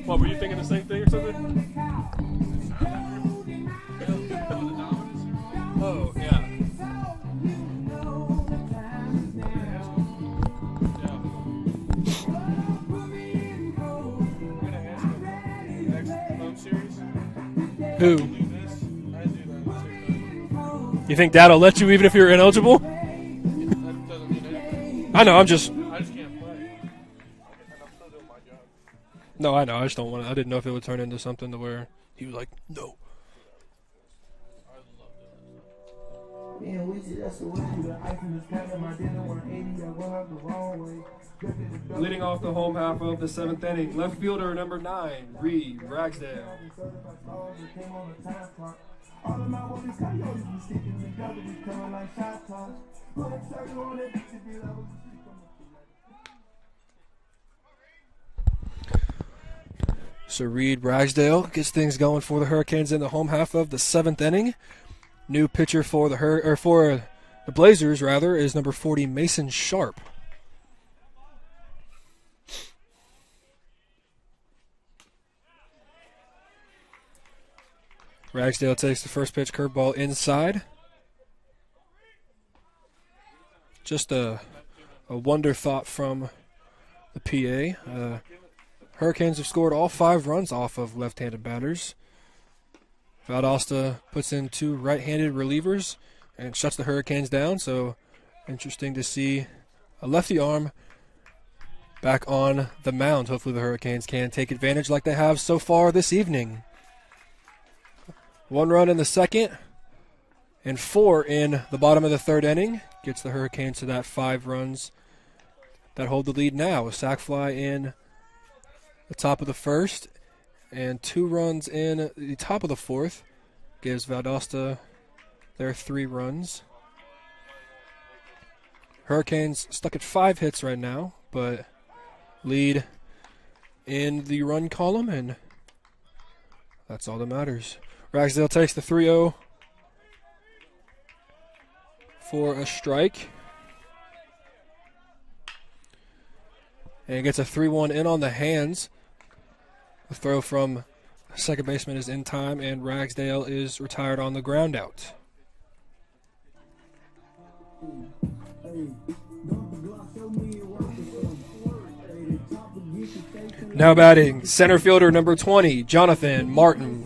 What, were you thinking the same thing or something? Oh, yeah. Who? You think Dad will let you even if you're ineligible? I know, I just can't play. I'm still doing my job. No, I know, I just don't want to. I didn't know if it would turn into something to where he was like, no. Leading off the home half of the 7th inning, left fielder number 9, Reed Ragsdale. So Reed Ragsdale gets things going for the Hurricanes in the home half of the 7th inning. New pitcher for the Blazers rather is number 40 Mason Sharp. Ragsdale takes the first pitch curveball inside. Just a wonder thought from the PA. Hurricanes have scored all 5 runs off of left-handed batters. Valdosta puts in 2 right-handed relievers and shuts the Hurricanes down, so interesting to see a lefty arm back on the mound. Hopefully the Hurricanes can take advantage like they have so far this evening. 1 run in the 2nd and 4 in the bottom of the 3rd inning gets the Hurricanes to that 5 runs that hold the lead now. A sac fly in the top of the 1st and 2 runs in the top of the 4th gives Valdosta their 3 runs. Hurricanes stuck at 5 hits right now, but lead in the run column, and that's all that matters. Ragsdale takes the 3-0 for a strike and gets a 3-1 in on the hands. The throw from second baseman is in time, and Ragsdale is retired on the ground out. Now batting, center fielder number 20, Jonathan Martin.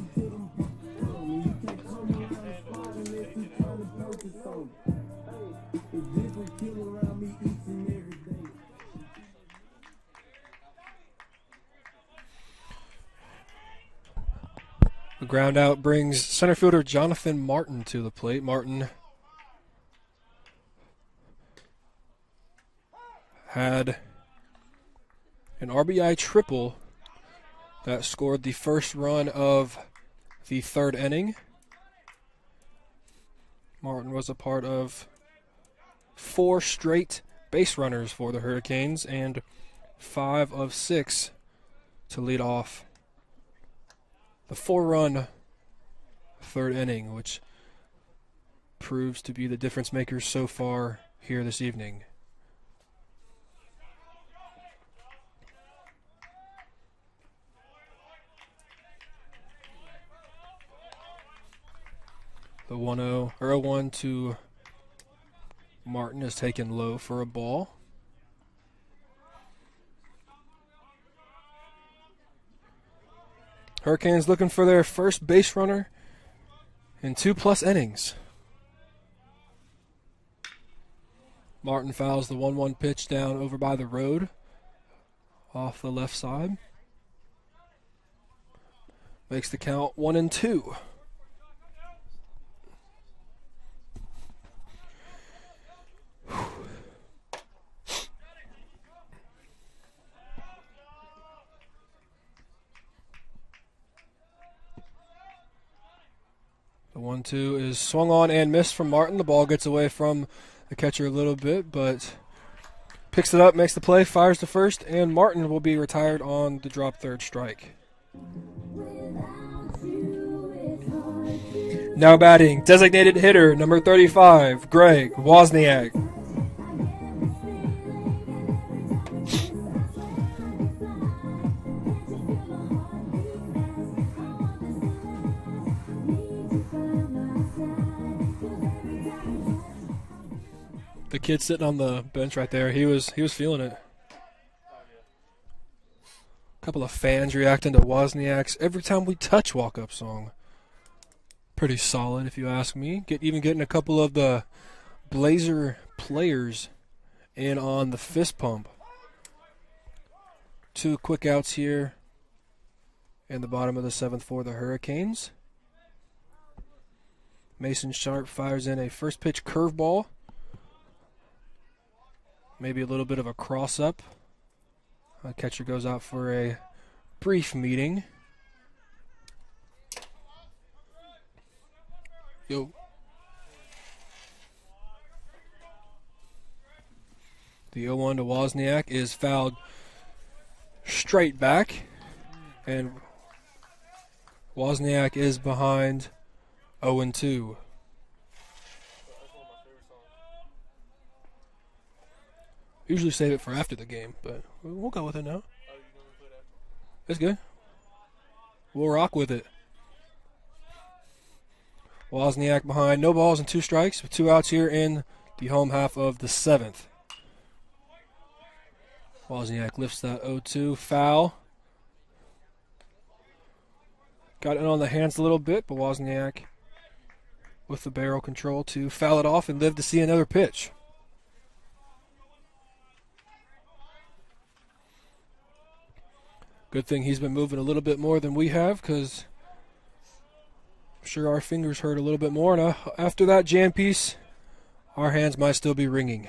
The ground out brings center fielder Jonathan Martin to the plate. Martin had an RBI triple that scored the first run of the 3rd inning. Martin was a part of 4 straight base runners for the Hurricanes and 5 of 6 to lead off the 4-run 3rd inning, which proves to be the difference maker so far here this evening. The 0-1 to Martin is taken low for a ball. Hurricanes looking for their first base runner in 2+ innings. Martin fouls the 1-1 pitch down over by the road off the left side. Makes the count 1-2. The 1-2 is swung on and missed from Martin. The ball gets away from the catcher a little bit, but picks it up, makes the play, fires to first, and Martin will be retired on the drop 3rd strike. Now batting, designated hitter number 35, Greg Wozniak. The kid sitting on the bench right there, he was feeling it. A couple of fans reacting to Wozniak's "Every Time We Touch" walk-up song. Pretty solid, if you ask me. Even getting a couple of the Blazer players in on the fist pump. 2 quick outs here in the bottom of the 7th for the Hurricanes. Mason Sharp fires in a first pitch curveball. Maybe a little bit of a cross-up. Catcher goes out for a brief meeting. Yo. The 0-1 to Wozniak is fouled straight back, and Wozniak is behind 0-2. Usually save it for after the game, but we'll go with it now. It's good. We'll rock with it. Wozniak behind, no balls and 2 strikes with 2 outs here in the home half of the 7th. Wozniak lifts that 0-2 foul. Got it on the hands a little bit, but Wozniak with the barrel control to foul it off and live to see another pitch. Good thing he's been moving a little bit more than we have, because I'm sure our fingers hurt a little bit more. And after that jam piece, our hands might still be ringing.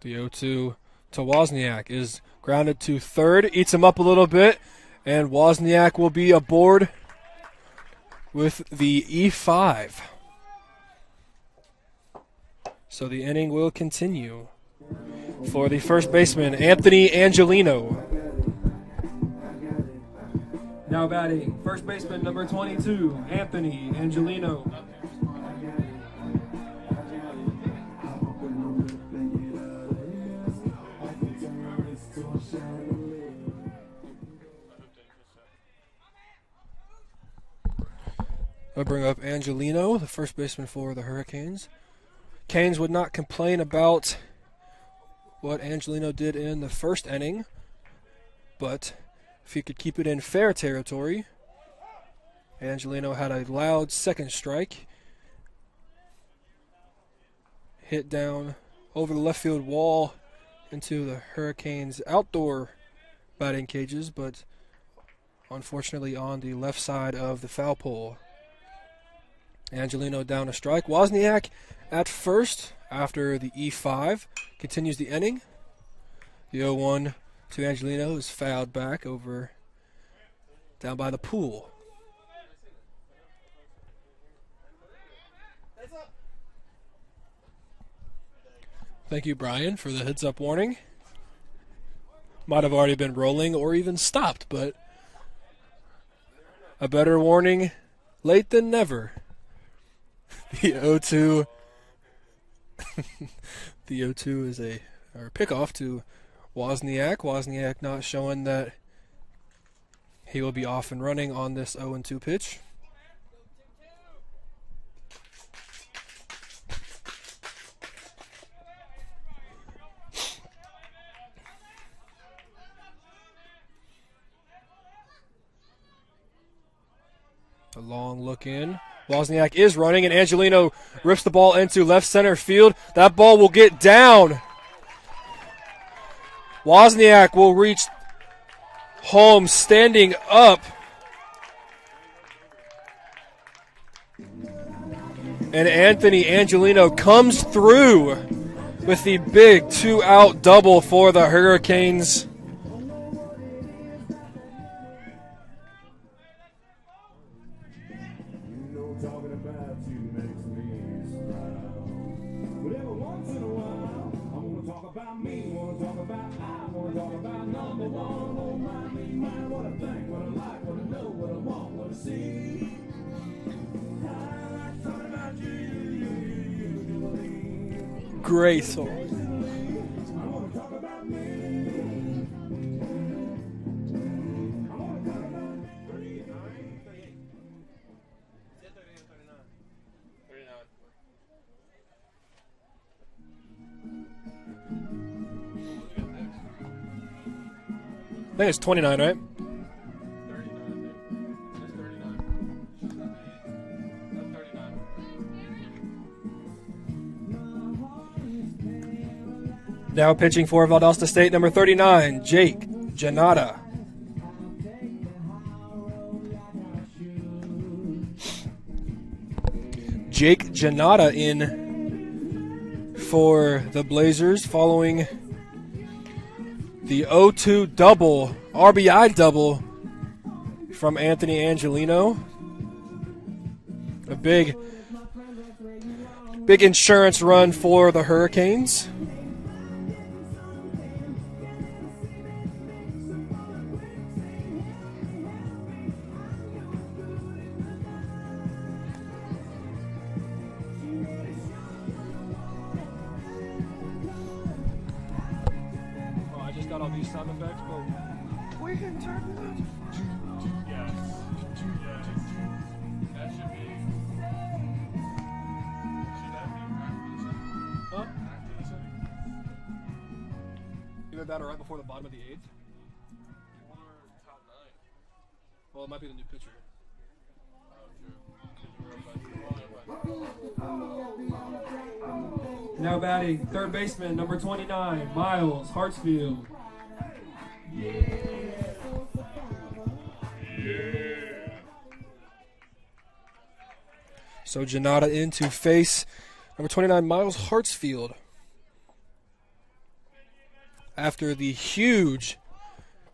The 0-2 to Wozniak is grounded to third, eats him up a little bit, and Wozniak will be aboard with the E5. So the inning will continue for the first baseman, Anthony Angelino. Now batting, first baseman number 22, Anthony Angelino. I'll bring up Angelino, the first baseman for the Hurricanes. Canes would not complain about what Angelino did in the first inning, but if he could keep it in fair territory, Angelino had a loud second strike, hit down over the left field wall into the Hurricanes' outdoor batting cages, but unfortunately on the left side of the foul pole. Angelino down a strike. Wozniak at first after the E5 continues the inning. The 0-1 to Angelino is fouled back over down by the pool. Thank you, Brian, for the heads-up warning. Might have already been rolling or even stopped, but a better warning late than never. The 0-2 the 0-2 is a pickoff to Wozniak. Wozniak not showing that he will be off and running on this 0-2 pitch. A long look in. Wozniak is running, and Angelino rips the ball into left center field. That ball will get down. Wozniak will reach home standing up. And Anthony Angelino comes through with the big 2-out double for the Hurricanes. Great song. I think it's 29, right? Now pitching for Valdosta State, number 39, Jake Janata. Jake Janata in for the Blazers following the 0-2 double, RBI double from Anthony Angelino. A big insurance run for the Hurricanes. I just got all these sound effects, but we can turn it up. Yes. Yes. That should be. Should that be after the second? Huh? After the second? Either that or right before the bottom of the eighth. Or top 9. Well, it might be the new pitcher. Now batting, third baseman, number 29, Miles Hartsfield. So Janata in to face number 29, Miles Hartsfield. After the huge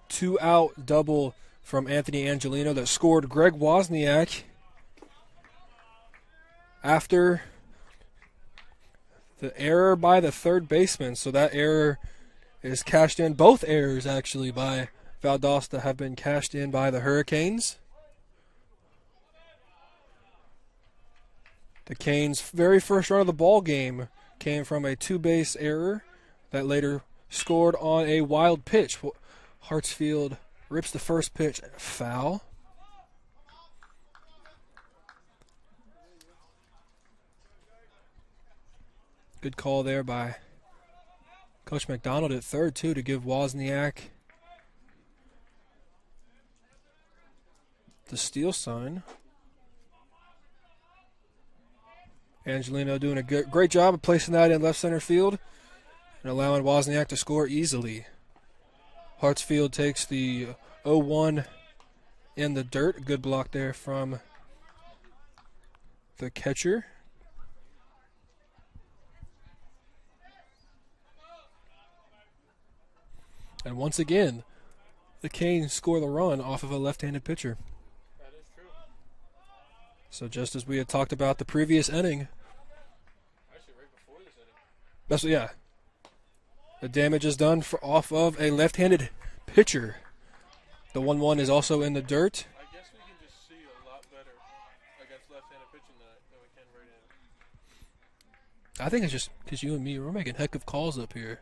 2-out double from Anthony Angelino that scored Greg Wozniak after the error by the third baseman. So that error is cashed in. Both errors, actually, by Valdosta have been cashed in by the Hurricanes. The Canes' very first run of the ball game came from a two-base error that later scored on a wild pitch. Hartsfield rips the first pitch, foul. Good call there by Coach McDonald at third, too, to give Wozniak the steal sign. Angelino doing a great job of placing that in left center field and allowing Wozniak to score easily. Hartsfield takes the 0-1 in the dirt. Good block there from the catcher. And once again, the Canes score the run off of a left-handed pitcher. That is true. So just as we had talked about the previous inning. Actually, right before this inning. That's yeah. The damage is done off of a left-handed pitcher. The 1-1 is also in the dirt. I guess we can just see a lot better against left-handed pitching than we can right-handed. I think it's just because you and me, we're making heck of calls up here.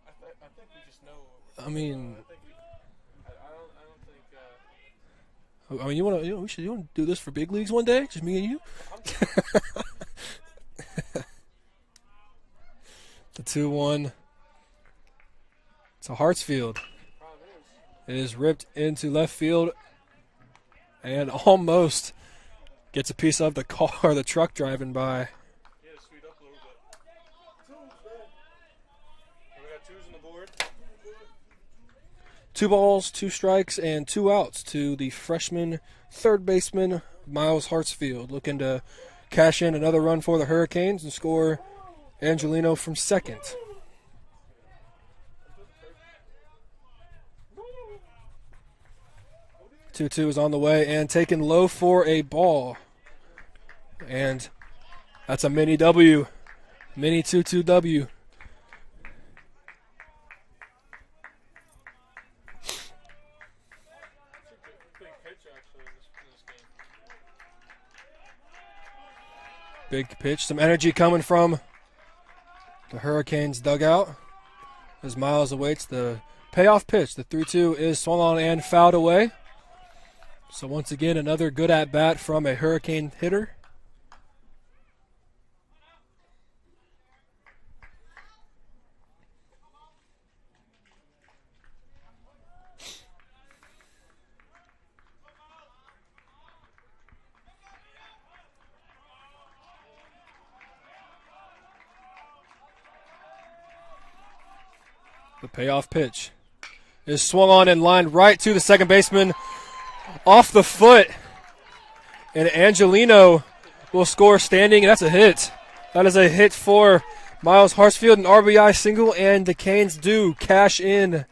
I think we just know. I mean, I don't think. I mean, you want to do this for big leagues one day? Just me and you. The 2-1. It's a Hartsfield. It is ripped into left field and almost gets a piece of the car, the truck driving by. He had to speed up a little bit. We got twos on the board. 2 balls, 2 strikes, and 2 outs to the freshman third baseman, Miles Hartsfield, looking to cash in another run for the Hurricanes and score Angelino from second. 2-2 is on the way and taken low for a ball. And that's a mini W. Mini 2-2 W. Big pitch. Some energy coming from the Hurricanes dugout as Miles awaits the payoff pitch. The 3-2 is swung on and fouled away. So once again, another good at-bat from a Hurricane hitter. The payoff pitch is swung on and lined right to the second baseman off the foot. And Angelino will score standing, and that's a hit. That is a hit for Miles Hartsfield, an RBI single, and the Canes do cash in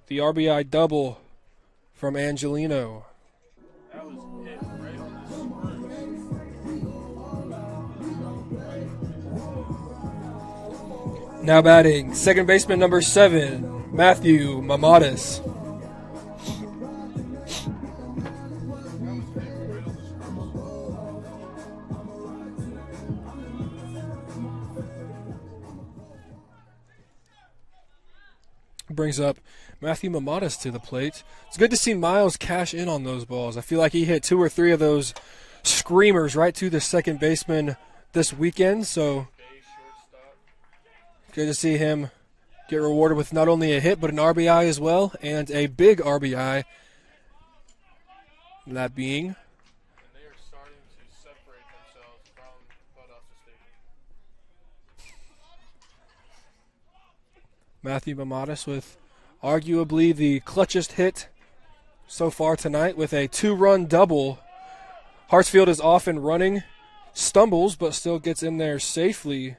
the RBI double from Angelino. That was hit right on the screws. Now batting, second baseman number 7, Matthew Mamadas. Brings up Matthew Mamadas to the plate. It's good to see Miles cash in on those balls. I feel like he hit 2 or 3 of those screamers right to the second baseman this weekend, so good to see him get rewarded with not only a hit but an RBI as well, and a big RBI. That being, And they are starting to separate themselves from Valdosta State. Matthew Mamadas with arguably the clutchest hit so far tonight with a 2-run double. Hartsfield is off and running, stumbles, but still gets in there safely.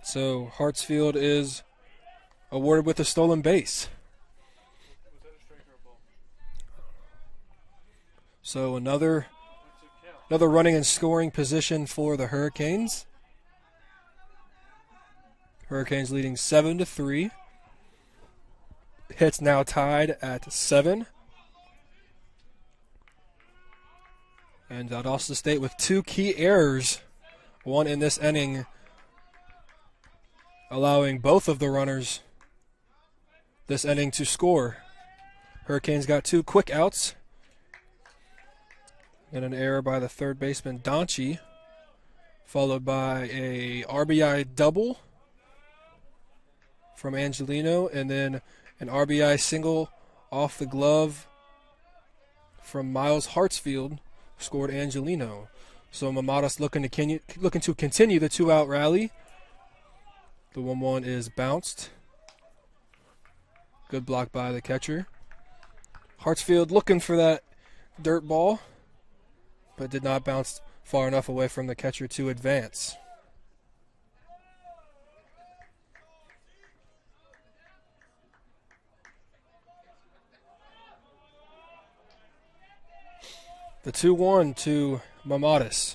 So Hartsfield is awarded with a stolen base. So another running and scoring position for the Hurricanes. Hurricanes leading 7-3. Hits now tied at 7. And Valdosta State with 2 key errors, one in this inning, allowing both of the runners this inning to score. Hurricanes got 2 quick outs and an error by the third baseman Donchi, followed by a RBI double from Angelino, and then an RBI single off the glove from Miles Hartsfield, scored Angelino. So Mamadas looking to continue the 2-out rally. The 1-1 is bounced. Good block by the catcher. Hartsfield looking for that dirt ball, but did not bounce far enough away from the catcher to advance. The 2-1 to Mamadas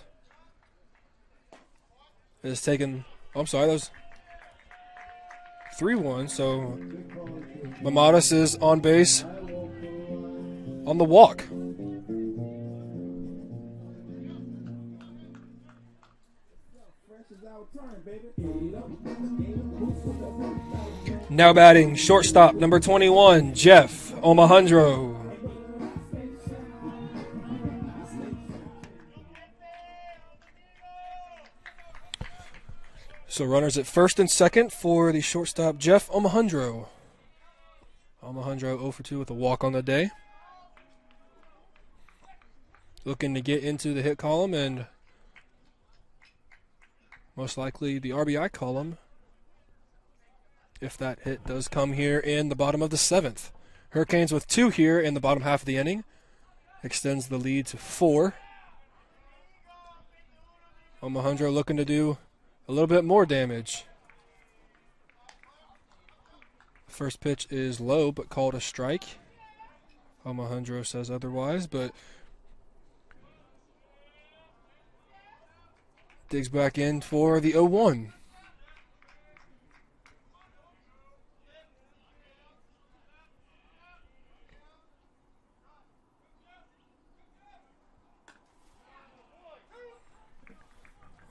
is taken. I'm sorry, that was 3-1. So Mamadas is on base on the walk. Now batting, shortstop number 21, Jeff Omohundro. So runners at first and second for the shortstop, Jeff Omohundro. Omohundro 0 for 2 with a walk on the day. Looking to get into the hit column and most likely the RBI column if that hit does come here in the bottom of the 7th. Hurricanes with 2 here in the bottom half of the inning. Extends the lead to 4. Omohundro looking to do a little bit more damage. First pitch is low, but called a strike. Omohundro says otherwise, but digs back in for the 0-1.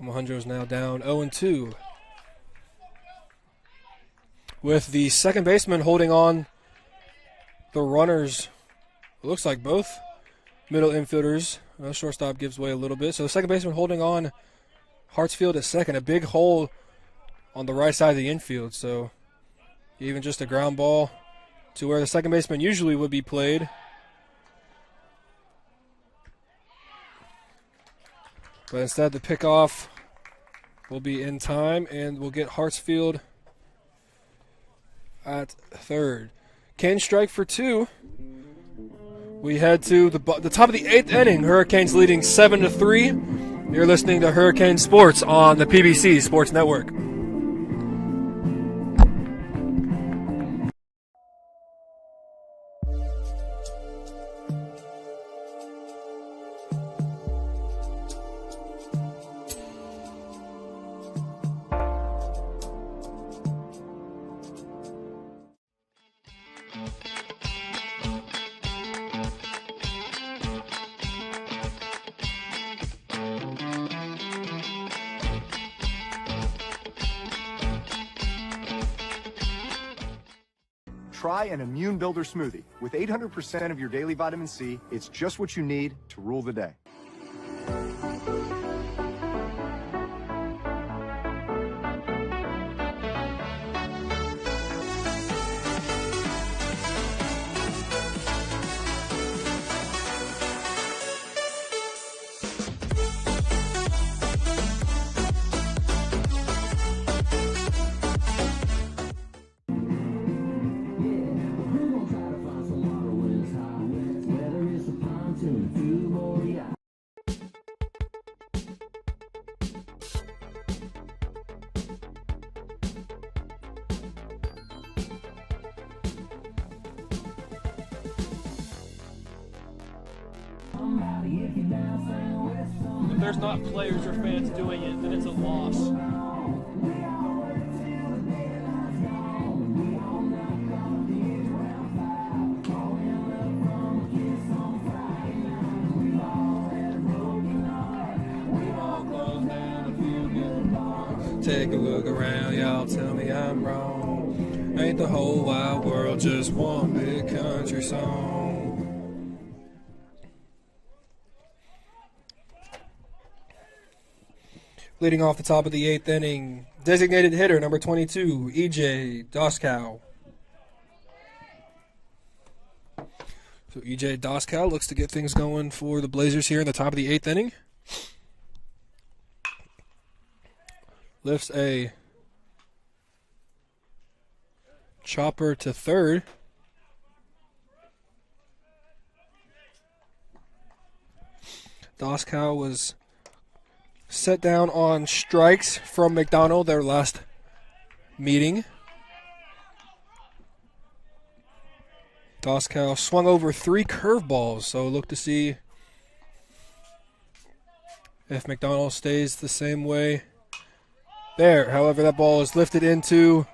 Omohundro is now down 0-2. With the second baseman holding on the runners, it looks like both middle infielders. Shortstop gives way a little bit. So the second baseman holding on Hartsfield at second. A big hole on the right side of the infield. So even just a ground ball to where the second baseman usually would be played. But instead, the pickoff will be in time, and we'll get Hartsfield at third. Canes strike for 2. We head to the top of the 8th inning. Hurricanes leading 7-3. You're listening to Hurricane Sports on the PBC Sports Network. Try an Immune Builder smoothie. With 800% of your daily vitamin C, it's just what you need to rule the day. If there's not players or fans doing it, then it's a loss. Take a look around, y'all tell me I'm wrong. Ain't the whole wide world just one big country song? Leading off the top of the 8th inning, designated hitter number 22, E.J. Doskow. So E.J. Doskow looks to get things going for the Blazers here in the top of the 8th inning. Lifts a chopper to third. Doskow was set down on strikes from McDonald their last meeting. Doskow swung over 3 curveballs, so look to see if McDonald stays the same way there. However, that ball is lifted into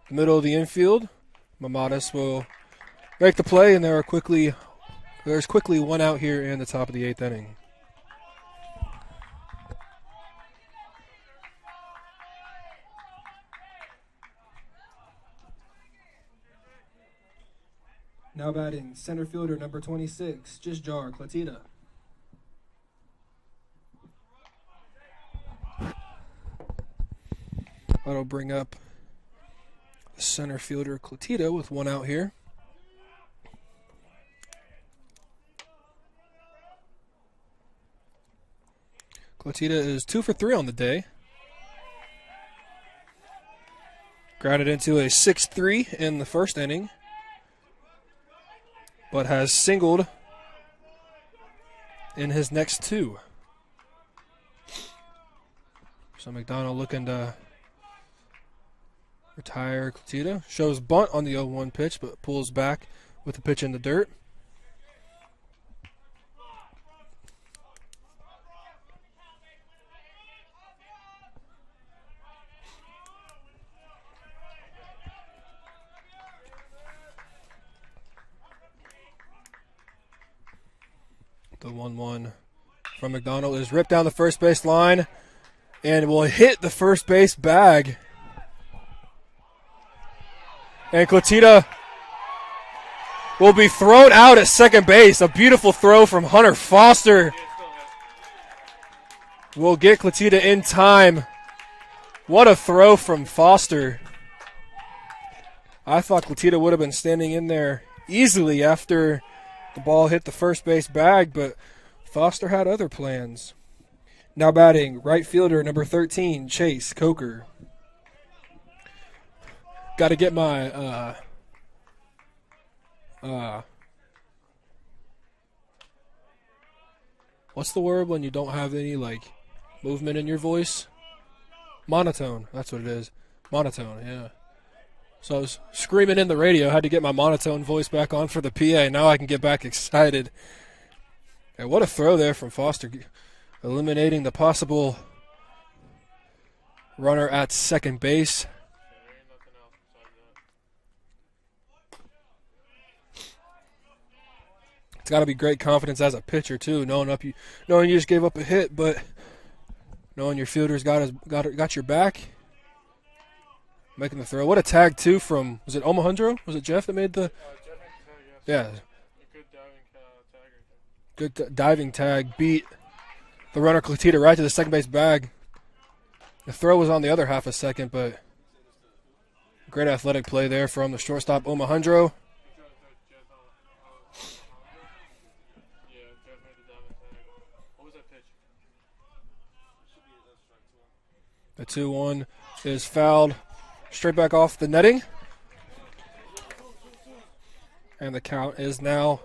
the middle of the infield. Mamadas will make the play, and there's quickly one out here in the top of the 8th inning. Now batting center fielder number 26, Jisjar Clatita. That'll bring up center fielder Clatita with one out here. Clatita is 2 for 3 on the day. Grounded into a 6-3 in the first inning, but has singled in his next 2. So McDonald looking to retire Clatita. Shows bunt on the 0-1 pitch, but pulls back with the pitch in the dirt. The 1-1 from McDonald is ripped down the first base line and will hit the first base bag. And Clatita will be thrown out at second base. A beautiful throw from Hunter Foster will get Clatita in time. What a throw from Foster. I thought Clatita would have been standing in there easily after the ball hit the first base bag, but Foster had other plans. Now batting, right fielder, number 13, Chase Coker. Got to get my what's the word when you don't have any like movement in your voice? Monotone. That's what it is. Monotone, yeah. So I was screaming in the radio, had to get my monotone voice back on for the PA. Now I can get back excited. And what a throw there from Foster, eliminating the possible runner at second base. It's got to be great confidence as a pitcher too, knowing you just gave up a hit, but knowing your fielder's got your back, making the throw. What a tag too from, was it Omohundro? Was it Jeff that made the? Yeah. Good diving tag. Beat the runner Clatita right to the second base bag. The throw was on the other half a second, but great athletic play there from the shortstop Omohundro. The 2-1 is fouled straight back off the netting. And the count is now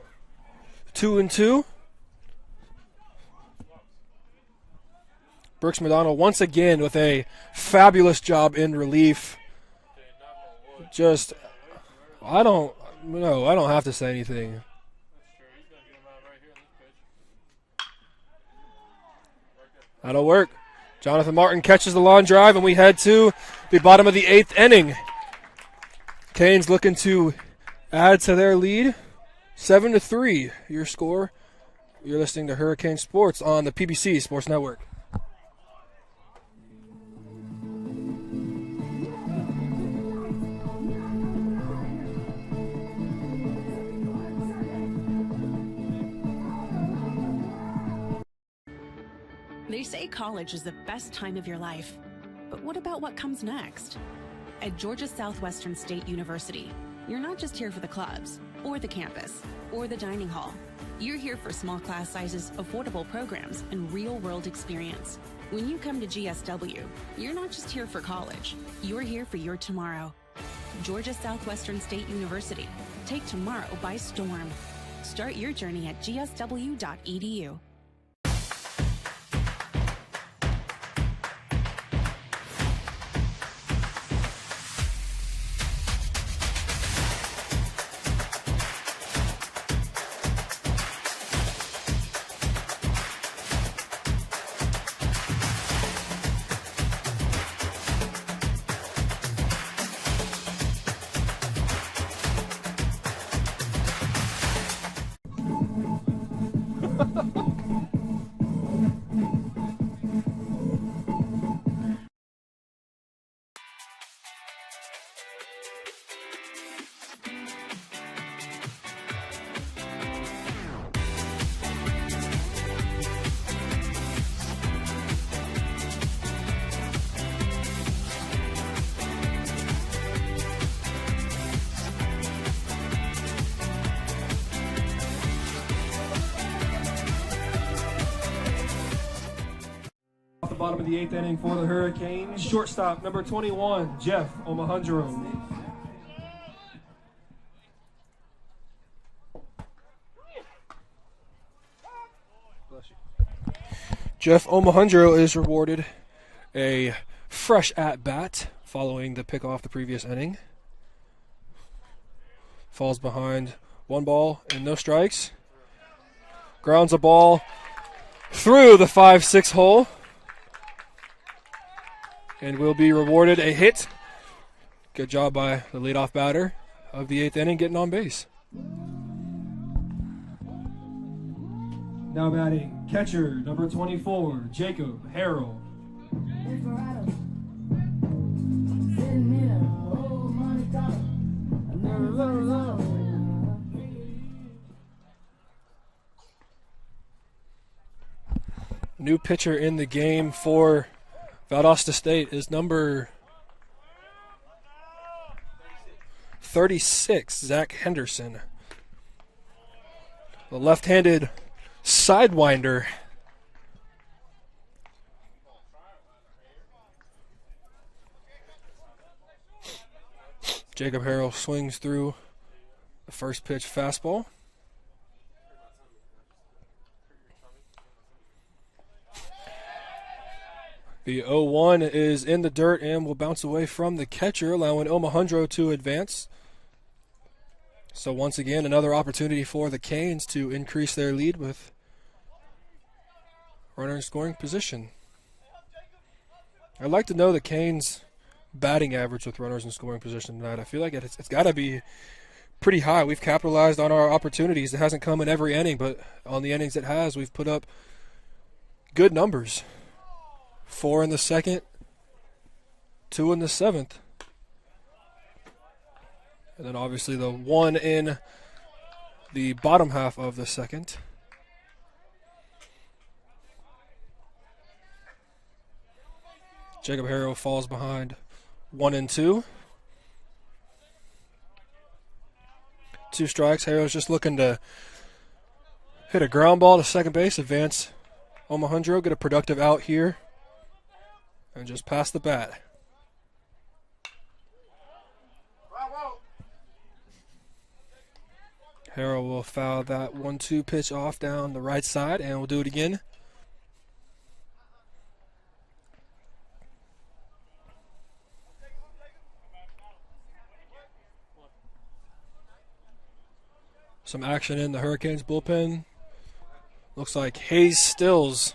2-2. Brooks McDonald once again with a fabulous job in relief. I don't have to say anything. That'll work. Jonathan Martin catches the line drive, and we head to the bottom of the 8th inning. Canes looking to add to their lead. 7-3, your score. You're listening to Hurricane Sports on the PBC Sports Network. They say college is the best time of your life. But what about what comes next? At Georgia Southwestern State University, you're not just here for the clubs, or the campus, or the dining hall. You're here for small class sizes, affordable programs, and real-world experience. When you come to GSW, you're not just here for college. You're here for your tomorrow. Georgia Southwestern State University. Take tomorrow by storm. Start your journey at gsw.edu. Bottom of the 8th inning for the Hurricanes. Shortstop, number 21, Jeff Omohundro. Jeff Omohundro is rewarded a fresh at-bat following the pick off the previous inning. Falls behind 1 ball and no strikes. Grounds a ball through the 5-6 hole. And will be rewarded a hit. Good job by the leadoff batter of the 8th inning getting on base. Now batting, catcher, number 24, Jacob Harrell. New pitcher in the game for Valdosta State is number 36, Zach Henderson. The left-handed sidewinder Jacob Harrell swings through the first pitch fastball. The 0-1 is in the dirt and will bounce away from the catcher, allowing Omohundro to advance. So once again, another opportunity for the Canes to increase their lead with runner in scoring position. I'd like to know the Canes' batting average with runners in scoring position tonight. I feel like it's got to be pretty high. We've capitalized on our opportunities. It hasn't come in every inning, but on the innings it has, we've put up good numbers. 4 in the second, 2 in the seventh. And then obviously the 1 in the bottom half of the second. Jacob Harrell falls behind 1 and 2. 2 strikes. Harrell's just looking to hit a ground ball to second base, advance Omohundro, get a productive out here, and just pass the bat. Harrell will foul that 1-2 pitch off down the right side, and we'll do it again. Some action in the Hurricanes bullpen. Looks like Hayes Stills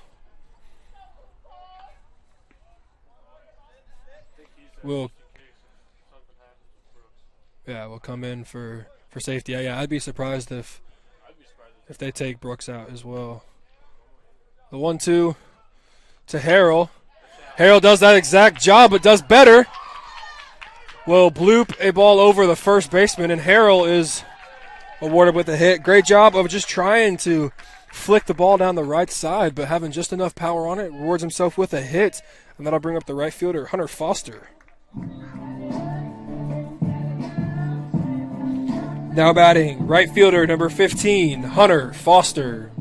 will come in for safety. Yeah, I'd be surprised if they take Brooks out as well. The 1-2 to Harrell. Harrell does that exact job, but does better. Will bloop a ball over the first baseman, and Harrell is awarded with a hit. Great job of just trying to flick the ball down the right side, but having just enough power on it. Rewards himself with a hit, and that'll bring up the right fielder, Hunter Foster. Now batting, right fielder number 15, Hunter Foster.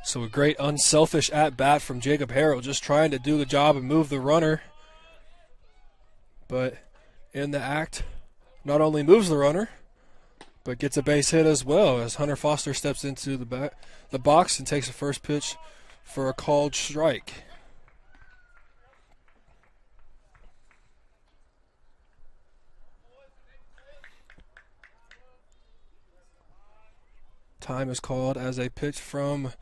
So a great unselfish at-bat from Jacob Harrell, just trying to do the job and move the runner. But in the act, not only moves the runner, but gets a base hit as well as Hunter Foster steps into the box and takes the first pitch for a called strike. Time is called as a pitch from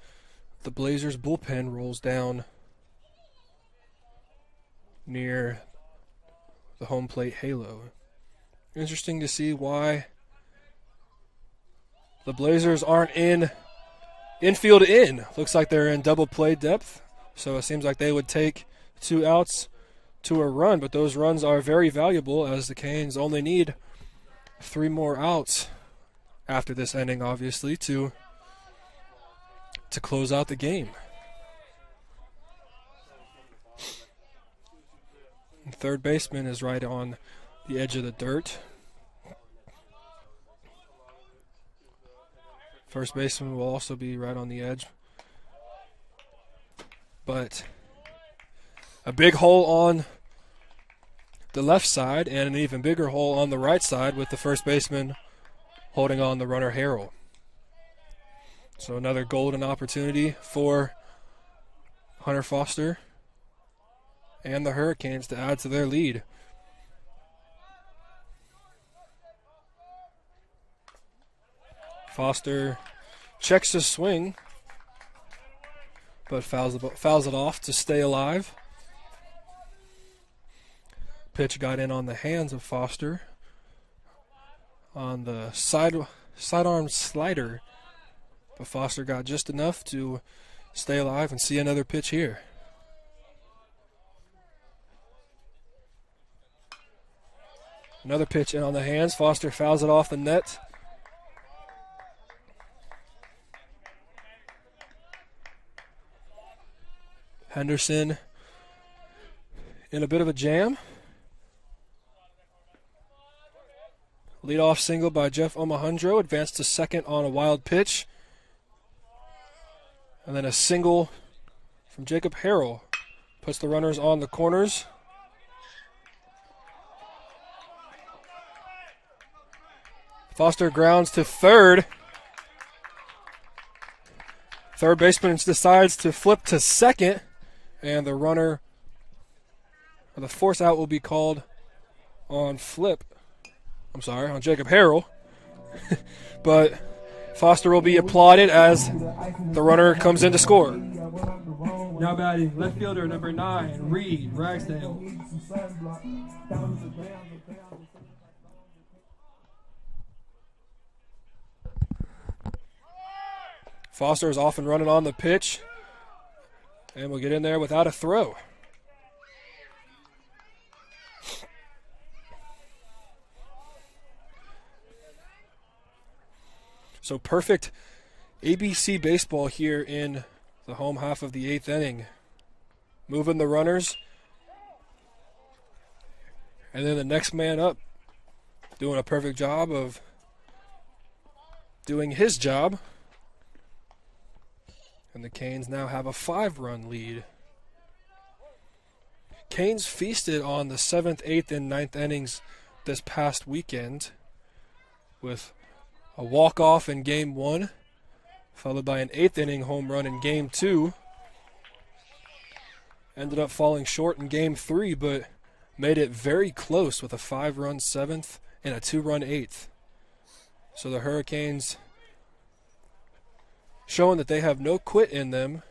the Blazers bullpen rolls down near the home plate halo. Interesting to see why the Blazers aren't infield in. Looks like they're in double play depth, so it seems like they would take 2 outs to a run, but those runs are very valuable as the Canes only need 3 more outs after this inning, obviously, to close out the game. And third baseman is right on the edge of the dirt. First baseman will also be right on the edge. But a big hole on the left side and an even bigger hole on the right side with the first baseman holding on the runner Harrell. So another golden opportunity for Hunter Foster and the Hurricanes to add to their lead. Foster checks his swing, but fouls it off to stay alive. Pitch got in on the hands of Foster on the sidearm slider, but Foster got just enough to stay alive and see another pitch here. Another pitch in on the hands. Foster fouls it off the net. Henderson in a bit of a jam. Leadoff single by Jeff Omohundro, advanced to second on a wild pitch. And then a single from Jacob Harrell puts the runners on the corners. Foster grounds to third. Third baseman decides to flip to second, and the runner, or the force out, will be called on on Jacob Harrell. But Foster will be applauded as the runner comes in to score. Now batting left fielder number 9, Reed Ragsdale. Foster is off and running on the pitch, and we'll get in there without a throw. So perfect ABC baseball here in the home half of the 8th inning. Moving the runners, and then the next man up doing a perfect job of doing his job. And the Canes now have a 5-run lead. Canes feasted on the 7th, 8th, and 9th innings this past weekend with a walk-off in Game 1, followed by an 8th inning home run in Game 2. Ended up falling short in Game 3, but made it very close with a 5-run 7th and a 2-run 8th. So the Hurricanes showing that they have no quit in them,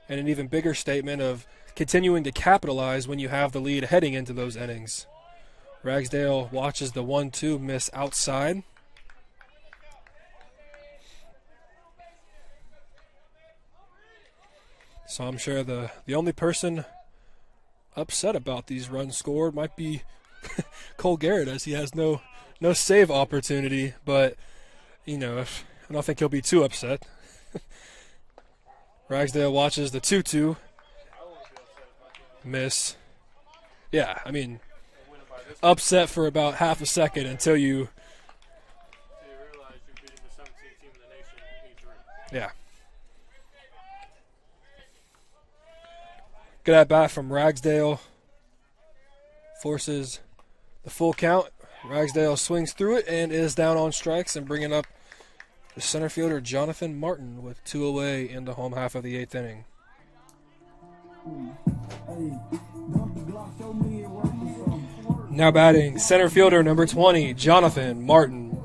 and an even bigger statement of continuing to capitalize when you have the lead heading into those innings. Ragsdale watches the 1-2 miss outside. So I'm sure the only person upset about these runs scored might be Cole Garrett, as he has no save opportunity, but I don't think he'll be too upset. Ragsdale watches the 2-2 miss. Yeah, I mean, upset for about half a second until you realize you're beating the 17th team in the nation, 8-3. Yeah. Good at bat from Ragsdale. Forces the full count. Ragsdale swings through it and is down on strikes, and bringing up the center fielder Jonathan Martin with 2 away in the home half of the 8th inning. Now batting center fielder number 20, Jonathan Martin.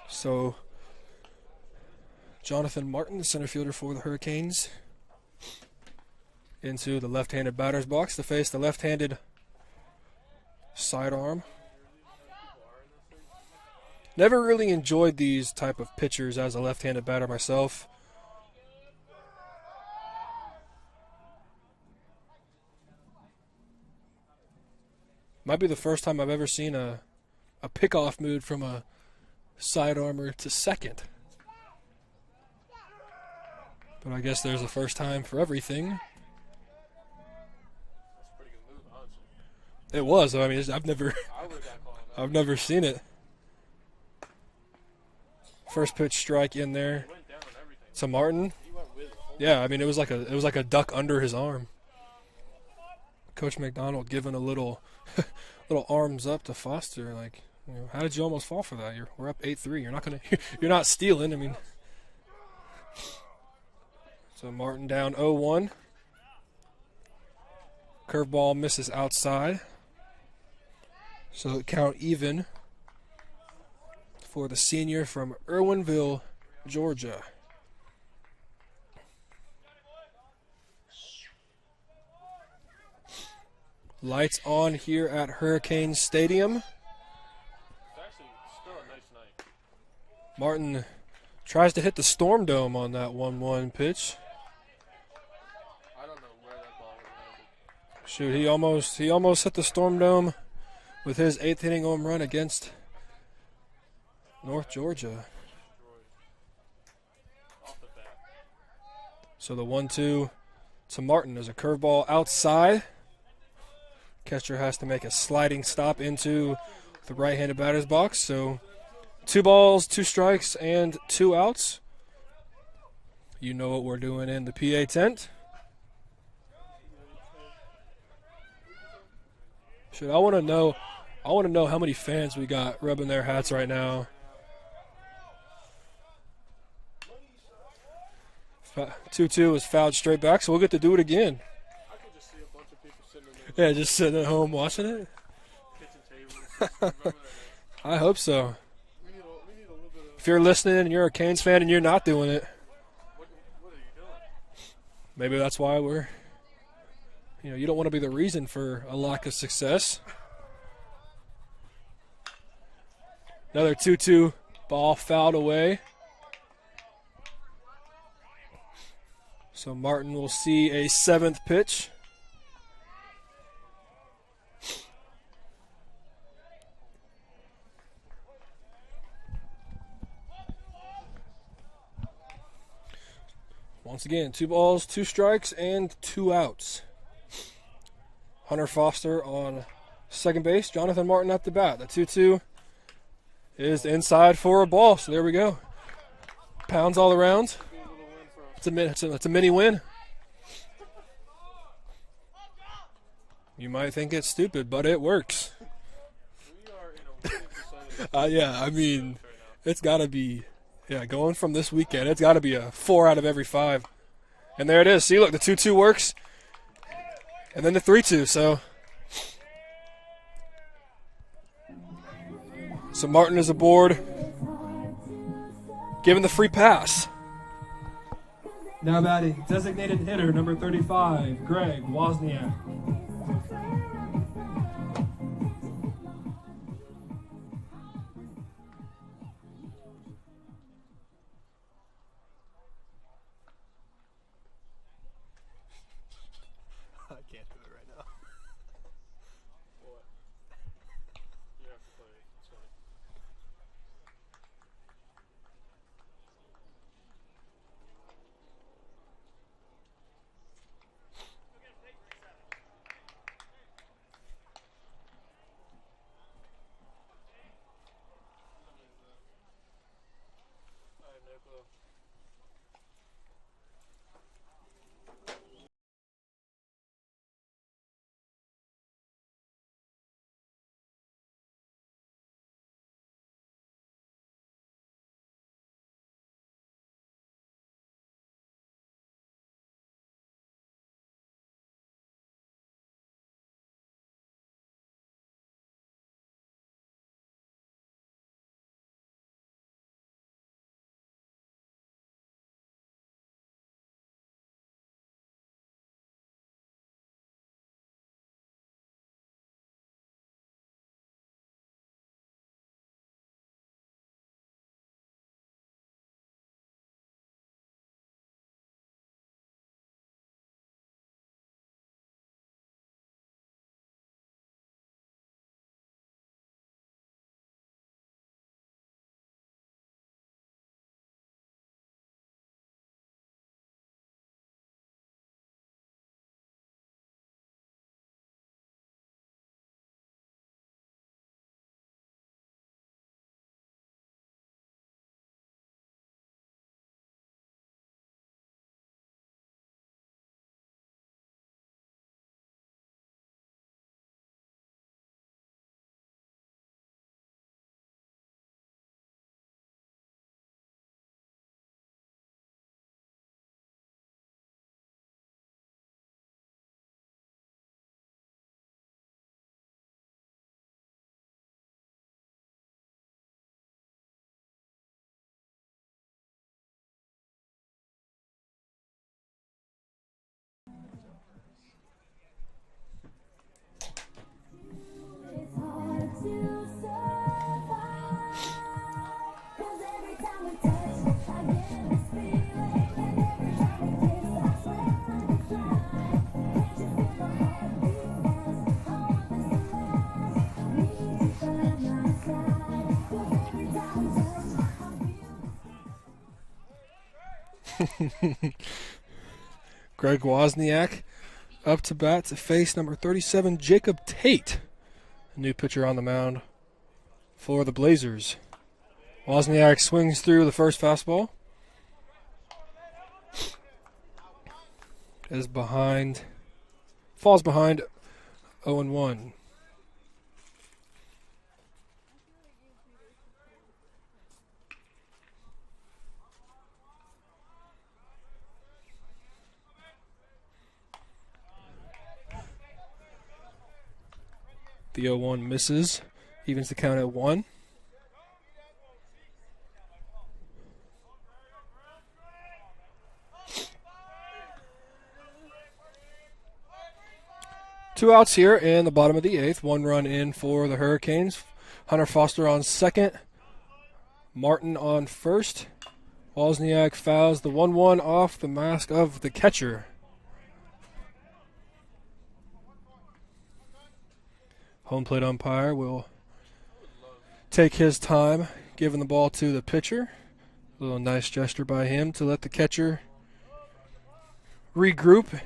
So Jonathan Martin, the center fielder for the Hurricanes, into the left-handed batter's box to face the left-handed sidearm. Never really enjoyed these type of pitchers as a left-handed batter myself. Might be the first time I've ever seen a pickoff move from a sidearmer to second. But I guess there's a first time for everything. It was. I mean, I've never seen it. First pitch strike in there to Martin. Yeah, I mean, it was like a duck under his arm. Coach McDonald giving a little arms up to Foster, like, how did you almost fall for that? We're up 8-3. You're not stealing. I mean, so Martin down 0-1. Curveball misses outside. So count even for the senior from Irwinville, Georgia. Lights on here at Hurricane Stadium. It's actually still a nice night. Martin tries to hit the Storm Dome on that 1-1 pitch. I don't know where that ball landed. Shoot, he almost hit the Storm Dome with his 8th inning home run against North Georgia. So the 1-2 to Martin is a curveball outside. Catcher has to make a sliding stop into the right-handed batter's box. So 2 balls, 2 strikes, and 2 outs. You know what we're doing in the PA tent. I want to know how many fans we got rubbing their hats right now. 2-2 is fouled straight back, so we'll get to do it again. I could just see a bunch of people sitting in there. Yeah, just sitting at home watching it. Kitchen tables. I hope so. We need a little bit of. If you're listening and you're a Canes fan and you're not doing it, What are you doing? maybe that's why you don't want to be the reason for a lack of success. Another 2-2 ball fouled away. So Martin will see a 7th pitch. Once again, 2 balls, 2 strikes, and 2 outs. Hunter Foster on second base. Jonathan Martin at the bat. The 2-2 is inside for a ball. So there we go. Pounds all around. It's a mini win. You might think it's stupid, but it works. Yeah, I mean, it's got to be, going from this weekend, it's got to be a 4 out of every 5. And there it is. See, look, the 2-2 works. And then the 3-2, so Martin is aboard, given the free pass. Now batting, designated hitter number 35, Greg Wozniak. I can't do it right now. What? You have to play. It's fine. Greg Wozniak up to bat to face number 37, Jacob Tate. A new pitcher on the mound for the Blazers. Wozniak swings through the first fastball. Falls behind 0-1. The 0-1 misses, evens the count at 1. Two outs here in the bottom of the 8th. 1 run in for the Hurricanes. Hunter Foster on second. Martin on first. Wozniak fouls the 1-1 off the mask of the catcher. Home plate umpire will take his time giving the ball to the pitcher. A little nice gesture by him to let the catcher regroup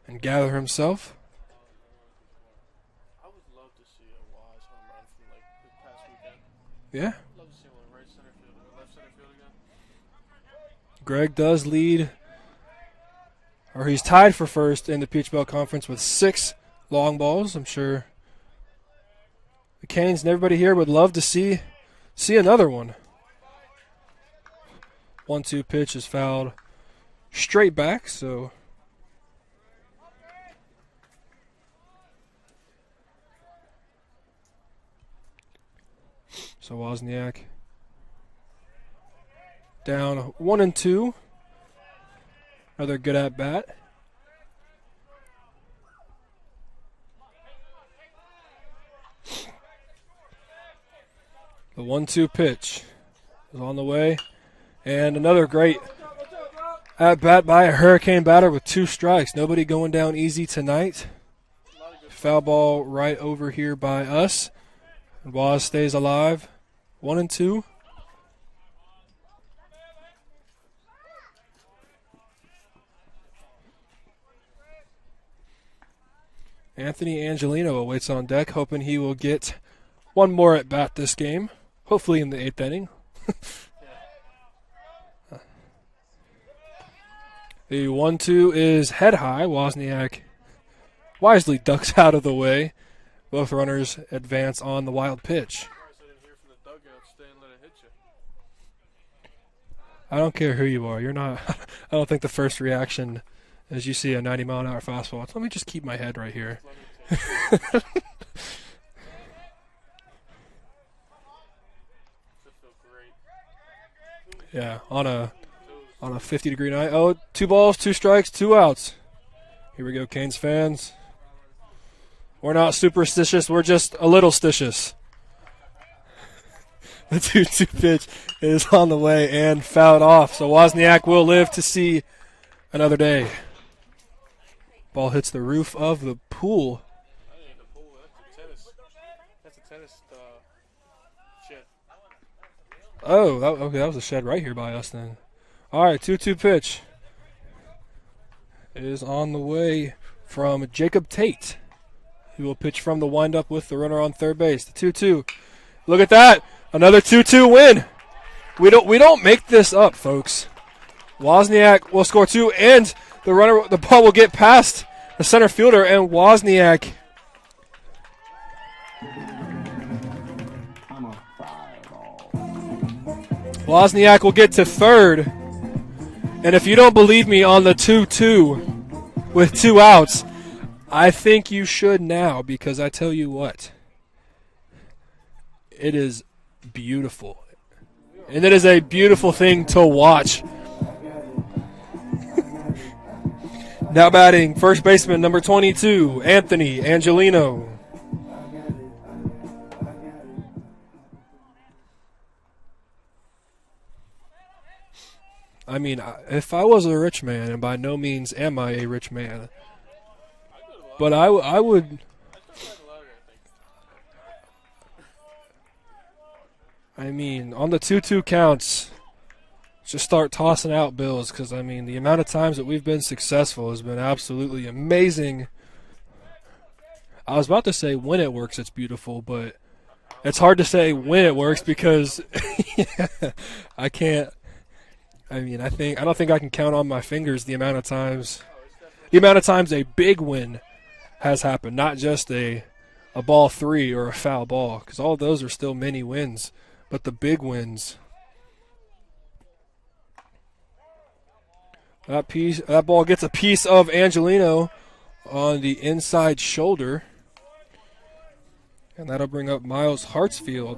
and gather himself. I would love to see a Waz home run from like the past weekend. Yeah. I'd love to see one right center field or left center field again. Greg does lead, or he's tied for first in the Peach Belt Conference with 6 long balls. I'm sure the Canes and everybody here would love to see another one. 1-2 pitch is fouled straight back, so Wozniak down 1-2. Another good at bat. The 1-2 pitch is on the way. And another great at-bat by a Hurricane batter with 2 strikes. Nobody going down easy tonight. Foul ball right over here by us. And Waz stays alive. 1-2. Anthony Angelino awaits on deck, hoping he will get one more at-bat this game. Hopefully in the 8th inning. The 1-2 is head high. Wozniak wisely ducks out of the way. Both runners advance on the wild pitch. I don't care who you are. You're not. I don't think the first reaction is you see a 90-mile-an-hour fastball. Let me just keep my head right here. Yeah, on a 50-degree night. Oh, 2 balls, 2 strikes, 2 outs. Here we go, Canes fans. We're not superstitious. We're just a little stitious. The 2-2 pitch is on the way and fouled off. So Wozniak will live to see another day. Ball hits the roof of the pool. That's a tennis shed. Oh, okay, that was a shed right here by us then. All right, 2-2 pitch is on the way from Jacob Tate. He will pitch from the windup with the runner on third base. The 2-2. Look at that. Another 2-2 win. We don't make this up, folks. Wozniak will score 2, and the ball will get past the center fielder, and Wozniak will get to third. And if you don't believe me on the 2-2 with 2 outs, I think you should now, because I tell you what, it is beautiful. And it is a beautiful thing to watch. Now batting, first baseman number 22, Anthony Angelino. I mean, if I was a rich man, and by no means am I a rich man, but I would. I mean, on the 2-2 counts, just start tossing out bills, because, I mean, the amount of times that we've been successful has been absolutely amazing. I was about to say when it works, it's beautiful, but it's hard to say when it works because I can't. I mean, I don't think I can count on my fingers the amount of times a big win has happened, not just a ball three or a foul ball, because all of those are still mini wins, but the big wins. That ball gets a piece of Angelino on the inside shoulder, and that'll bring up Miles Hartsfield.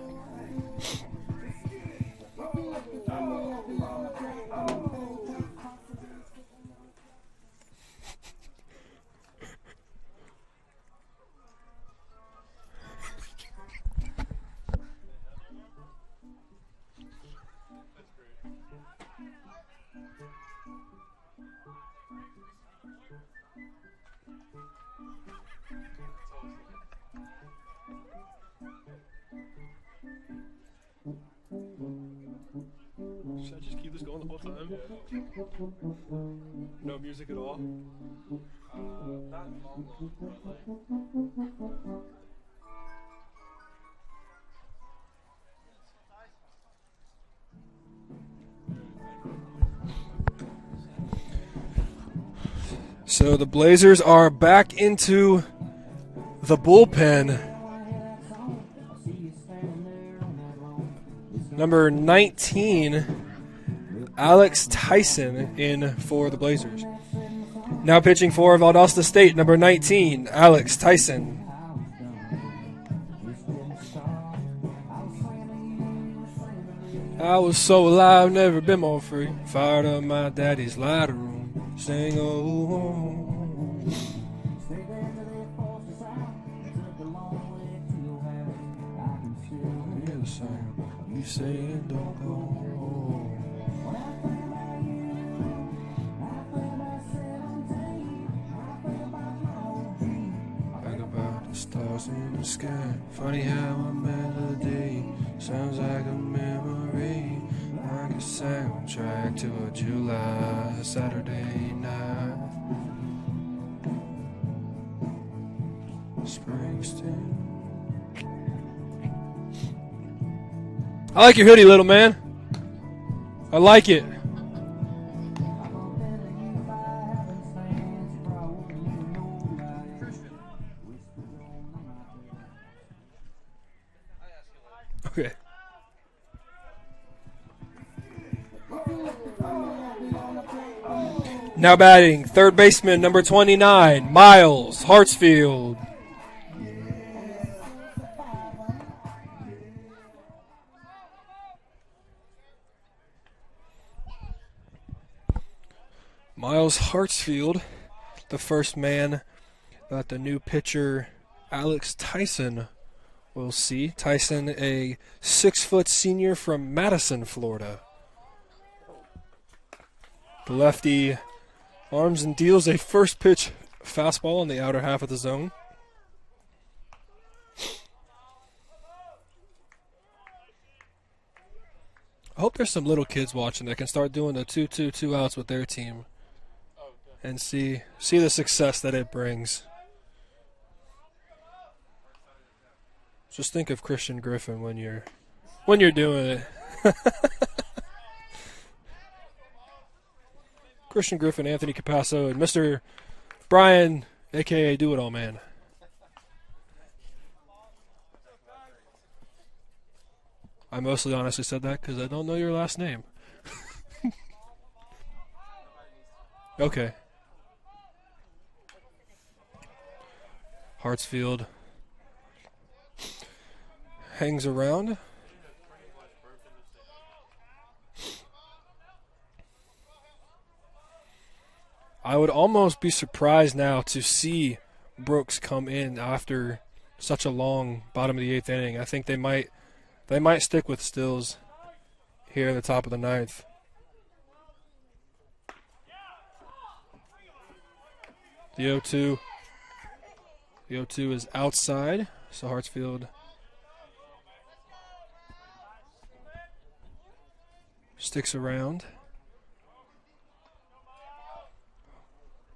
Should I just keep this going the whole time? No music at all? So the Blazers are back into the bullpen. Number 19, Alex Tyson in for the Blazers. Now pitching for Valdosta State, number 19, Alex Tyson. I was so alive, never been more free. Fired up my daddy's ladder room, sing oh. You saying don't go home. Think about the stars in the sky. Funny how a melody sounds like a memory, like a soundtrack to a July Saturday night. Springsteen. I like your hoodie, little man. I like it. Okay. Now batting, third baseman, number 29, Miles Hartsfield. Miles Hartsfield, the first man that the new pitcher Alex Tyson will see. Tyson, a 6-foot senior from Madison, Florida. The lefty arms and deals a first pitch fastball on the outer half of the zone. I hope there's some little kids watching that can start doing the 2-2 outs with their team. And see the success that it brings. Just think of Christian Griffin when you're doing it. Christian Griffin, Anthony Capasso, and Mr. Brian, a.k.a. Do-It-All Man. I mostly honestly said that because I don't know your last name. Okay. Hartsfield hangs around. I would almost be surprised now to see Brooks come in after such a long bottom of the 8th inning. I think they might stick with Stills here at the top of the 9th. The 0-2. The 0-2 is outside, so Hartsfield sticks around.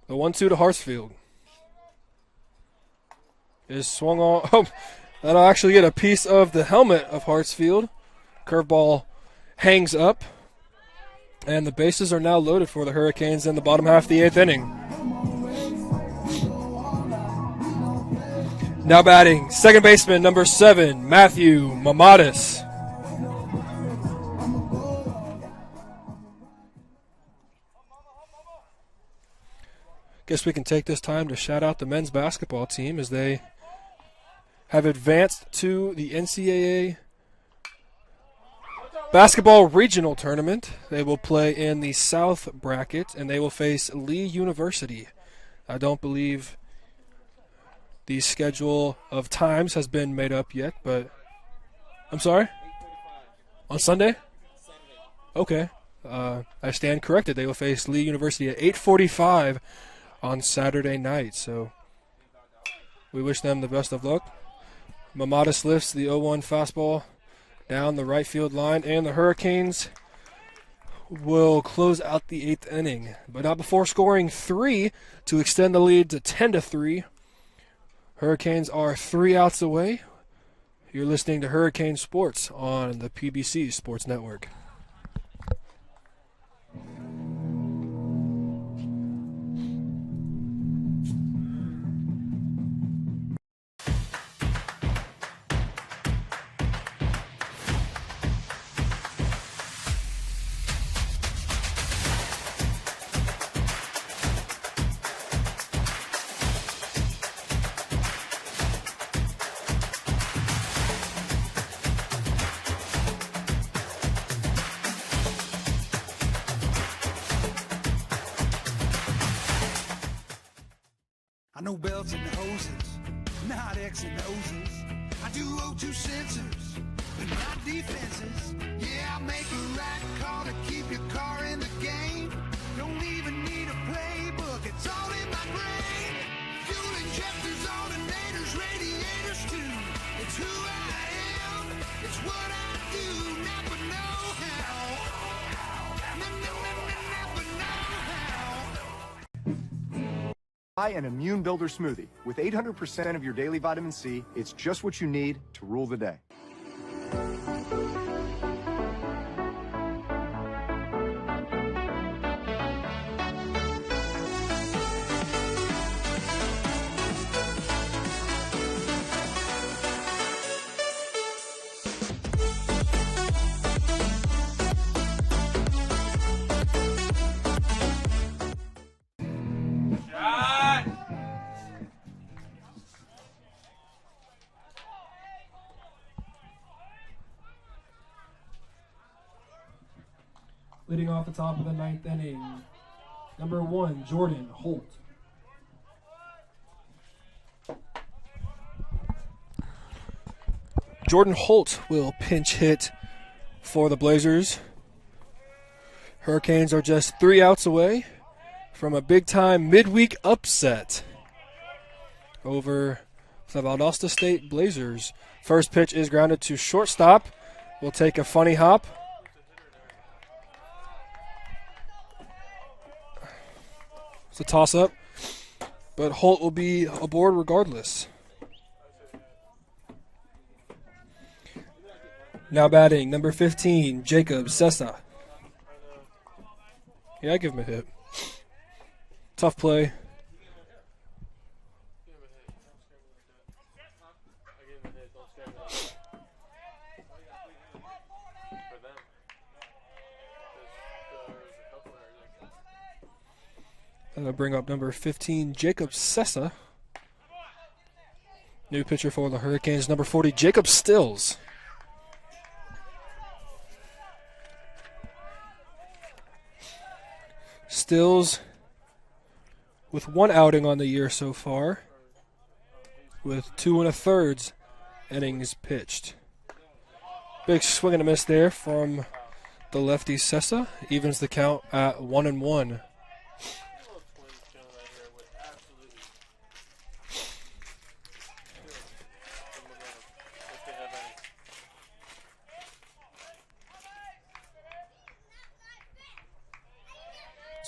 The 1-2 to Hartsfield. Is swung on. Oh, that'll actually get a piece of the helmet of Hartsfield. Curveball hangs up. And the bases are now loaded for the Hurricanes in the bottom half of the 8th inning. Now batting, second baseman, number 7, Matthew Mamadis. Guess we can take this time to shout out the men's basketball team as they have advanced to the NCAA Basketball Regional Tournament. They will play in the South bracket, and they will face Lee University. I don't believe the schedule of times has been made up yet, but I'm sorry? On Sunday? Okay. I stand corrected. They will face Lee University at 8:45 on Saturday night, so we wish them the best of luck. Mamadis lifts the 0-1 fastball down the right field line, and the Hurricanes will close out the 8th inning, but not before scoring 3 to extend the lead to 10-3. Hurricanes are 3 outs away. You're listening to Hurricane Sports on the PBC Sports Network. I know belts and hoses, not X and O's. I do O2 sensors, but not defenses. Yeah, I make a right call to keep your car in the game. Don't even need a playbook, it's all in my brain. Fuel injectors, alternators, radiators too. It's who I am, it's what I do. Never know how. Never know how. Buy an Immune Builder smoothie. With 800% of your daily vitamin C, it's just what you need to rule the day. Leading off the top of the 9th inning, number 1, Jordan Holt. Jordan Holt will pinch hit for the Blazers. Hurricanes are just 3 outs away from a big-time midweek upset over the Valdosta State Blazers. First pitch is grounded to shortstop. We'll take a funny hop. It's a toss-up, but Holt will be aboard regardless. Now batting, number 15, Jacob Sessa. Yeah, I give him a hit. Tough play. That'll bring up number 15, Jacob Sessa. New pitcher for the Hurricanes, number 40, Jacob Stills. Stills with 1 outing on the year so far, with 2 1/3 innings pitched. Big swing and a miss there from the lefty Sessa. Evens the count at 1-1.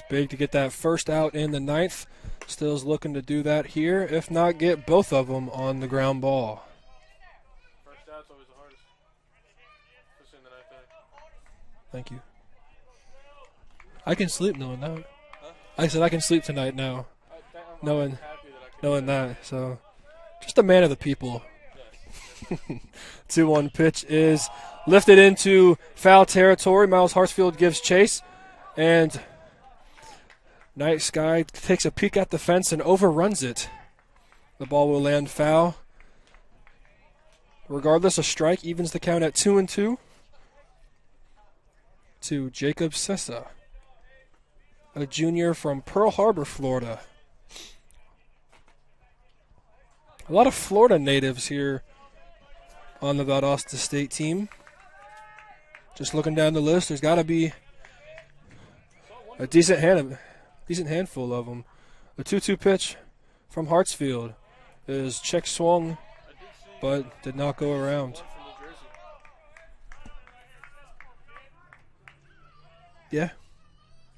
Big to get that first out in the 9th. Stills looking to do that here. If not, get both of them on the ground ball. First out's always the hardest. Especially in the ninth inning. Thank you. I can sleep knowing that. Huh? I said I can sleep tonight now, I'm knowing happy that I can that. So, just a man of the people. 2-1 pitch is lifted into foul territory. Miles Hartsfield gives chase, and Night Sky takes a peek at the fence and overruns it. The ball will land foul. Regardless, a strike evens the count at 2-2 to Jacob Sessa, a junior from Pearl Harbor, Florida. A lot of Florida natives here on the Valdosta State team. Just looking down the list, there's got to be a decent handful of them. The 2-2 pitch from Hartsfield is check swung, but did not go around. Yeah.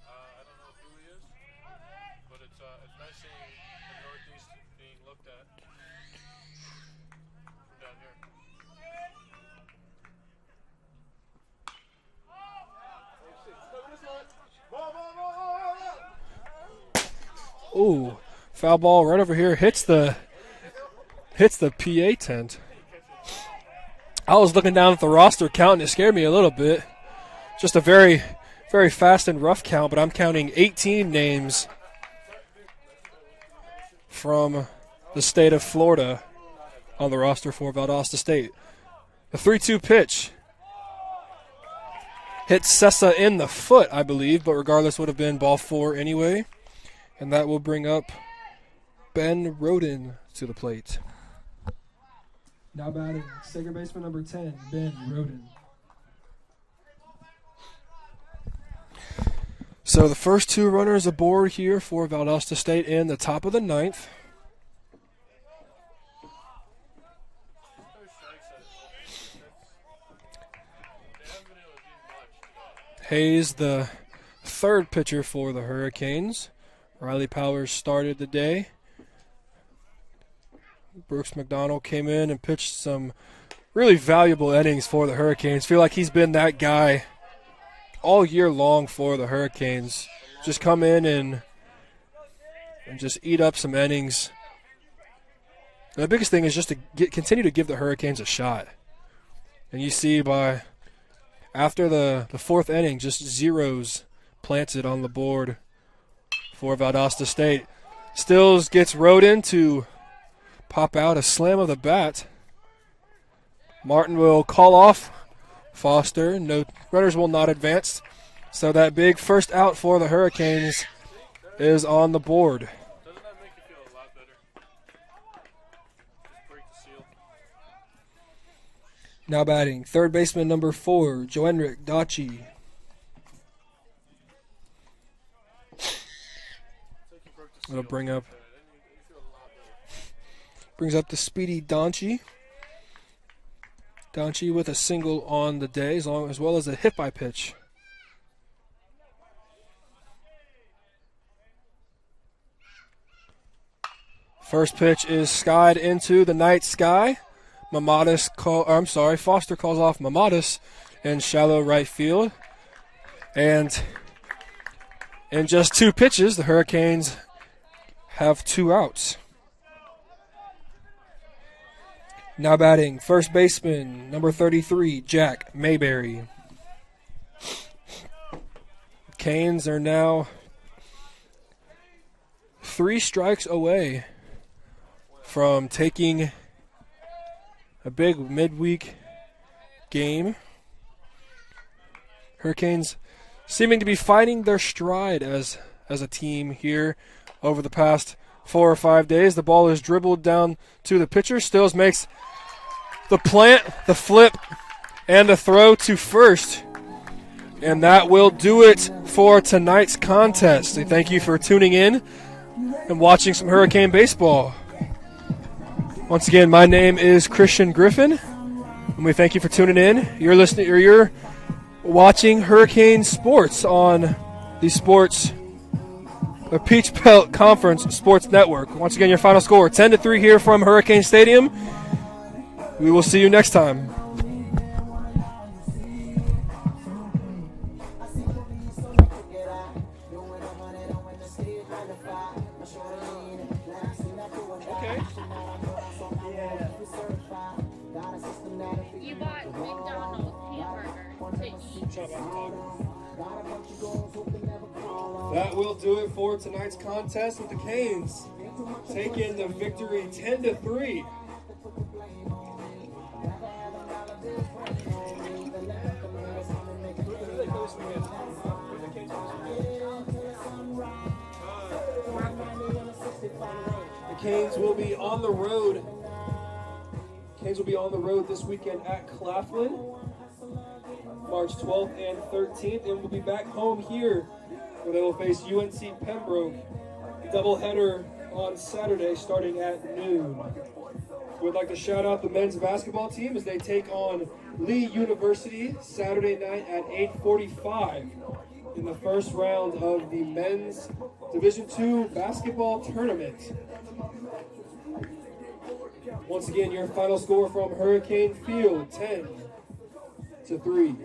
I don't know who he is, but it's nice seeing the Northeast being looked at from down here. Ooh, foul ball right over here hits the PA tent. I was looking down at the roster count and it scared me a little bit. Just a very, very fast and rough count, but I'm counting 18 names from the state of Florida on the roster for Valdosta State. The 3-2 pitch hits Sessa in the foot, I believe, but regardless would have been ball 4 anyway. And that will bring up Ben Roden to the plate. Now batting, second baseman number 10, Ben Roden. So the first two runners aboard here for Valdosta State in the top of the ninth. Hayes, the third pitcher for the Hurricanes. Riley Powers started the day. Brooks McDonald came in and pitched some really valuable innings for the Hurricanes. Feel like he's been that guy all year long for the Hurricanes. Just come in and just eat up some innings. And the biggest thing is just to continue to give the Hurricanes a shot. And you see by after the fourth inning, just zeros planted on the board for Valdosta State. Stills gets Roden to pop out a slam of the bat. Martin will call off Foster. No runners will not advance. So that big first out for the Hurricanes is on the board. Doesn't that make you feel a lot better? Just break the seal. Now batting, third baseman number 4, Joenric Daci. It'll brings up the speedy Donchi. Donchi with a single on the day, as well as a hit by pitch. First pitch is skied into the night sky. Foster calls off Mamadis in shallow right field. And in just 2 pitches, the Hurricanes have 2 outs. Now batting, first baseman, number 33, Jack Mayberry. Canes are now 3 strikes away from taking a big midweek game. Hurricanes seeming to be finding their stride as a team here over the past 4 or 5 days. The ball is dribbled down to the pitcher. Stills makes the plant, the flip, and the throw to first. And that will do it for tonight's contest. And thank you for tuning in and watching some Hurricane baseball. Once again, my name is Christian Griffin, and we thank you for tuning in. You're watching Hurricane Sports on the Sports the Peach Belt Conference Sports Network. Once again, your final score, 10-3 here from Hurricane Stadium. We will see you next time. You bought McDonald's hamburger to eat. That will do it for tonight's contest with the Canes taking the victory 10-3. The Canes will be on the road. Canes will be on the road this weekend at Claflin, March 12th and 13th, and we'll be back home here where they will face UNC Pembroke. Doubleheader on Saturday starting at noon. We'd like to shout out the men's basketball team as they take on Lee University Saturday night at 8:45 in the first round of the men's Division II basketball tournament. Once again, your final score from Hurricane Field, 10-3.